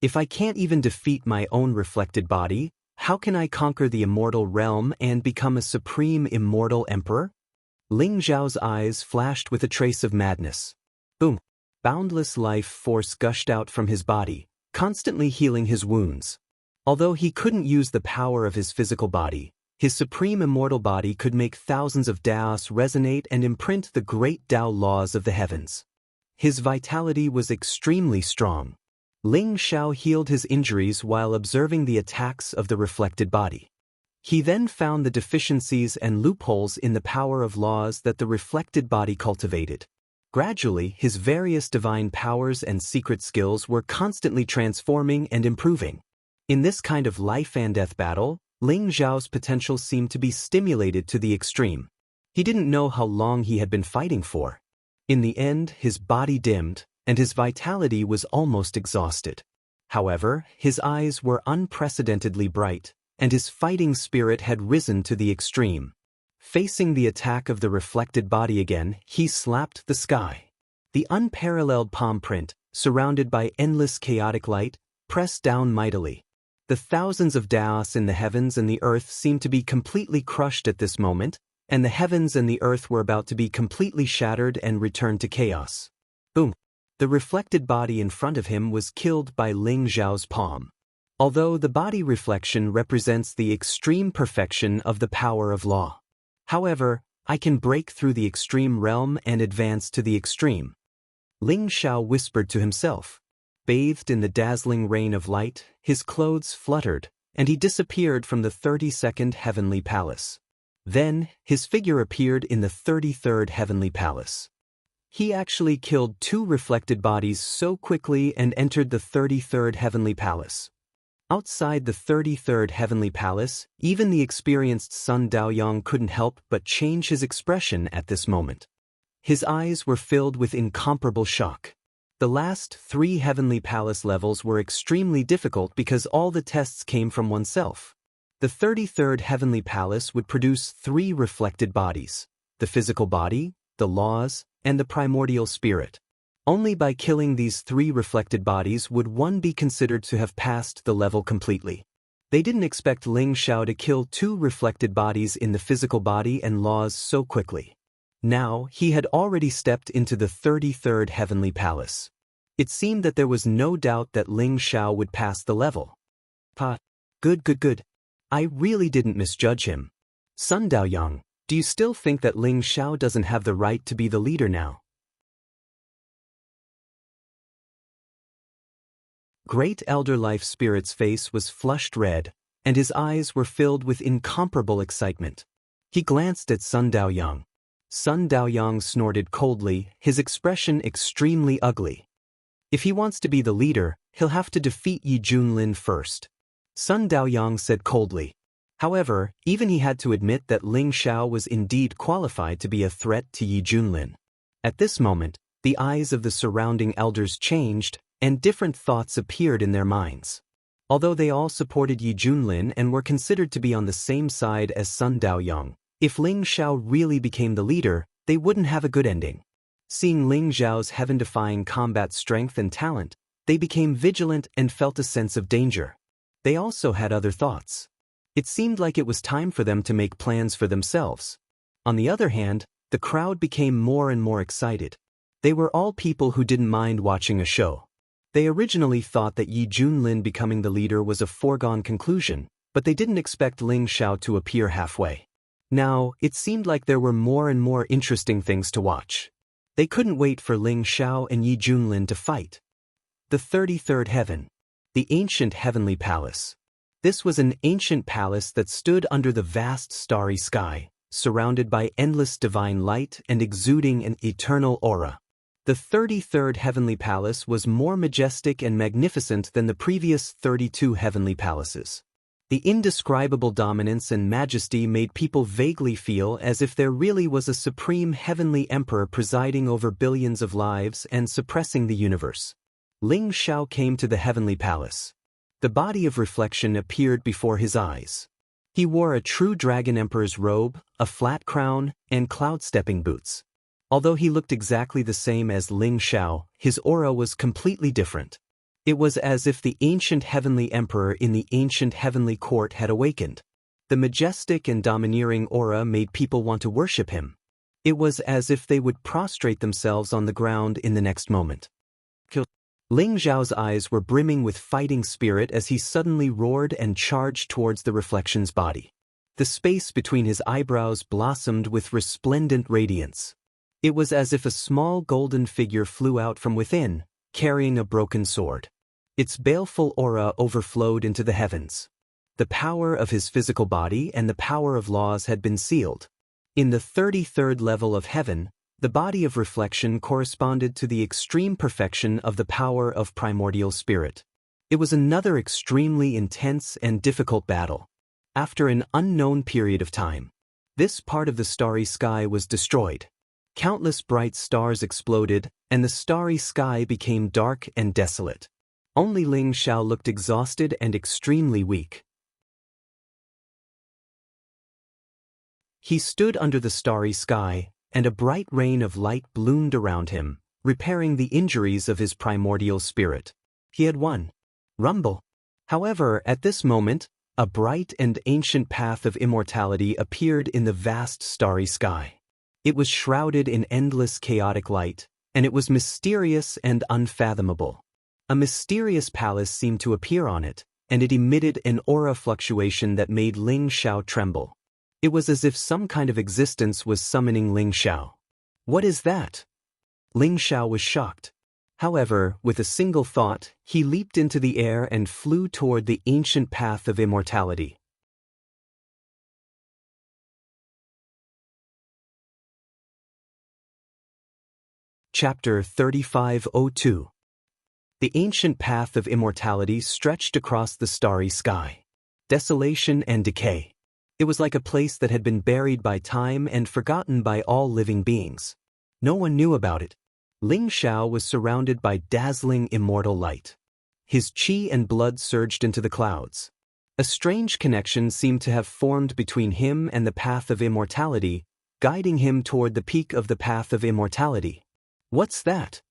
[SPEAKER 1] If I can't even defeat my own reflected body, how can I conquer the immortal realm and become a supreme immortal emperor? Ling Zhao's eyes flashed with a trace of madness. Boom! Boundless life force gushed out from his body, constantly healing his wounds. Although he couldn't use the power of his physical body, his supreme immortal body could make thousands of daos resonate and imprint the great Tao laws of the heavens. His vitality was extremely strong. Ling Zhao healed his injuries while observing the attacks of the reflected body. He then found the deficiencies and loopholes in the power of laws that the reflected body cultivated. Gradually, his various divine powers and secret skills were constantly transforming and improving. In this kind of life and death battle, Ling Zhao's potential seemed to be stimulated to the extreme. He didn't know how long he had been fighting for. In the end, his body dimmed, and his vitality was almost exhausted. However, his eyes were unprecedentedly bright, and his fighting spirit had risen to the extreme. Facing the attack of the reflected body again, he slapped the sky. The unparalleled palm print, surrounded by endless chaotic light, pressed down mightily. The thousands of daos in the heavens and the earth seemed to be completely crushed at this moment, and the heavens and the earth were about to be completely shattered and return to chaos. Boom! The reflected body in front of him was killed by Ling Zhao's palm. Although the body reflection represents the extreme perfection of the power of law. However, I can break through the extreme realm and advance to the extreme. Ling Xiao whispered to himself. Bathed in the dazzling rain of light, his clothes fluttered, and he disappeared from the 32nd heavenly palace. Then, his figure appeared in the 33rd heavenly palace. He actually killed 2 reflected bodies so quickly and entered the 33rd heavenly palace. Outside the 33rd heavenly palace, even the experienced Sun Daoyang couldn't help but change his expression at this moment. His eyes were filled with incomparable shock. The last 3 heavenly palace levels were extremely difficult because all the tests came from oneself. The 33rd heavenly palace would produce 3 reflected bodies: the physical body, the laws, and the primordial spirit. Only by killing these 3 reflected bodies would one be considered to have passed the level completely. They didn't expect Ling Xiao to kill 2 reflected bodies in the physical body and laws so quickly. Now, he had already stepped into the 33rd heavenly palace. It seemed that there was no doubt that Ling Xiao would pass the level. Good. I really didn't misjudge him. Sun Daoyang, do you still think that Ling Xiao doesn't have the right to be the leader now? Great Elder Life Spirit's face was flushed red, and his eyes were filled with incomparable excitement. He glanced at Sun Daoyang. Sun Daoyang snorted coldly, his expression extremely ugly. If he wants to be the leader, he'll have to defeat Yi Junlin first. Sun Daoyang said coldly. However, even he had to admit that Ling Xiao was indeed qualified to be a threat to Yi Junlin. At this moment, the eyes of the surrounding elders changed, and different thoughts appeared in their minds. Although they all supported Yi Junlin and were considered to be on the same side as Sun Daoyang, if Ling Xiao really became the leader, they wouldn't have a good ending. Seeing Ling Xiao's heaven-defying combat strength and talent, they became vigilant and felt a sense of danger. They also had other thoughts. It seemed like it was time for them to make plans for themselves. On the other hand, the crowd became more and more excited. They were all people who didn't mind watching a show. They originally thought that Yi Junlin becoming the leader was a foregone conclusion, but they didn't expect Ling Xiao to appear halfway. Now, it seemed like there were more and more interesting things to watch. They couldn't wait for Ling Xiao and Yi Junlin to fight. The 33rd Heaven. The Ancient Heavenly Palace. This was an ancient palace that stood under the vast starry sky, surrounded by endless divine light and exuding an eternal aura. The 33rd Heavenly Palace was more majestic and magnificent than the previous 32 heavenly palaces. The indescribable dominance and majesty made people vaguely feel as if there really was a supreme heavenly emperor presiding over billions of lives and suppressing the universe. Ling Xiao came to the heavenly palace. The body of reflection appeared before his eyes. He wore a true dragon emperor's robe, a flat crown, and cloud-stepping boots. Although he looked exactly the same as Ling Xiao, his aura was completely different. It was as if the ancient heavenly emperor in the ancient heavenly court had awakened. The majestic and domineering aura made people want to worship him. It was as if they would prostrate themselves on the ground in the next moment. Ling Xiao's eyes were brimming with fighting spirit as he suddenly roared and charged towards the reflection's body. The space between his eyebrows blossomed with resplendent radiance. It was as if a small golden figure flew out from within, carrying a broken sword. Its baleful aura overflowed into the heavens. The power of his physical body and the power of laws had been sealed. In the 33rd level of heaven, the body of reflection corresponded to the extreme perfection of the power of primordial spirit. It was another extremely intense and difficult battle. After an unknown period of time, this part of the starry sky was destroyed. Countless bright stars exploded, and the starry sky became dark and desolate. Only Ling Xiao looked exhausted and extremely weak. He stood under the starry sky, and a bright rain of light bloomed around him, repairing the injuries of his primordial spirit. He had won. Rumble. However, at this moment, a bright and ancient path of immortality appeared in the vast starry sky. It was shrouded in endless chaotic light, and it was mysterious and unfathomable. A mysterious palace seemed to appear on it, and it emitted an aura fluctuation that made Ling Xiao tremble. It was as if some kind of existence was summoning Ling Xiao. What is that? Ling Xiao was shocked. However, with a single thought, he leaped into the air and flew toward the ancient path of immortality. Chapter 3502. The ancient path of immortality stretched across the starry sky. Desolation and decay. It was like a place that had been buried by time and forgotten by all living beings. No one knew about it. Ling Xiao was surrounded by dazzling immortal light. His qi and blood surged into the clouds. A strange connection seemed to have formed between him and the path of immortality, guiding him toward the peak of the path of immortality. What's that?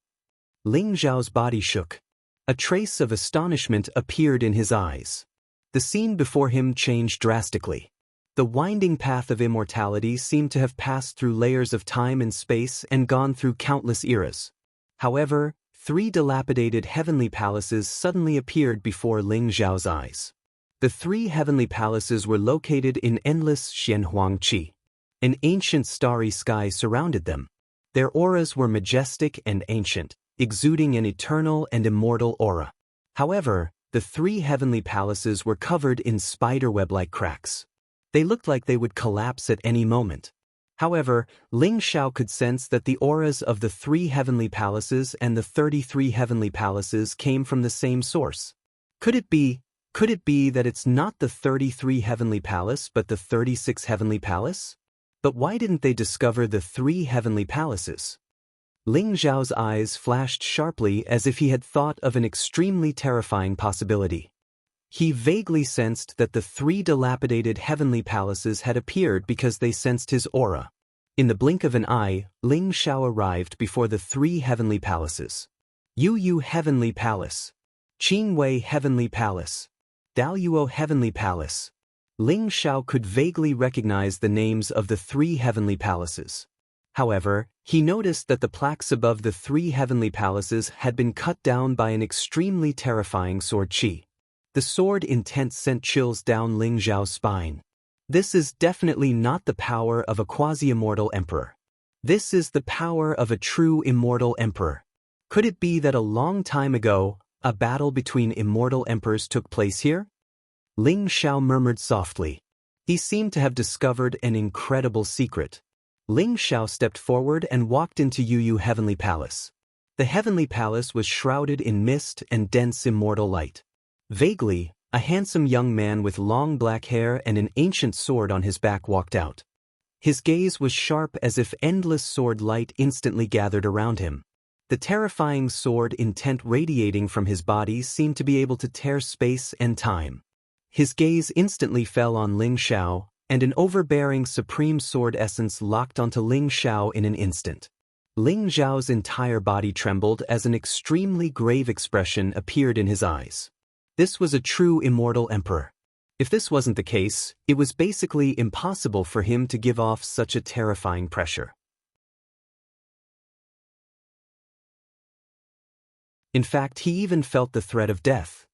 [SPEAKER 1] Ling Xiao's body shook. A trace of astonishment appeared in his eyes. The scene before him changed drastically. The winding path of immortality seemed to have passed through layers of time and space and gone through countless eras. However, 3 dilapidated heavenly palaces suddenly appeared before Ling Xiao's eyes. The 3 heavenly palaces were located in endless Xianhuangqi. An ancient starry sky surrounded them. Their auras were majestic and ancient, exuding an eternal and immortal aura. However, the 3 heavenly palaces were covered in spiderweb-like cracks. They looked like they would collapse at any moment. However, Ling Xiao could sense that the auras of the 3 heavenly palaces and the 33 heavenly palaces came from the same source. Could it be that it's not the 33 heavenly palace but the 36 heavenly palace? But why didn't they discover the 3 heavenly palaces? Ling Xiao's eyes flashed sharply as if he had thought of an extremely terrifying possibility. He vaguely sensed that the 3 dilapidated heavenly palaces had appeared because they sensed his aura. In the blink of an eye, Ling Xiao arrived before the 3 heavenly palaces. Yu Heavenly Palace, Qingwei Heavenly Palace, Daluo Heavenly Palace. Ling Xiao could vaguely recognize the names of the 3 heavenly palaces. However, he noticed that the plaques above the 3 heavenly palaces had been cut down by an extremely terrifying sword qi. The sword intent sent chills down Ling Xiao's spine. This is definitely not the power of a quasi-immortal emperor. This is the power of a true immortal emperor. Could it be that a long time ago, a battle between immortal emperors took place here? Ling Xiao murmured softly. He seemed to have discovered an incredible secret. Ling Xiao stepped forward and walked into Yu Heavenly Palace. The Heavenly Palace was shrouded in mist and dense immortal light. Vaguely, a handsome young man with long black hair and an ancient sword on his back walked out. His gaze was sharp as if endless sword light instantly gathered around him. The terrifying sword intent radiating from his body seemed to be able to tear space and time. His gaze instantly fell on Ling Xiao, and an overbearing supreme sword essence locked onto Ling Xiao in an instant. Ling Xiao's entire body trembled as an extremely grave expression appeared in his eyes. This was a true immortal emperor. If this wasn't the case, it was basically impossible for him to give off such a terrifying pressure. In fact, he even felt the threat of death.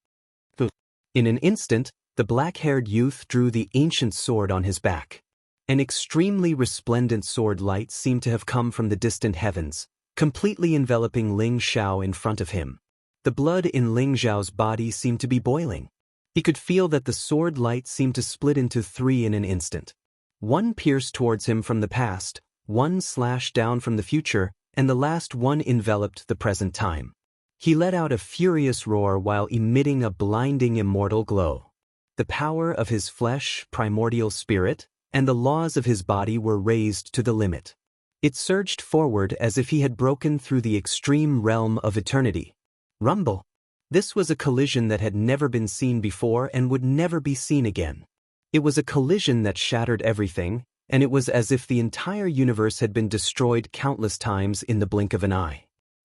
[SPEAKER 1] In an instant, the black-haired youth drew the ancient sword on his back. An extremely resplendent sword light seemed to have come from the distant heavens, completely enveloping Ling Xiao in front of him. The blood in Ling Xiao's body seemed to be boiling. He could feel that the sword light seemed to split into 3 in an instant. One pierced towards him from the past, one slashed down from the future, and the last one enveloped the present time. He let out a furious roar while emitting a blinding immortal glow. The power of his flesh, primordial spirit, and the laws of his body were raised to the limit. It surged forward as if he had broken through the extreme realm of eternity. Rumble. This was a collision that had never been seen before and would never be seen again. It was a collision that shattered everything, and it was as if the entire universe had been destroyed countless times in the blink of an eye.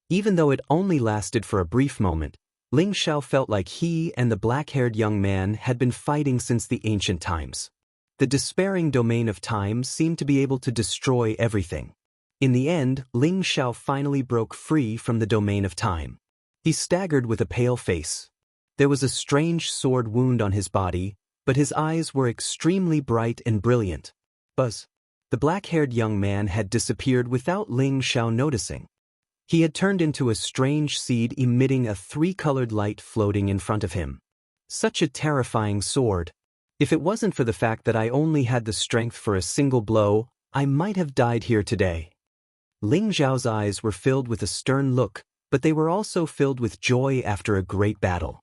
[SPEAKER 1] Even though it only lasted for a brief moment, Ling Xiao felt like he and the black-haired young man had been fighting since the ancient times. The despairing domain of time seemed to be able to destroy everything. In the end, Ling Xiao finally broke free from the domain of time. He staggered with a pale face. There was a strange sword wound on his body, but his eyes were extremely bright and brilliant. Buzz. The black-haired young man had disappeared without Ling Xiao noticing. He had turned into a strange seed emitting a three-colored light floating in front of him. Such a terrifying sword. If it wasn't for the fact that I only had the strength for a single blow, I might have died here today. Ling Xiao's eyes were filled with a stern look, but they were also filled with joy after a great battle.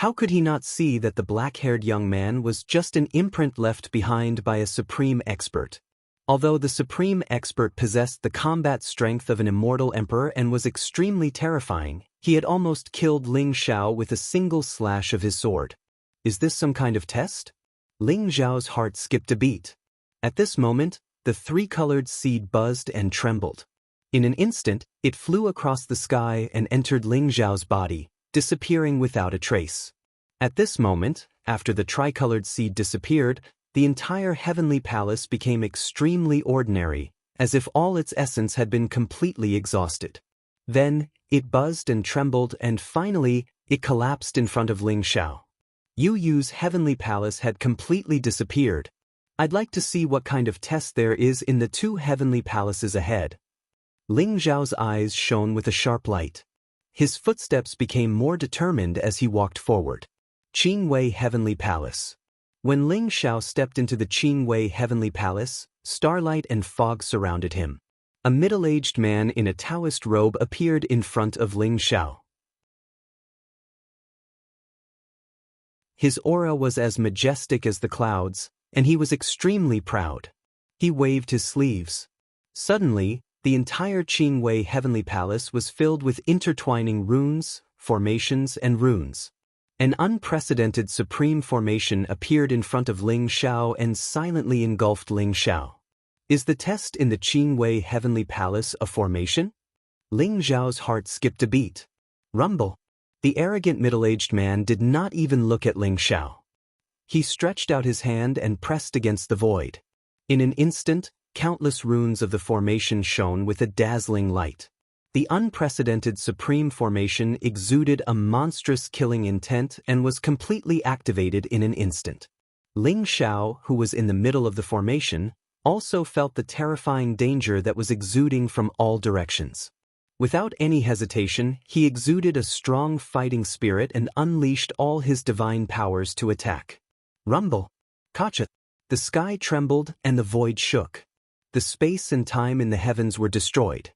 [SPEAKER 1] How could he not see that the black-haired young man was just an imprint left behind by a supreme expert? Although the supreme expert possessed the combat strength of an immortal emperor and was extremely terrifying, he had almost killed Ling Xiao with a single slash of his sword. Is this some kind of test? Ling Xiao's heart skipped a beat. At this moment, the three-colored seed buzzed and trembled. In an instant, it flew across the sky and entered Ling Xiao's body, disappearing without a trace. At this moment, after the tricolored seed disappeared, the entire heavenly palace became extremely ordinary, as if all its essence had been completely exhausted. Then, it buzzed and trembled and finally, it collapsed in front of Ling Xiao. Yu Yu's heavenly palace had completely disappeared. I'd like to see what kind of test there is in the two heavenly palaces ahead. Ling Xiao's eyes shone with a sharp light. His footsteps became more determined as he walked forward. Qingwei Heavenly Palace. When Ling Xiao stepped into the Qingwei Heavenly Palace, starlight and fog surrounded him. A middle-aged man in a Taoist robe appeared in front of Ling Xiao. His aura was as majestic as the clouds, and he was extremely proud. He waved his sleeves. Suddenly, the entire Qingwei Heavenly Palace was filled with intertwining runes, formations, and runes. An unprecedented supreme formation appeared in front of Ling Xiao and silently engulfed Ling Xiao. Is the test in the Qingwei Heavenly Palace a formation? Ling Xiao's heart skipped a beat. Rumble. The arrogant middle-aged man did not even look at Ling Xiao. He stretched out his hand and pressed against the void. In an instant, countless runes of the formation shone with a dazzling light. The unprecedented supreme formation exuded a monstrous killing intent and was completely activated in an instant. Ling Xiao, who was in the middle of the formation, also felt the terrifying danger that was exuding from all directions. Without any hesitation, he exuded a strong fighting spirit and unleashed all his divine powers to attack. Rumble. Kacha. The sky trembled and the void shook. The space and time in the heavens were destroyed.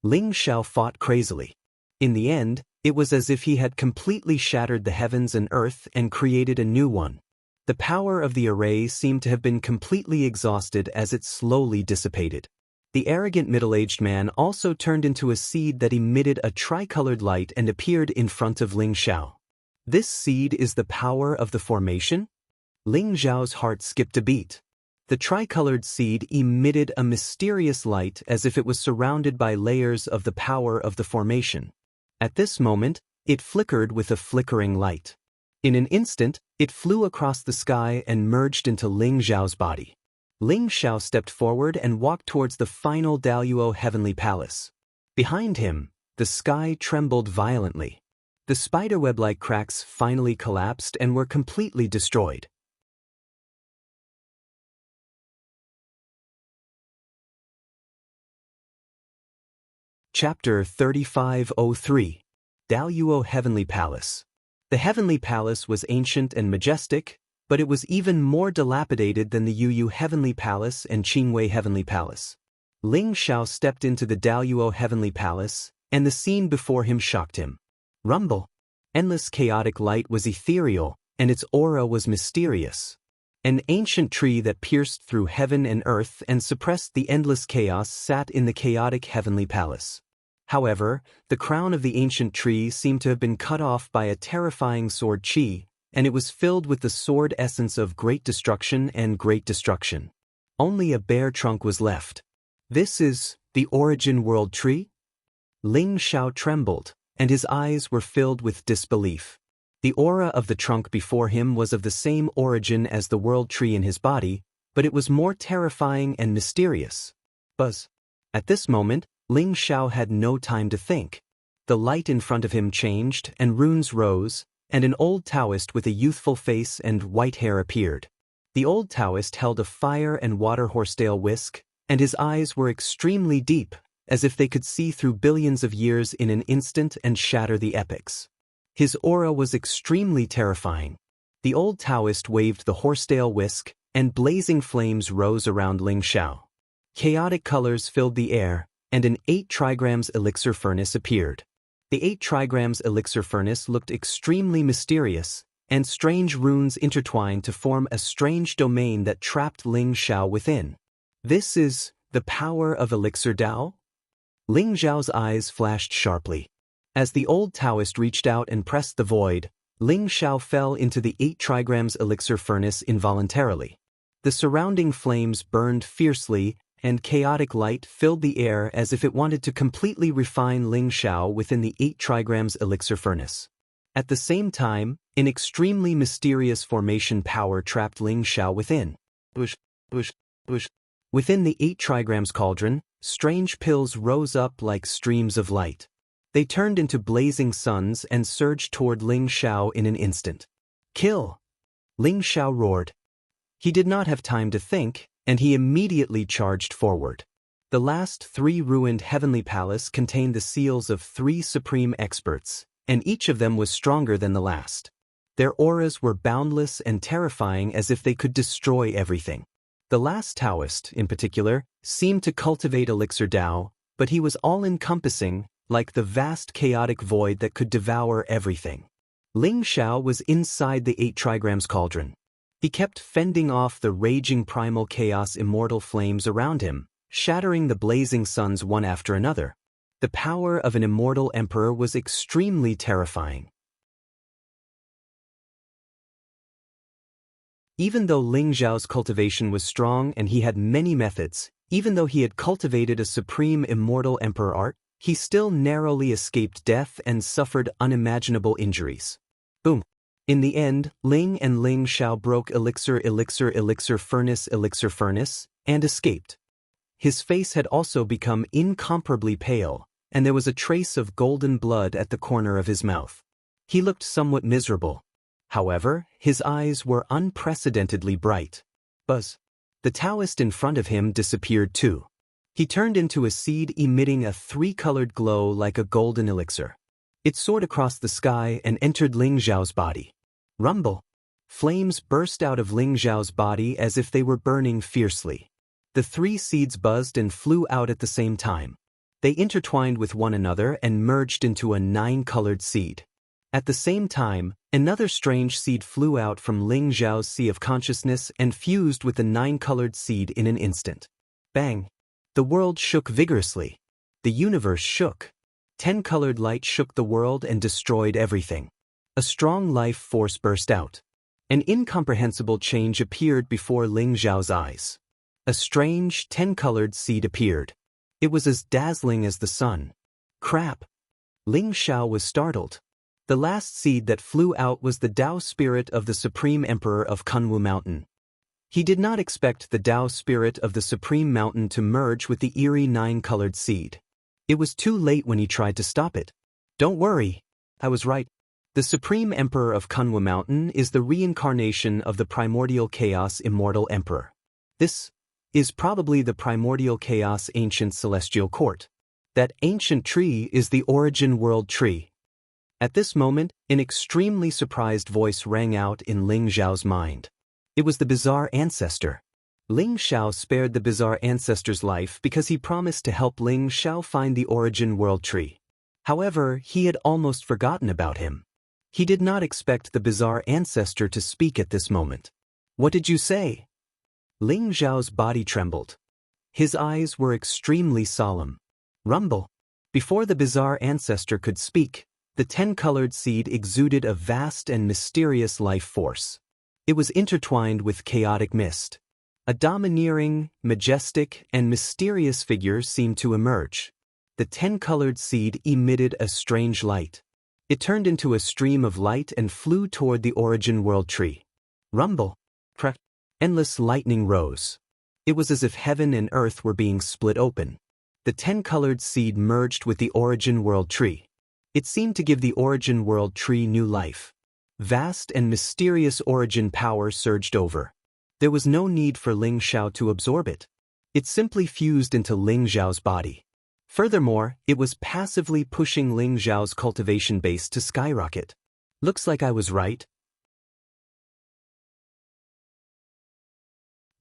[SPEAKER 1] Ling Xiao fought crazily. In the end, it was as if he had completely shattered the heavens and earth and created a new one. The power of the array seemed to have been completely exhausted as it slowly dissipated. The arrogant middle-aged man also turned into a seed that emitted a tricolored light and appeared in front of Ling Xiao. This seed is the power of the formation? Ling Xiao's heart skipped a beat. The tricolored seed emitted a mysterious light as if it was surrounded by layers of the power of the formation. At this moment, it flickered with a flickering light. In an instant, it flew across the sky and merged into Ling Xiao's body. Ling Xiao stepped forward and walked towards the final Daluo Heavenly Palace. Behind him, the sky trembled violently. The spiderweb-like cracks finally collapsed and were completely destroyed. Chapter 3503. Daluo Heavenly Palace. The Heavenly Palace was ancient and majestic, but it was even more dilapidated than the Yu Heavenly Palace and Qingwei Heavenly Palace. Ling Xiao stepped into the Daluo Heavenly Palace, and the scene before him shocked him. Rumble. Endless chaotic light was ethereal, and its aura was mysterious. An ancient tree that pierced through heaven and earth and suppressed the endless chaos sat in the chaotic Heavenly Palace. However, the crown of the ancient tree seemed to have been cut off by a terrifying sword qi, and it was filled with the sword essence of great destruction and great destruction. Only a bare trunk was left. This is the origin world tree? Ling Xiao trembled, and his eyes were filled with disbelief. The aura of the trunk before him was of the same origin as the world tree in his body, but it was more terrifying and mysterious. Buzz. At this moment, Ling Xiao had no time to think. The light in front of him changed, and runes rose, and an old Taoist with a youthful face and white hair appeared. The old Taoist held a fire and water horsetail whisk, and his eyes were extremely deep, as if they could see through billions of years in an instant and shatter the epochs. His aura was extremely terrifying. The old Taoist waved the horsetail whisk, and blazing flames rose around Ling Xiao. Chaotic colors filled the air, and an 8 trigrams elixir furnace appeared. The 8 trigrams elixir furnace looked extremely mysterious, and strange runes intertwined to form a strange domain that trapped Ling Xiao within. This is the power of Elixir Dao? Ling Xiao's eyes flashed sharply. As the old Taoist reached out and pressed the void, Ling Xiao fell into the 8 trigrams elixir furnace involuntarily. The surrounding flames burned fiercely, and chaotic light filled the air as if it wanted to completely refine Ling Xiao within the 8 trigrams elixir furnace. At the same time, an extremely mysterious formation power trapped Ling Xiao within. Within the 8 trigrams cauldron, strange pills rose up like streams of light. They turned into blazing suns and surged toward Ling Xiao in an instant. Kill! Ling Xiao roared. He did not have time to think, and he immediately charged forward. The last 3 ruined heavenly palace contained the seals of 3 supreme experts, and each of them was stronger than the last. Their auras were boundless and terrifying, as if they could destroy everything. The last Taoist, in particular, seemed to cultivate Elixir Dao, but he was all-encompassing, like the vast chaotic void that could devour everything. Ling Xiao was inside the 8 trigrams cauldron. He kept fending off the raging primal chaos immortal flames around him, shattering the blazing suns one after another. The power of an immortal emperor was extremely terrifying. Even though Ling Xiao's cultivation was strong and he had many methods, even though he had cultivated a supreme immortal emperor art, he still narrowly escaped death and suffered unimaginable injuries. Boom. In the end, Ling and Ling Xiao broke elixir furnace, and escaped. His face had also become incomparably pale, and there was a trace of golden blood at the corner of his mouth. He looked somewhat miserable. However, his eyes were unprecedentedly bright. Buzz. The Taoist in front of him disappeared too. He turned into a seed emitting a 3-colored glow like a golden elixir. It soared across the sky and entered Ling Xiao's body. Rumble. Flames burst out of Ling Xiao's body as if they were burning fiercely. The 3 seeds buzzed and flew out at the same time. They intertwined with one another and merged into a 9-colored seed. At the same time, another strange seed flew out from Ling Xiao's sea of consciousness and fused with the 9-colored seed in an instant. Bang! The world shook vigorously. The universe shook. 10-colored light shook the world and destroyed everything. A strong life force burst out. An incomprehensible change appeared before Ling Xiao's eyes. A strange 10-colored seed appeared. It was as dazzling as the sun. Crap! Ling Xiao was startled. The last seed that flew out was the Tao spirit of the Supreme Emperor of Kunwu Mountain. He did not expect the Tao spirit of the Supreme Mountain to merge with the eerie 9-colored seed. It was too late when he tried to stop it. Don't worry. I was right. The Supreme Emperor of Kunwu Mountain is the reincarnation of the Primordial Chaos Immortal Emperor. This is probably the Primordial Chaos Ancient Celestial Court. That ancient tree is the Origin World Tree. At this moment, an extremely surprised voice rang out in Ling Xiao's mind. It was the bizarre ancestor. Ling Xiao spared the bizarre ancestor's life because he promised to help Ling Xiao find the Origin World Tree. However, he had almost forgotten about him. He did not expect the bizarre ancestor to speak at this moment. What did you say? Ling Xiao's body trembled. His eyes were extremely solemn. Rumble. Before the bizarre ancestor could speak, the 10-colored seed exuded a vast and mysterious life force. It was intertwined with chaotic mist. A domineering, majestic, and mysterious figure seemed to emerge. The 10-colored seed emitted a strange light. It turned into a stream of light and flew toward the Origin World Tree. Rumble. Endless lightning rose. It was as if heaven and earth were being split open. The 10-colored seed merged with the Origin World Tree. It seemed to give the Origin World Tree new life. Vast and mysterious origin power surged over. There was no need for Ling Xiao to absorb it. It simply fused into Ling Xiao's body. Furthermore, it was passively pushing Ling Xiao's cultivation base to skyrocket. Looks like I was right.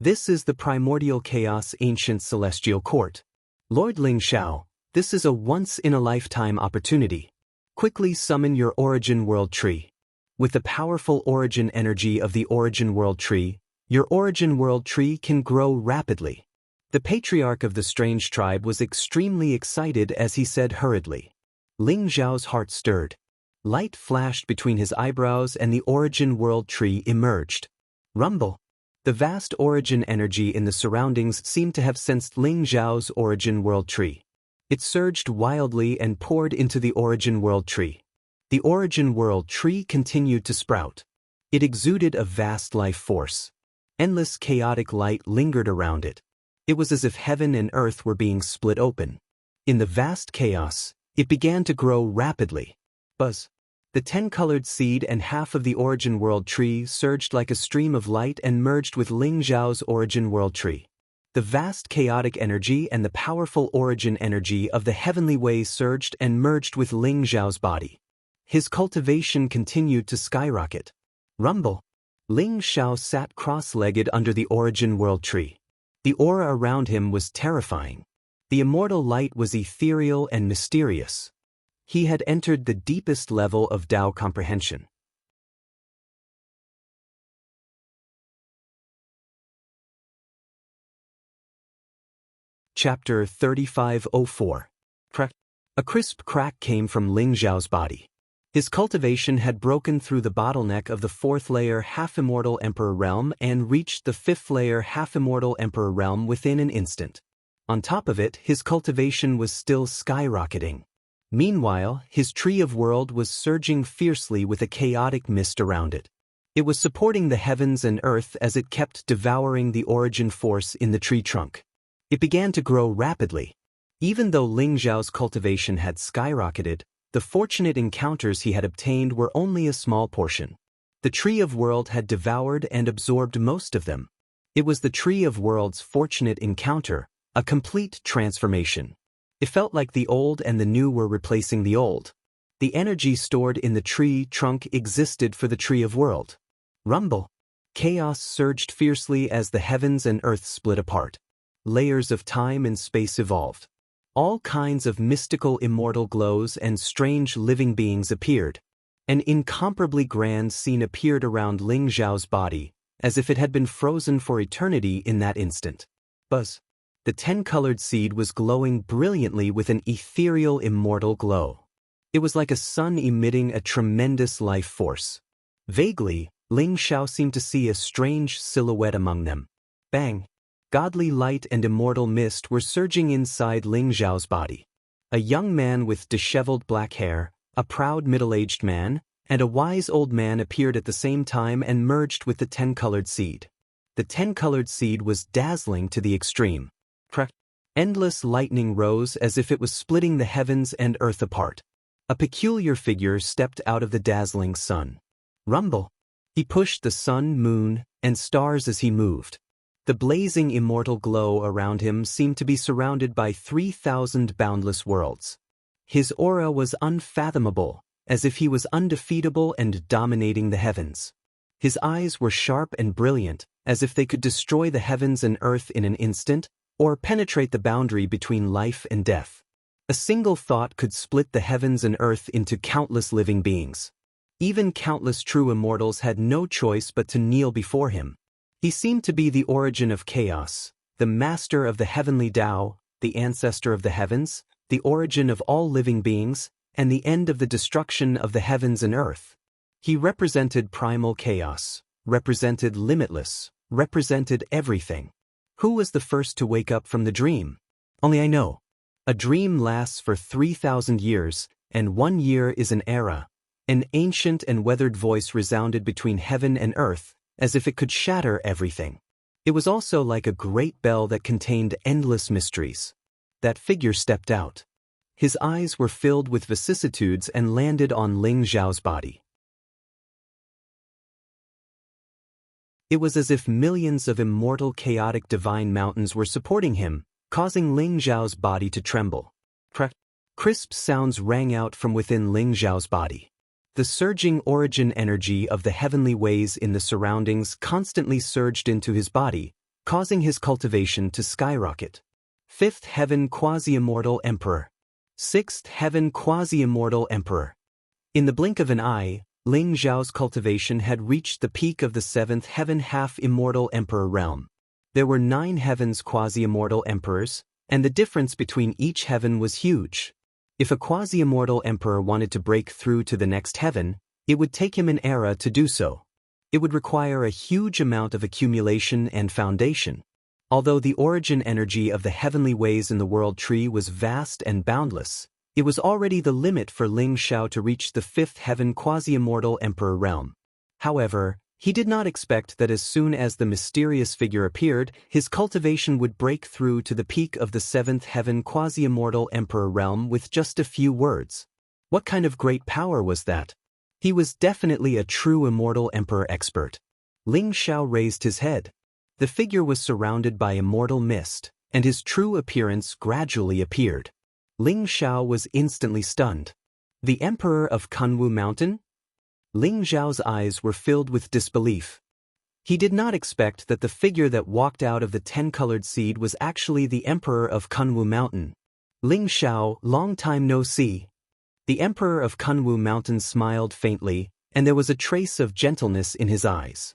[SPEAKER 1] This is the primordial chaos ancient celestial court. Lord Ling Xiao, this is a once-in-a-lifetime opportunity. Quickly summon your origin world tree. With the powerful origin energy of the origin world tree, your origin world tree can grow rapidly. The patriarch of the strange tribe was extremely excited as he said hurriedly. Ling Xiao's heart stirred. Light flashed between his eyebrows and the origin world tree emerged. Rumble. The vast origin energy in the surroundings seemed to have sensed Ling Xiao's origin world tree. It surged wildly and poured into the origin world tree. The origin world tree continued to sprout. It exuded a vast life force. Endless chaotic light lingered around it. It was as if heaven and earth were being split open. In the vast chaos, it began to grow rapidly. Buzz. The 10-colored seed and half of the origin world tree surged like a stream of light and merged with Ling Xiao's origin world tree. The vast chaotic energy and the powerful origin energy of the heavenly way surged and merged with Ling Xiao's body. His cultivation continued to skyrocket. Rumble. Ling Xiao sat cross-legged under the origin world tree. The aura around him was terrifying. The immortal light was ethereal and mysterious. He had entered the deepest level of Tao comprehension. Chapter 3504. Crack. A crisp crack came from Ling Xiao's body. His cultivation had broken through the bottleneck of the 4th layer half-immortal Emperor realm and reached the 5th layer half-immortal Emperor realm within an instant. On top of it, his cultivation was still skyrocketing. Meanwhile, his tree of world was surging fiercely with a chaotic mist around it. It was supporting the heavens and earth as it kept devouring the origin force in the tree trunk. It began to grow rapidly. Even though Ling Xiao's cultivation had skyrocketed, the fortunate encounters he had obtained were only a small portion. The Tree of World had devoured and absorbed most of them. It was the Tree of World's fortunate encounter, a complete transformation. It felt like the old and the new were replacing the old. The energy stored in the tree trunk existed for the Tree of World. Rumble. Chaos surged fiercely as the heavens and earth split apart. Layers of time and space evolved. All kinds of mystical immortal glows and strange living beings appeared. An incomparably grand scene appeared around Ling Xiao's body, as if it had been frozen for eternity in that instant. Buzz. The 10-colored seed was glowing brilliantly with an ethereal immortal glow. It was like a sun emitting a tremendous life force. Vaguely, Ling Xiao seemed to see a strange silhouette among them. Bang! Godly light and immortal mist were surging inside Ling Xiao's body. A young man with disheveled black hair, a proud middle-aged man, and a wise old man appeared at the same time and merged with the 10-colored seed. The 10-colored seed was dazzling to the extreme. Crack. Endless lightning rose as if it was splitting the heavens and earth apart. A peculiar figure stepped out of the dazzling sun. Rumble. He pushed the sun, moon, and stars as he moved. The blazing immortal glow around him seemed to be surrounded by 3,000 boundless worlds. His aura was unfathomable, as if he was undefeatable and dominating the heavens. His eyes were sharp and brilliant, as if they could destroy the heavens and earth in an instant, or penetrate the boundary between life and death. A single thought could split the heavens and earth into countless living beings. Even countless true immortals had no choice but to kneel before him. He seemed to be the origin of chaos, the master of the heavenly Tao, the ancestor of the heavens, the origin of all living beings, and the end of the destruction of the heavens and earth. He represented primal chaos, represented limitless, represented everything. Who was the first to wake up from the dream? Only I know. A dream lasts for 3,000 years, and 1 year is an era. An ancient and weathered voice resounded between heaven and earth, as if it could shatter everything. It was also like a great bell that contained endless mysteries. That figure stepped out. His eyes were filled with vicissitudes and landed on Ling Xiao's body. It was as if millions of immortal chaotic divine mountains were supporting him, causing Ling Zhao's body to tremble. Crisp sounds rang out from within Ling Zhao's body. The surging origin energy of the heavenly ways in the surroundings constantly surged into his body, causing his cultivation to skyrocket. Fifth Heaven Quasi-Immortal Emperor. Sixth Heaven Quasi-Immortal Emperor. In the blink of an eye, Ling Zhao's cultivation had reached the peak of the seventh heaven half-immortal emperor realm. There were 9 heavens quasi-immortal emperors, and the difference between each heaven was huge. If a quasi-immortal emperor wanted to break through to the next heaven, it would take him an era to do so. It would require a huge amount of accumulation and foundation. Although the origin energy of the heavenly ways in the world tree was vast and boundless, it was already the limit for Ling Zhao to reach the 5th heaven quasi-immortal emperor realm. However, he did not expect that as soon as the mysterious figure appeared, his cultivation would break through to the peak of the 7th heaven quasi-immortal emperor realm with just a few words. What kind of great power was that? He was definitely a true immortal emperor expert. Ling Zhao raised his head. The figure was surrounded by immortal mist, and his true appearance gradually appeared. Ling Zhao was instantly stunned. The Emperor of Kunwu Mountain? Ling Zhao's eyes were filled with disbelief. He did not expect that the figure that walked out of the 10-colored seed was actually the Emperor of Kunwu Mountain. Ling Zhao, long time no see. The Emperor of Kunwu Mountain smiled faintly, and there was a trace of gentleness in his eyes.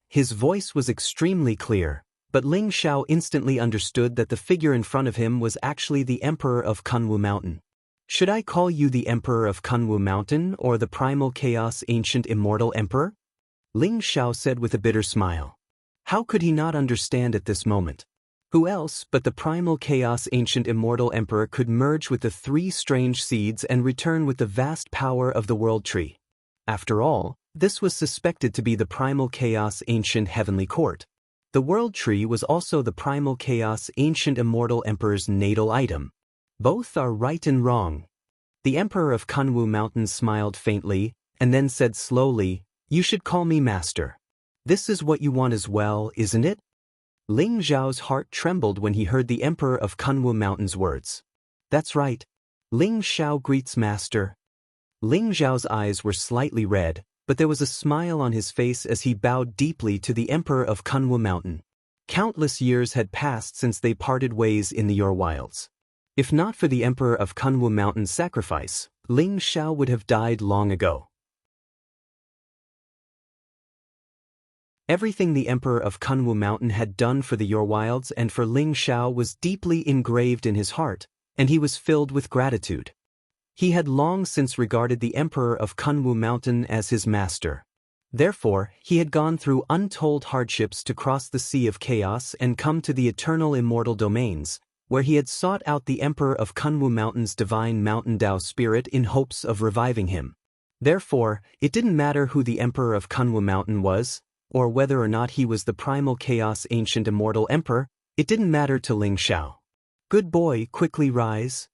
[SPEAKER 1] His voice was extremely clear, but Ling Zhao instantly understood that the figure in front of him was actually the Emperor of Kunwu Mountain. Should I call you the Emperor of Kunwu Mountain or the Primal Chaos Ancient Immortal Emperor? Ling Zhao said with a bitter smile. How could he not understand at this moment? Who else but the Primal Chaos Ancient Immortal Emperor could merge with the 3 strange seeds and return with the vast power of the World Tree? After all, this was suspected to be the Primal Chaos Ancient Heavenly Court. The World Tree was also the Primal Chaos Ancient Immortal Emperor's natal item. Both are right and wrong. The Emperor of Kunwu Mountain smiled faintly, and then said slowly, "You should call me Master. This is what you want as well, isn't it?" Ling Zhao's heart trembled when he heard the Emperor of Kunwu Mountain's words. That's right. Ling Zhao greets Master. Ling Zhao's eyes were slightly red, but there was a smile on his face as he bowed deeply to the Emperor of Kunwu Mountain. Countless years had passed since they parted ways in the Your Wilds. If not for the Emperor of Kunwu Mountain's sacrifice, Ling Zhao would have died long ago. Everything the Emperor of Kunwu Mountain had done for the Your Wilds and for Ling Zhao was deeply engraved in his heart, and he was filled with gratitude. He had long since regarded the Emperor of Kunwu Mountain as his master. Therefore, he had gone through untold hardships to cross the Sea of Chaos and come to the eternal immortal domains, where he had sought out the Emperor of Kunwu Mountain's divine Mountain Dao spirit in hopes of reviving him. Therefore, it didn't matter who the Emperor of Kunwu Mountain was, or whether or not he was the Primal Chaos Ancient Immortal Emperor, it didn't matter to Ling Zhao. Good boy, quickly rise.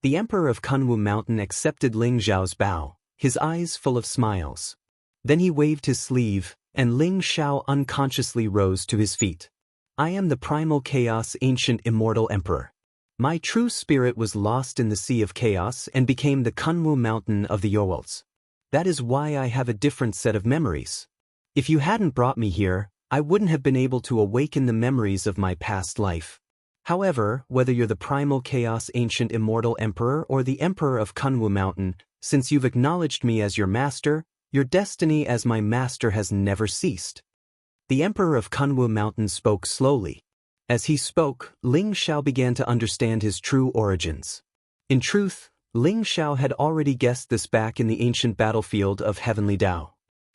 [SPEAKER 1] The Emperor of Kunwu Mountain accepted Ling Zhao's bow, his eyes full of smiles. Then he waved his sleeve, and Ling Zhao unconsciously rose to his feet. I am the Primal Chaos Ancient Immortal Emperor. My true spirit was lost in the Sea of Chaos and became the Kunwu Mountain of the Yorwalds. That is why I have a different set of memories. If you hadn't brought me here, I wouldn't have been able to awaken the memories of my past life. However, whether you're the Primal Chaos Ancient Immortal Emperor or the Emperor of Kunwu Mountain, since you've acknowledged me as your master, your destiny as my master has never ceased. The Emperor of Kunwu Mountain spoke slowly. As he spoke, Ling Zhao began to understand his true origins. In truth, Ling Zhao had already guessed this back in the ancient battlefield of Heavenly Dao.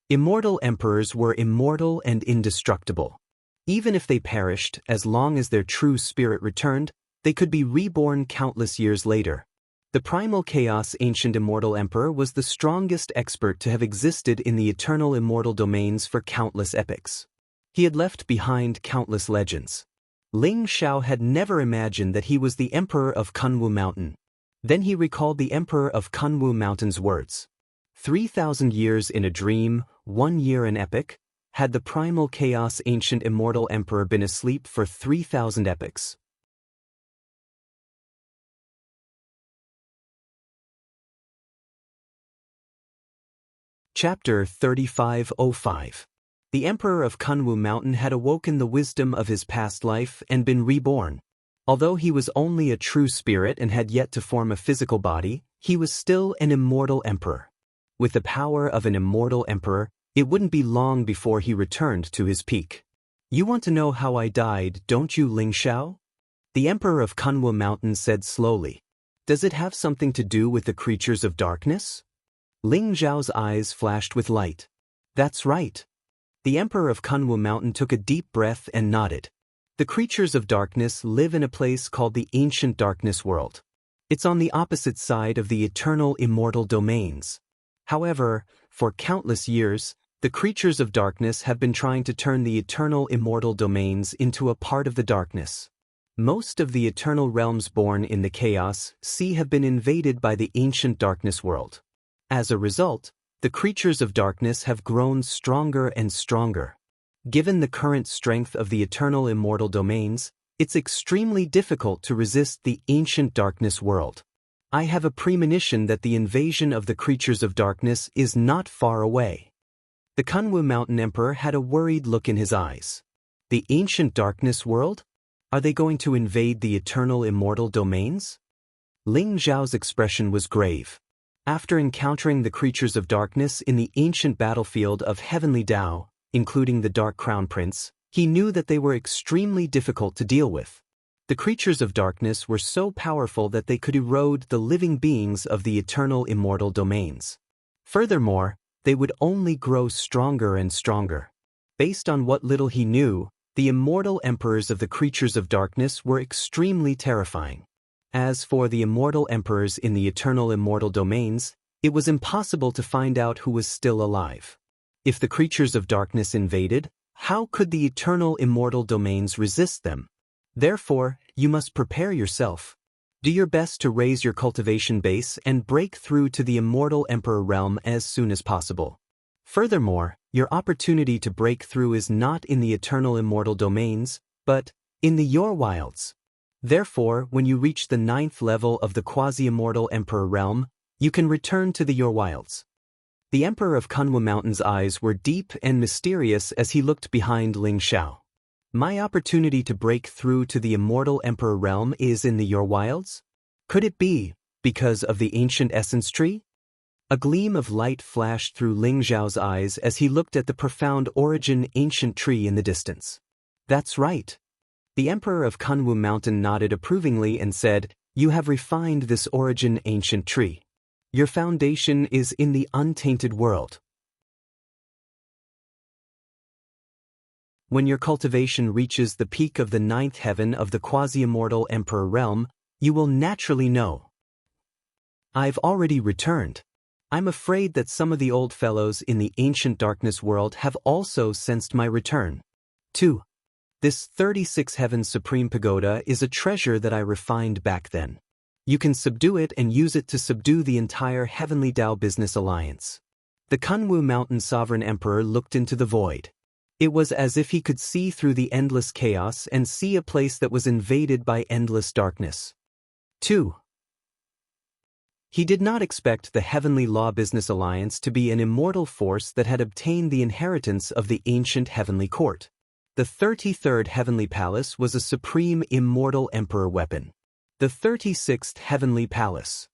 [SPEAKER 1] Immortal emperors were immortal and indestructible. Even if they perished, as long as their true spirit returned, they could be reborn countless years later. The Primal Chaos Ancient Immortal Emperor was the strongest expert to have existed in the eternal immortal domains for countless epochs. He had left behind countless legends. Ling Zhao had never imagined that he was the Emperor of Kunwu Mountain. Then he recalled the Emperor of Kunwu Mountain's words. 3,000 years in a dream, 1 year an epoch. had the primal chaos ancient immortal emperor been asleep for 3,000 epochs. Chapter 3505. The Emperor of Kunwu Mountain had awoken the wisdom of his past life and been reborn. Although he was only a true spirit and had yet to form a physical body, he was still an immortal emperor. With the power of an immortal emperor, it wouldn't be long before he returned to his peak. "You want to know how I died, don't you, Ling Xiao?" The Emperor of Kunwu Mountain said slowly. "Does it have something to do with the creatures of darkness?" Ling Xiao's eyes flashed with light. "That's right." The Emperor of Kunwu Mountain took a deep breath and nodded. The creatures of darkness live in a place called the Ancient Darkness World. It's on the opposite side of the eternal immortal domains. However, for countless years, the creatures of darkness have been trying to turn the eternal immortal domains into a part of the darkness. Most of the eternal realms born in the Chaos Sea have been invaded by the Ancient Darkness World. As a result, the creatures of darkness have grown stronger and stronger. Given the current strength of the eternal immortal domains, it's extremely difficult to resist the Ancient Darkness World. I have a premonition that the invasion of the creatures of darkness is not far away. The Kunwu Mountain Emperor had a worried look in his eyes. The Ancient Darkness World? Are they going to invade the eternal immortal domains? Ling Xiao's expression was grave. After encountering the creatures of darkness in the ancient battlefield of Heavenly Dao, including the Dark Crown Prince, he knew that they were extremely difficult to deal with. The creatures of darkness were so powerful that they could erode the living beings of the eternal immortal domains. Furthermore, they would only grow stronger and stronger. Based on what little he knew, the immortal emperors of the creatures of darkness were extremely terrifying. As for the immortal emperors in the eternal immortal domains, it was impossible to find out who was still alive. If the creatures of darkness invaded, how could the eternal immortal domains resist them? Therefore, you must prepare yourself. Do your best to raise your cultivation base and break through to the immortal emperor realm as soon as possible. Furthermore, your opportunity to break through is not in the eternal immortal domains, but in the Your Wilds. Therefore, when you reach the 9th level of the quasi-immortal emperor realm, you can return to the Your Wilds. The Emperor of Kunwu Mountain's eyes were deep and mysterious as he looked behind Ling Xiao. My opportunity to break through to the immortal emperor realm is in the Your Wilds? Could it be because of the ancient essence tree? A gleam of light flashed through Ling Xiao's eyes as he looked at the profound origin ancient tree in the distance. That's right. The Emperor of Kunwu Mountain nodded approvingly and said, "You have refined this origin ancient tree. Your foundation is in the untainted world. When your cultivation reaches the peak of the 9th heaven of the quasi-immortal emperor realm, you will naturally know. I've already returned. I'm afraid that some of the old fellows in the ancient darkness world have also sensed my return. 2. This 36 Heavens Supreme Pagoda is a treasure that I refined back then. You can subdue it and use it to subdue the entire Heavenly Dao Business Alliance." The Kunwu Mountain Sovereign Emperor looked into the void. It was as if he could see through the endless chaos and see a place that was invaded by endless darkness. 2. He did not expect the Heavenly Law Business Alliance to be an immortal force that had obtained the inheritance of the ancient Heavenly Court. The 33rd Heavenly Palace was a supreme immortal emperor weapon. The 36th Heavenly Palace.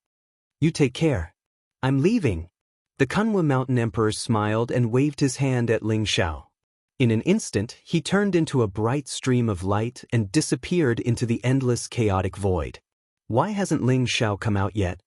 [SPEAKER 1] You take care. I'm leaving. The Kunwu Mountain Emperor smiled and waved his hand at Ling Xiao. In an instant, he turned into a bright stream of light and disappeared into the endless chaotic void. Why hasn't Ling Xiao come out yet?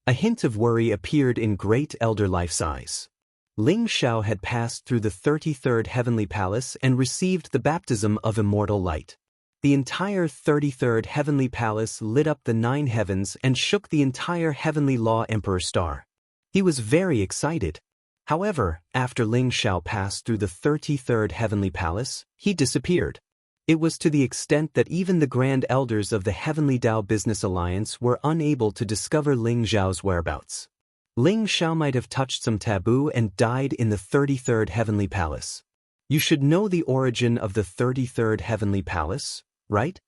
[SPEAKER 1] A hint of worry appeared in Great Elder Life's eyes. Ling Xiao had passed through the 33rd Heavenly Palace and received the baptism of immortal light. The entire 33rd Heavenly Palace lit up the 9 heavens and shook the entire Heavenly Law Emperor star. He was very excited. However, after Ling Xiao passed through the 33rd Heavenly Palace, he disappeared. It was to the extent that even the Grand Elders of the Heavenly Dao Business Alliance were unable to discover Ling Xiao's whereabouts. Ling Xiao might have touched some taboo and died in the 33rd Heavenly Palace. You should know the origin of the 33rd Heavenly Palace, right?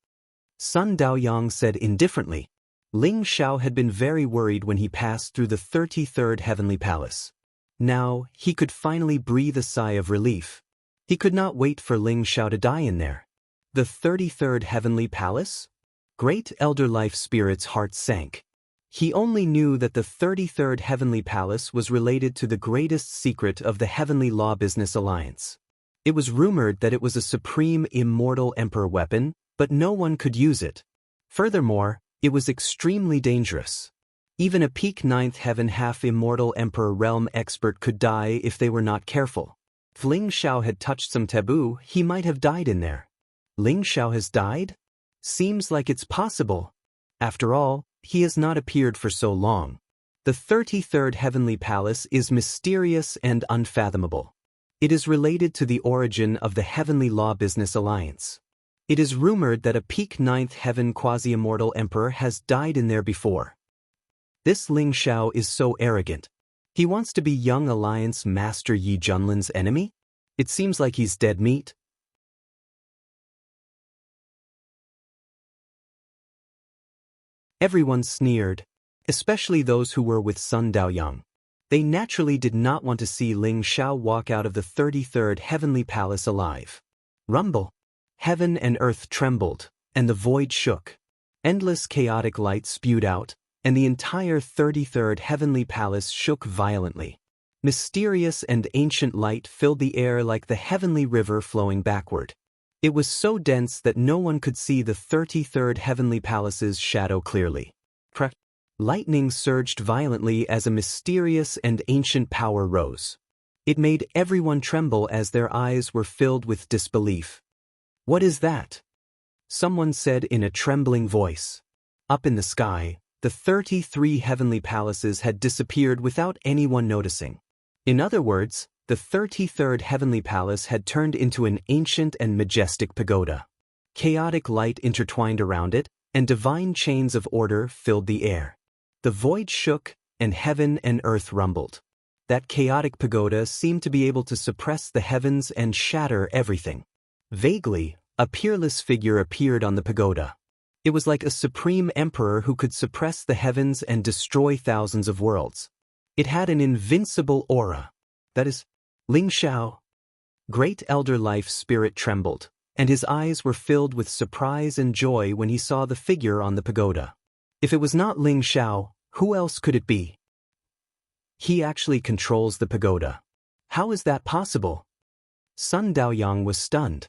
[SPEAKER 1] Sun Daoyang said indifferently. Ling Xiao had been very worried when he passed through the 33rd Heavenly Palace. Now, he could finally breathe a sigh of relief. He could not wait for Ling Xiao to die in there. The 33rd Heavenly Palace? Great Elder Life Spirit's heart sank. He only knew that the 33rd Heavenly Palace was related to the greatest secret of the Heavenly Law Business Alliance. It was rumored that it was a supreme immortal emperor weapon, but no one could use it. Furthermore, it was extremely dangerous. Even a peak 9th heaven half-immortal emperor realm expert could die if they were not careful. If Ling Xiao had touched some taboo, he might have died in there. Ling Xiao has died? Seems like it's possible. After all, he has not appeared for so long. The 33rd Heavenly Palace is mysterious and unfathomable. It is related to the origin of the Heavenly Law Business Alliance. It is rumored that a peak 9th heaven quasi-immortal emperor has died in there before. This Ling Xiao is so arrogant. He wants to be Young Alliance Master Yi Junlin's enemy? It seems like he's dead meat. Everyone sneered, especially those who were with Sun Daoyang. They naturally did not want to see Ling Xiao walk out of the 33rd Heavenly Palace alive. Rumble. Heaven and earth trembled, and the void shook. Endless chaotic light spewed out, and the entire 33rd Heavenly Palace shook violently. Mysterious and ancient light filled the air like the heavenly river flowing backward. It was so dense that no one could see the 33rd Heavenly Palace's shadow clearly. Lightning surged violently as a mysterious and ancient power rose. It made everyone tremble as their eyes were filled with disbelief. What is that? Someone said in a trembling voice. Up in the sky, the 33 heavenly palaces had disappeared without anyone noticing. In other words, the 33rd heavenly palace had turned into an ancient and majestic pagoda. Chaotic light intertwined around it, and divine chains of order filled the air. The void shook, and heaven and earth rumbled. That chaotic pagoda seemed to be able to suppress the heavens and shatter everything. Vaguely, a peerless figure appeared on the pagoda. It was like a supreme emperor who could suppress the heavens and destroy thousands of worlds. It had an invincible aura. That is, Ling Xiao. Great Elder Life Spirit trembled, and his eyes were filled with surprise and joy when he saw the figure on the pagoda. If it was not Ling Xiao, who else could it be? He actually controls the pagoda. How is that possible? Sun Daoyang was stunned.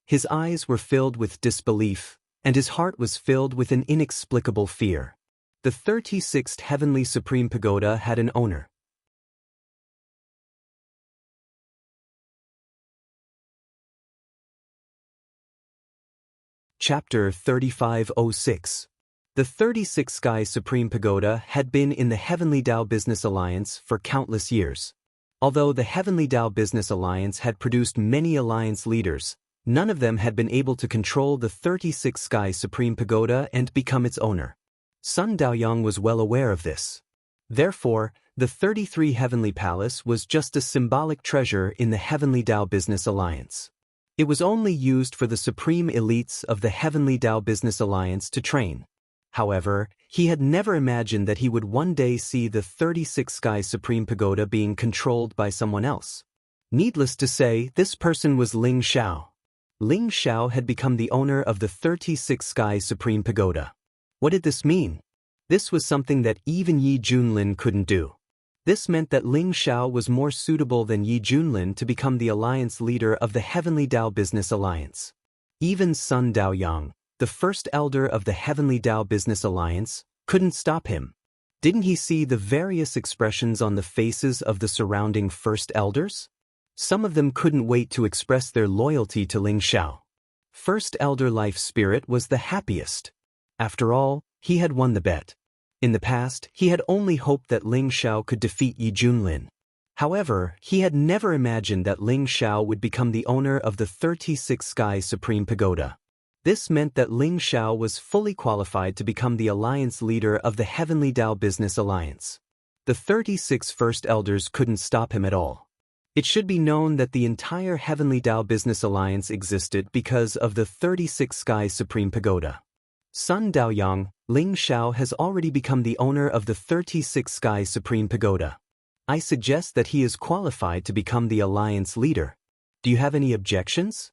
[SPEAKER 1] His eyes were filled with disbelief, and his heart was filled with an inexplicable fear. The 36th Heavenly Supreme Pagoda had an owner. Chapter 3506. The 36th Sky Supreme Pagoda had been in the Heavenly Tao Business Alliance for countless years. Although the Heavenly Tao Business Alliance had produced many alliance leaders, none of them had been able to control the 36th Sky Supreme Pagoda and become its owner. Sun Daoyang was well aware of this. Therefore, the 33 Heavenly Palace was just a symbolic treasure in the Heavenly Tao Business Alliance. It was only used for the supreme elites of the Heavenly Tao Business Alliance to train. However, he had never imagined that he would one day see the 36th Sky Supreme Pagoda being controlled by someone else. Needless to say, this person was Ling Xiao. Ling Xiao had become the owner of the 36th Sky Supreme Pagoda. What did this mean? This was something that even Yi Junlin couldn't do. This meant that Ling Xiao was more suitable than Yi Junlin to become the alliance leader of the Heavenly Tao Business Alliance. Even Sun Daoyang, the first elder of the Heavenly Tao Business Alliance, couldn't stop him. Didn't he see the various expressions on the faces of the surrounding first elders? Some of them couldn't wait to express their loyalty to Ling Xiao. First Elder Life Spirit was the happiest. After all, he had won the bet. In the past, he had only hoped that Ling Xiao could defeat Yi Junlin. However, he had never imagined that Ling Xiao would become the owner of the 36th Sky Supreme Pagoda. This meant that Ling Xiao was fully qualified to become the alliance leader of the Heavenly Tao Business Alliance. The 36 First Elders couldn't stop him at all. It should be known that the entire Heavenly Tao Business Alliance existed because of the 36 Sky Supreme Pagoda. Sun Daoyang, Ling Xiao has already become the owner of the 36 Sky Supreme Pagoda. I suggest that he is qualified to become the alliance leader. Do you have any objections?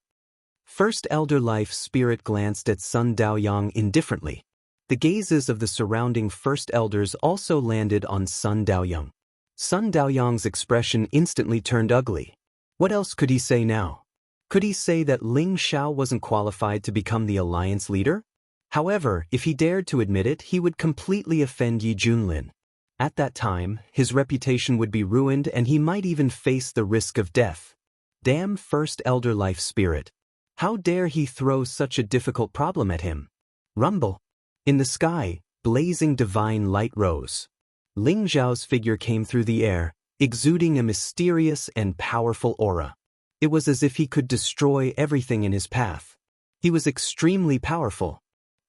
[SPEAKER 1] First Elder Life Spirit glanced at Sun Daoyang indifferently. The gazes of the surrounding First Elders also landed on Sun Daoyang. Sun Daoyang's expression instantly turned ugly. What else could he say now? Could he say that Ling Xiao wasn't qualified to become the alliance leader? However, if he dared to admit it, he would completely offend Yi Junlin. At that time, his reputation would be ruined and he might even face the risk of death. Damn First Elder Life Spirit. How dare he throw such a difficult problem at him? Rumble. In the sky, blazing divine light rose. Ling Xiao's figure came through the air, exuding a mysterious and powerful aura. It was as if he could destroy everything in his path. He was extremely powerful.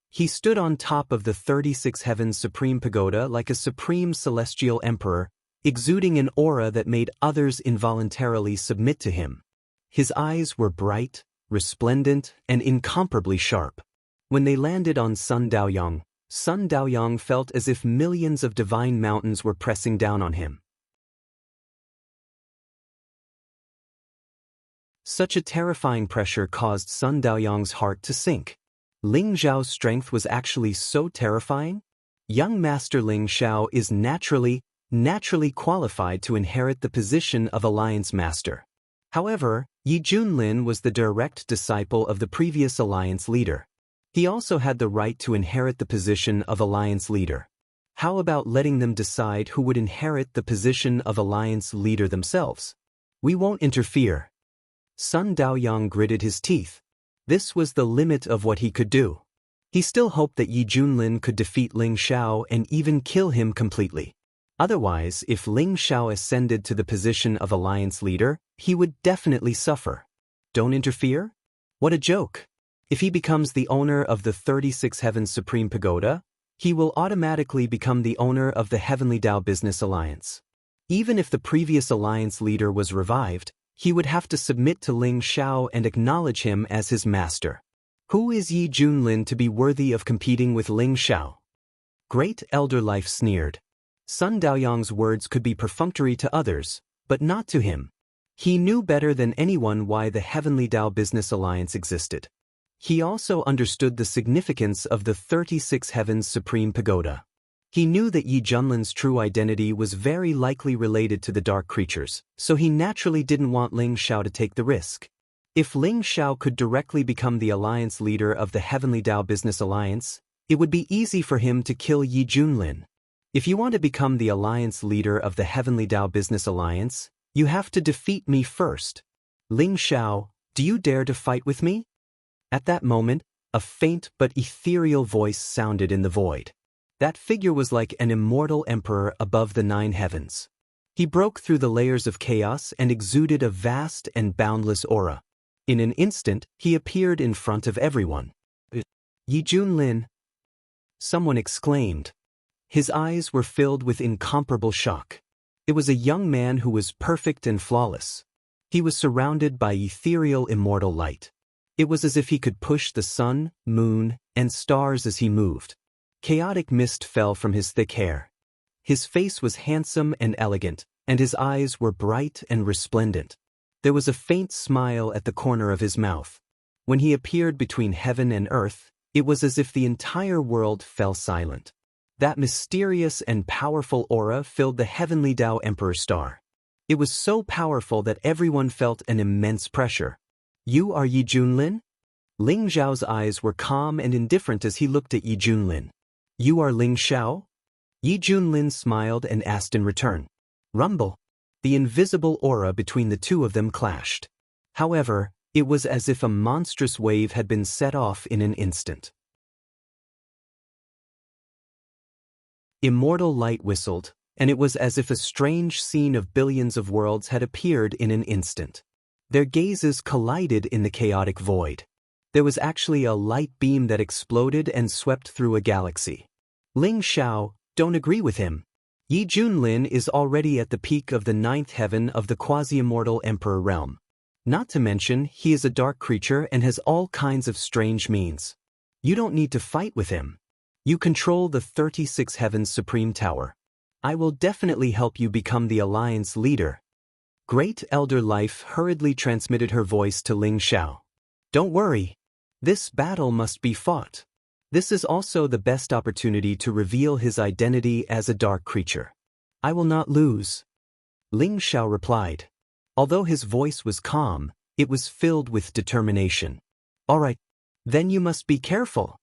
[SPEAKER 1] He stood on top of the 36 Heavens Supreme Pagoda like a supreme celestial emperor, exuding an aura that made others involuntarily submit to him. His eyes were bright, resplendent, and incomparably sharp. When they landed on Sun Daoyang felt as if millions of divine mountains were pressing down on him. Such a terrifying pressure caused Sun Daoyang's heart to sink. Ling Xiao's strength was actually so terrifying? Young Master Ling Xiao is naturally qualified to inherit the position of Alliance Master. However, Yi Junlin was the direct disciple of the previous Alliance leader. He also had the right to inherit the position of Alliance leader. How about letting them decide who would inherit the position of Alliance leader themselves? We won't interfere. Sun Daoyang gritted his teeth. This was the limit of what he could do. He still hoped that Yi Junlin could defeat Ling Xiao and even kill him completely. Otherwise, if Ling Xiao ascended to the position of alliance leader, he would definitely suffer. Don't interfere? What a joke. If he becomes the owner of the 36 Heavens Supreme Pagoda, he will automatically become the owner of the Heavenly Tao Business Alliance. Even if the previous alliance leader was revived, he would have to submit to Ling Xiao and acknowledge him as his master. Who is Yi Junlin to be worthy of competing with Ling Xiao? Great Elder Life sneered. Sun Daoyang's words could be perfunctory to others, but not to him. He knew better than anyone why the Heavenly Tao Business Alliance existed. He also understood the significance of the 36 Heavens Supreme Pagoda. He knew that Yi Junlin's true identity was very likely related to the dark creatures, so he naturally didn't want Ling Xiao to take the risk. If Ling Xiao could directly become the alliance leader of the Heavenly Tao Business Alliance, it would be easy for him to kill Yi Junlin. If you want to become the alliance leader of the Heavenly Tao Business Alliance, you have to defeat me first. Ling Xiao, do you dare to fight with me? At that moment, a faint but ethereal voice sounded in the void. That figure was like an immortal emperor above the 9 heavens. He broke through the layers of chaos and exuded a vast and boundless aura. In an instant, he appeared in front of everyone. Yi Junlin! Someone exclaimed. His eyes were filled with incomparable shock. It was a young man who was perfect and flawless. He was surrounded by ethereal immortal light. It was as if he could push the sun, moon, and stars as he moved. Chaotic mist fell from his thick hair. His face was handsome and elegant, and his eyes were bright and resplendent. There was a faint smile at the corner of his mouth. When he appeared between heaven and earth, it was as if the entire world fell silent. That mysterious and powerful aura filled the Heavenly Tao Emperor Star. It was so powerful that everyone felt an immense pressure. You are Yi Junlin? Ling Xiao's eyes were calm and indifferent as he looked at Yi Junlin. You are Ling Xiao? Yi Junlin smiled and asked in return. Rumble. The invisible aura between the two of them clashed. However, it was as if a monstrous wave had been set off in an instant. Immortal light whistled, and it was as if a strange scene of billions of worlds had appeared in an instant. Their gazes collided in the chaotic void. There was actually a light beam that exploded and swept through a galaxy. Ling Xiao, don't agree with him. Yi Junlin is already at the peak of the ninth heaven of the quasi-immortal emperor realm. Not to mention, he is a dark creature and has all kinds of strange means. You don't need to fight with him. You control the 36 Heavens Supreme Tower. I will definitely help you become the Alliance leader. Great Elder Life hurriedly transmitted her voice to Ling Xiao. Don't worry. This battle must be fought. This is also the best opportunity to reveal his identity as a dark creature. I will not lose. Ling Xiao replied. Although his voice was calm, it was filled with determination. All right. Then you must be careful.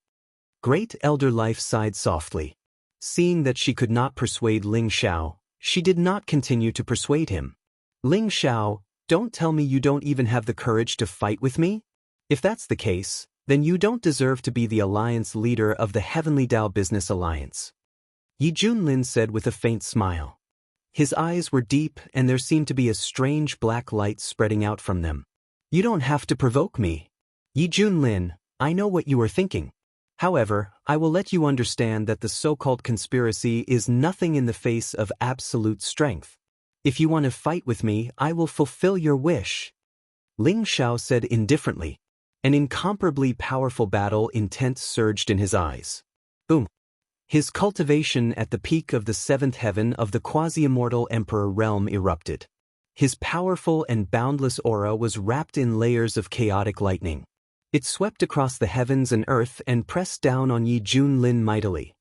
[SPEAKER 1] Great Elder Life sighed softly. Seeing that she could not persuade Ling Xiao, she did not continue to persuade him. Ling Xiao, don't tell me you don't even have the courage to fight with me? If that's the case, then you don't deserve to be the alliance leader of the Heavenly Dao Business Alliance. Yi Junlin said with a faint smile. His eyes were deep and there seemed to be a strange black light spreading out from them. You don't have to provoke me. Yi Junlin, I know what you are thinking. However, I will let you understand that the so-called conspiracy is nothing in the face of absolute strength. If you want to fight with me, I will fulfill your wish. Ling Xiao said indifferently. An incomparably powerful battle intent surged in his eyes. Boom. His cultivation at the peak of the seventh heaven of the quasi-immortal emperor realm erupted. His powerful and boundless aura was wrapped in layers of chaotic lightning. It swept across the heavens and earth and pressed down on Yi Junlin mightily.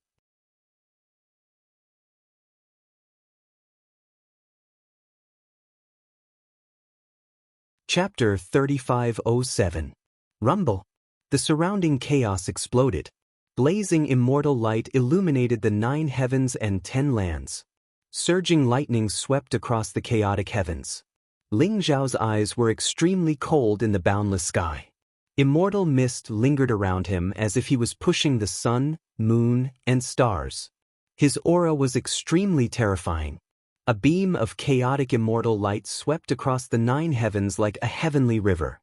[SPEAKER 1] Chapter 3507. Rumble. The surrounding chaos exploded. Blazing immortal light illuminated the 9 heavens and 10 lands. Surging lightning swept across the chaotic heavens. Ling Xiao's eyes were extremely cold in the boundless sky. Immortal mist lingered around him as if he was pushing the sun, moon, and stars. His aura was extremely terrifying. A beam of chaotic immortal light swept across the 9 heavens like a heavenly river.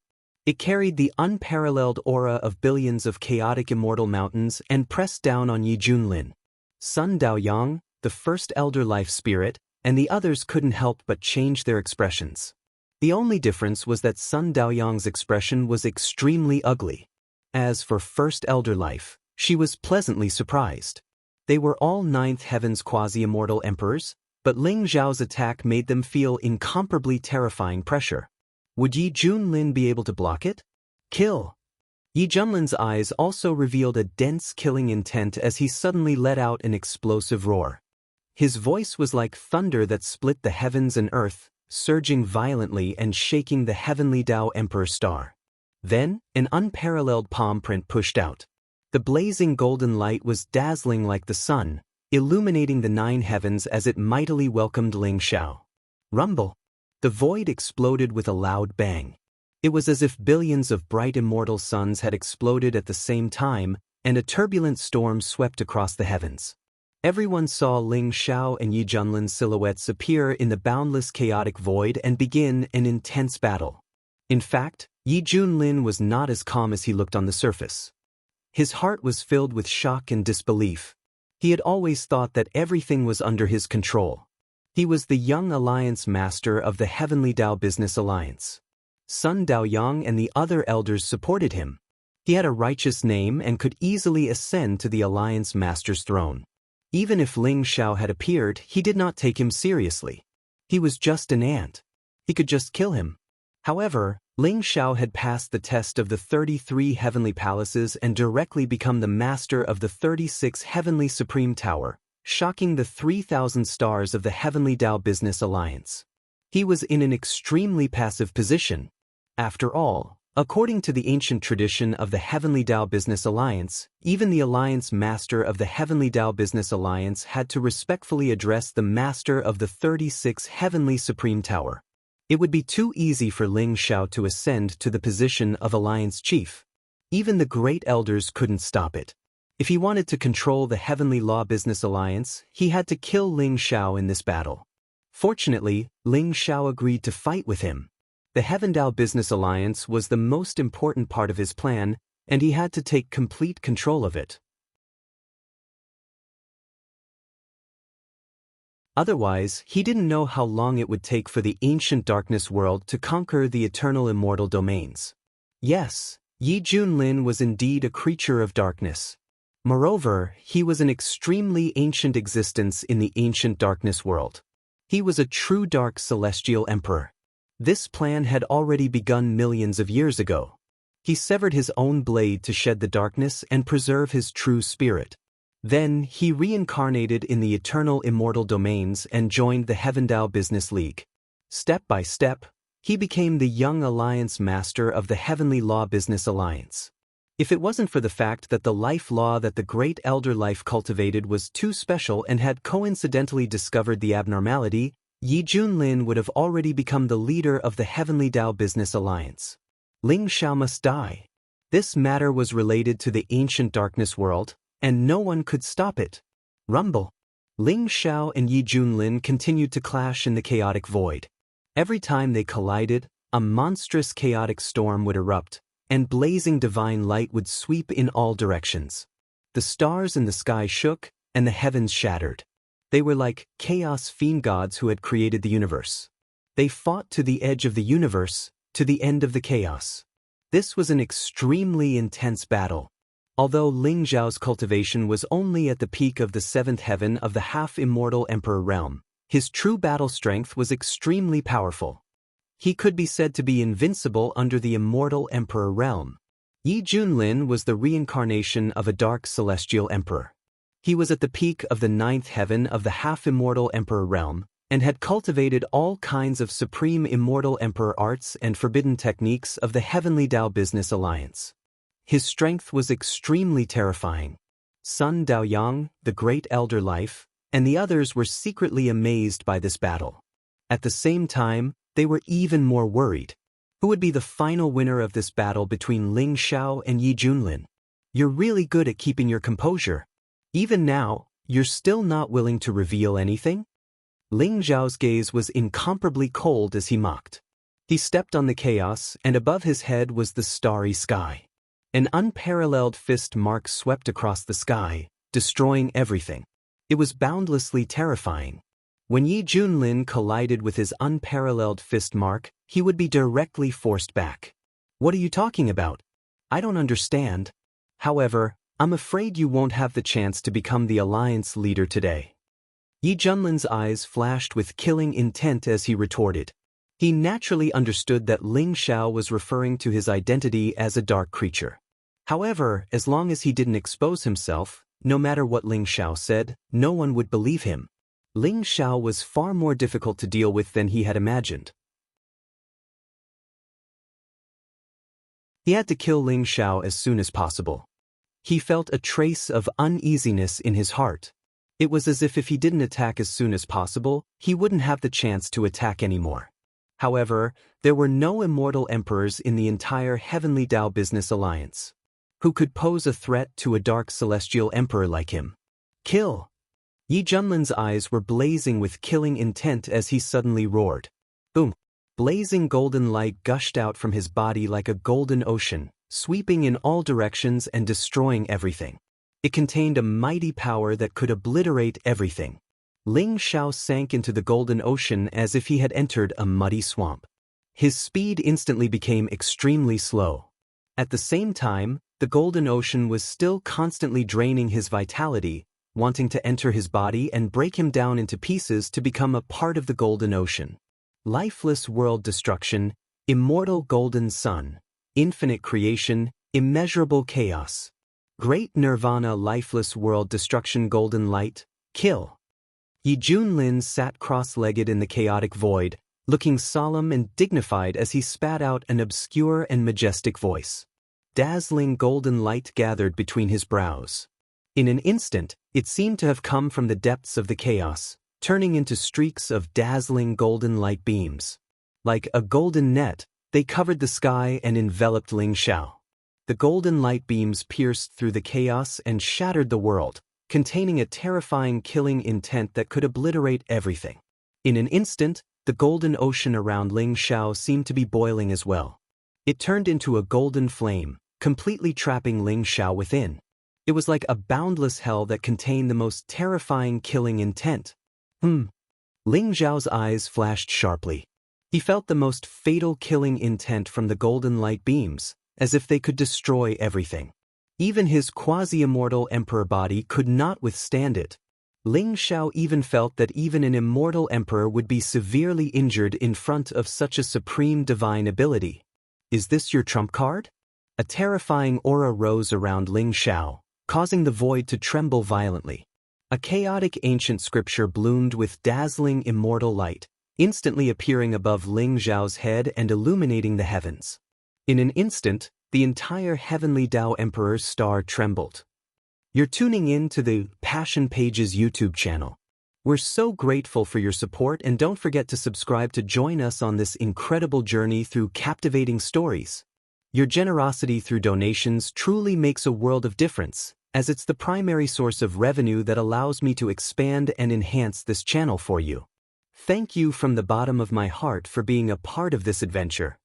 [SPEAKER 1] It carried the unparalleled aura of billions of chaotic immortal mountains and pressed down on Yi Junlin. Sun Daoyang, the first elder life spirit, and the others couldn't help but change their expressions. The only difference was that Sun Daoyang's expression was extremely ugly. As for First Elder Life, she was pleasantly surprised. They were all 9th Heaven's quasi-immortal emperors, but Ling Xiao's attack made them feel incomparably terrifying pressure. Would Yi Junlin be able to block it? Kill! Yi Junlin's eyes also revealed a dense killing intent as he suddenly let out an explosive roar. His voice was like thunder that split the heavens and earth, surging violently and shaking the Heavenly Dao Emperor star. Then, an unparalleled palm print pushed out. The blazing golden light was dazzling like the sun, illuminating the 9 heavens as it mightily welcomed Ling Xiao. Rumble. The void exploded with a loud bang. It was as if billions of bright immortal suns had exploded at the same time, and a turbulent storm swept across the heavens. Everyone saw Ling Xiao and Yi Junlin's silhouettes appear in the boundless chaotic void and begin an intense battle. In fact, Yi Junlin was not as calm as he looked on the surface. His heart was filled with shock and disbelief. He had always thought that everything was under his control. He was the young alliance master of the Heavenly Dao Business Alliance. Sun Daoyang and the other elders supported him. He had a righteous name and could easily ascend to the alliance master's throne. Even if Ling Xiao had appeared, he did not take him seriously. He was just an ant. He could just kill him. However, Ling Xiao had passed the test of the 33 heavenly palaces and directly become the master of the 36 heavenly supreme tower, shocking the 3,000 stars of the Heavenly Dao Business Alliance. He was in an extremely passive position. After all, according to the ancient tradition of the Heavenly Dao Business Alliance, even the alliance master of the Heavenly Dao Business Alliance had to respectfully address the master of the 36 heavenly supreme tower. It would be too easy for Ling Xiao to ascend to the position of alliance chief. Even the great elders couldn't stop it. If he wanted to control the Heavenly Law Business Alliance, he had to kill Ling Xiao in this battle. Fortunately, Ling Xiao agreed to fight with him. The Heaven Dao Business Alliance was the most important part of his plan, and he had to take complete control of it. Otherwise, he didn't know how long it would take for the ancient darkness world to conquer the eternal immortal domains. Yes, Yi Junlin was indeed a creature of darkness. Moreover, he was an extremely ancient existence in the ancient darkness world. He was a true dark celestial emperor. This plan had already begun millions of years ago. He severed his own blade to shed the darkness and preserve his true spirit. Then, he reincarnated in the eternal immortal domains and joined the Heavendao Business League. Step by step, he became the young alliance master of the Heavenly Law Business Alliance. If it wasn't for the fact that the life law that the great elder life cultivated was too special and had coincidentally discovered the abnormality, Yi Junlin would have already become the leader of the Heavenly Dao Business Alliance. Ling Xiao must die. This matter was related to the ancient darkness world, and no one could stop it. Rumble. Ling Xiao and Yi Junlin continued to clash in the chaotic void. Every time they collided, a monstrous chaotic storm would erupt, and blazing divine light would sweep in all directions. The stars in the sky shook, and the heavens shattered. They were like chaos fiend gods who had created the universe. They fought to the edge of the universe, to the end of the chaos. This was an extremely intense battle. Although Ling Zhao's cultivation was only at the peak of the seventh heaven of the half-immortal emperor realm, his true battle strength was extremely powerful. He could be said to be invincible under the immortal emperor realm. Yi Junlin was the reincarnation of a dark celestial emperor. He was at the peak of the ninth heaven of the half-immortal emperor realm, and had cultivated all kinds of supreme immortal emperor arts and forbidden techniques of the Heavenly Dao Business Alliance. His strength was extremely terrifying. Sun Daoyang, the great elder life, and the others were secretly amazed by this battle. At the same time, they were even more worried. Who would be the final winner of this battle between Ling Xiao and Yi Junlin? You're really good at keeping your composure. Even now, you're still not willing to reveal anything? Ling Xiao's gaze was incomparably cold as he mocked. He stepped on the chaos, and above his head was the starry sky. An unparalleled fist mark swept across the sky, destroying everything. It was boundlessly terrifying. When Yi Junlin collided with his unparalleled fist mark, he would be directly forced back. What are you talking about? I don't understand. However, I'm afraid you won't have the chance to become the alliance leader today. Yi Junlin's eyes flashed with killing intent as he retorted. He naturally understood that Ling Xiao was referring to his identity as a dark creature. However, as long as he didn't expose himself, no matter what Ling Xiao said, no one would believe him. Ling Xiao was far more difficult to deal with than he had imagined. He had to kill Ling Xiao as soon as possible. He felt a trace of uneasiness in his heart. It was as if he didn't attack as soon as possible, he wouldn't have the chance to attack anymore. However, there were no immortal emperors in the entire Heavenly Dao Business Alliance who could pose a threat to a dark celestial emperor like him. Kill! Yi Junlin's eyes were blazing with killing intent as he suddenly roared. Boom! Blazing golden light gushed out from his body like a golden ocean, sweeping in all directions and destroying everything. It contained a mighty power that could obliterate everything. Ling Xiao sank into the golden ocean as if he had entered a muddy swamp. His speed instantly became extremely slow. At the same time, the golden ocean was still constantly draining his vitality, wanting to enter his body and break him down into pieces to become a part of the golden ocean. Lifeless world destruction, immortal golden sun, infinite creation, immeasurable chaos. Great nirvana, lifeless world destruction, golden light, kill. Yi Junlin sat cross-legged in the chaotic void, looking solemn and dignified as he spat out an obscure and majestic voice. Dazzling golden light gathered between his brows. In an instant, it seemed to have come from the depths of the chaos, turning into streaks of dazzling golden light beams. Like a golden net, they covered the sky and enveloped Ling Xiao. The golden light beams pierced through the chaos and shattered the world, containing a terrifying killing intent that could obliterate everything. In an instant, the golden ocean around Ling Xiao seemed to be boiling as well. It turned into a golden flame, completely trapping Ling Xiao within. It was like a boundless hell that contained the most terrifying killing intent. Ling Zhao's eyes flashed sharply. He felt the most fatal killing intent from the golden light beams, as if they could destroy everything. Even his quasi-immortal emperor body could not withstand it. Ling Zhao even felt that even an immortal emperor would be severely injured in front of such a supreme divine ability. Is this your trump card? A terrifying aura rose around Ling Zhao, causing the void to tremble violently. A chaotic ancient scripture bloomed with dazzling immortal light, instantly appearing above Ling Zhao's head and illuminating the heavens. In an instant, the entire heavenly Tao Emperor's star trembled. You're tuning in to the Passion Pages YouTube channel. We're so grateful for your support, and don't forget to subscribe to join us on this incredible journey through captivating stories. Your generosity through donations truly makes a world of difference, as it's the primary source of revenue that allows me to expand and enhance this channel for you. Thank you from the bottom of my heart for being a part of this adventure.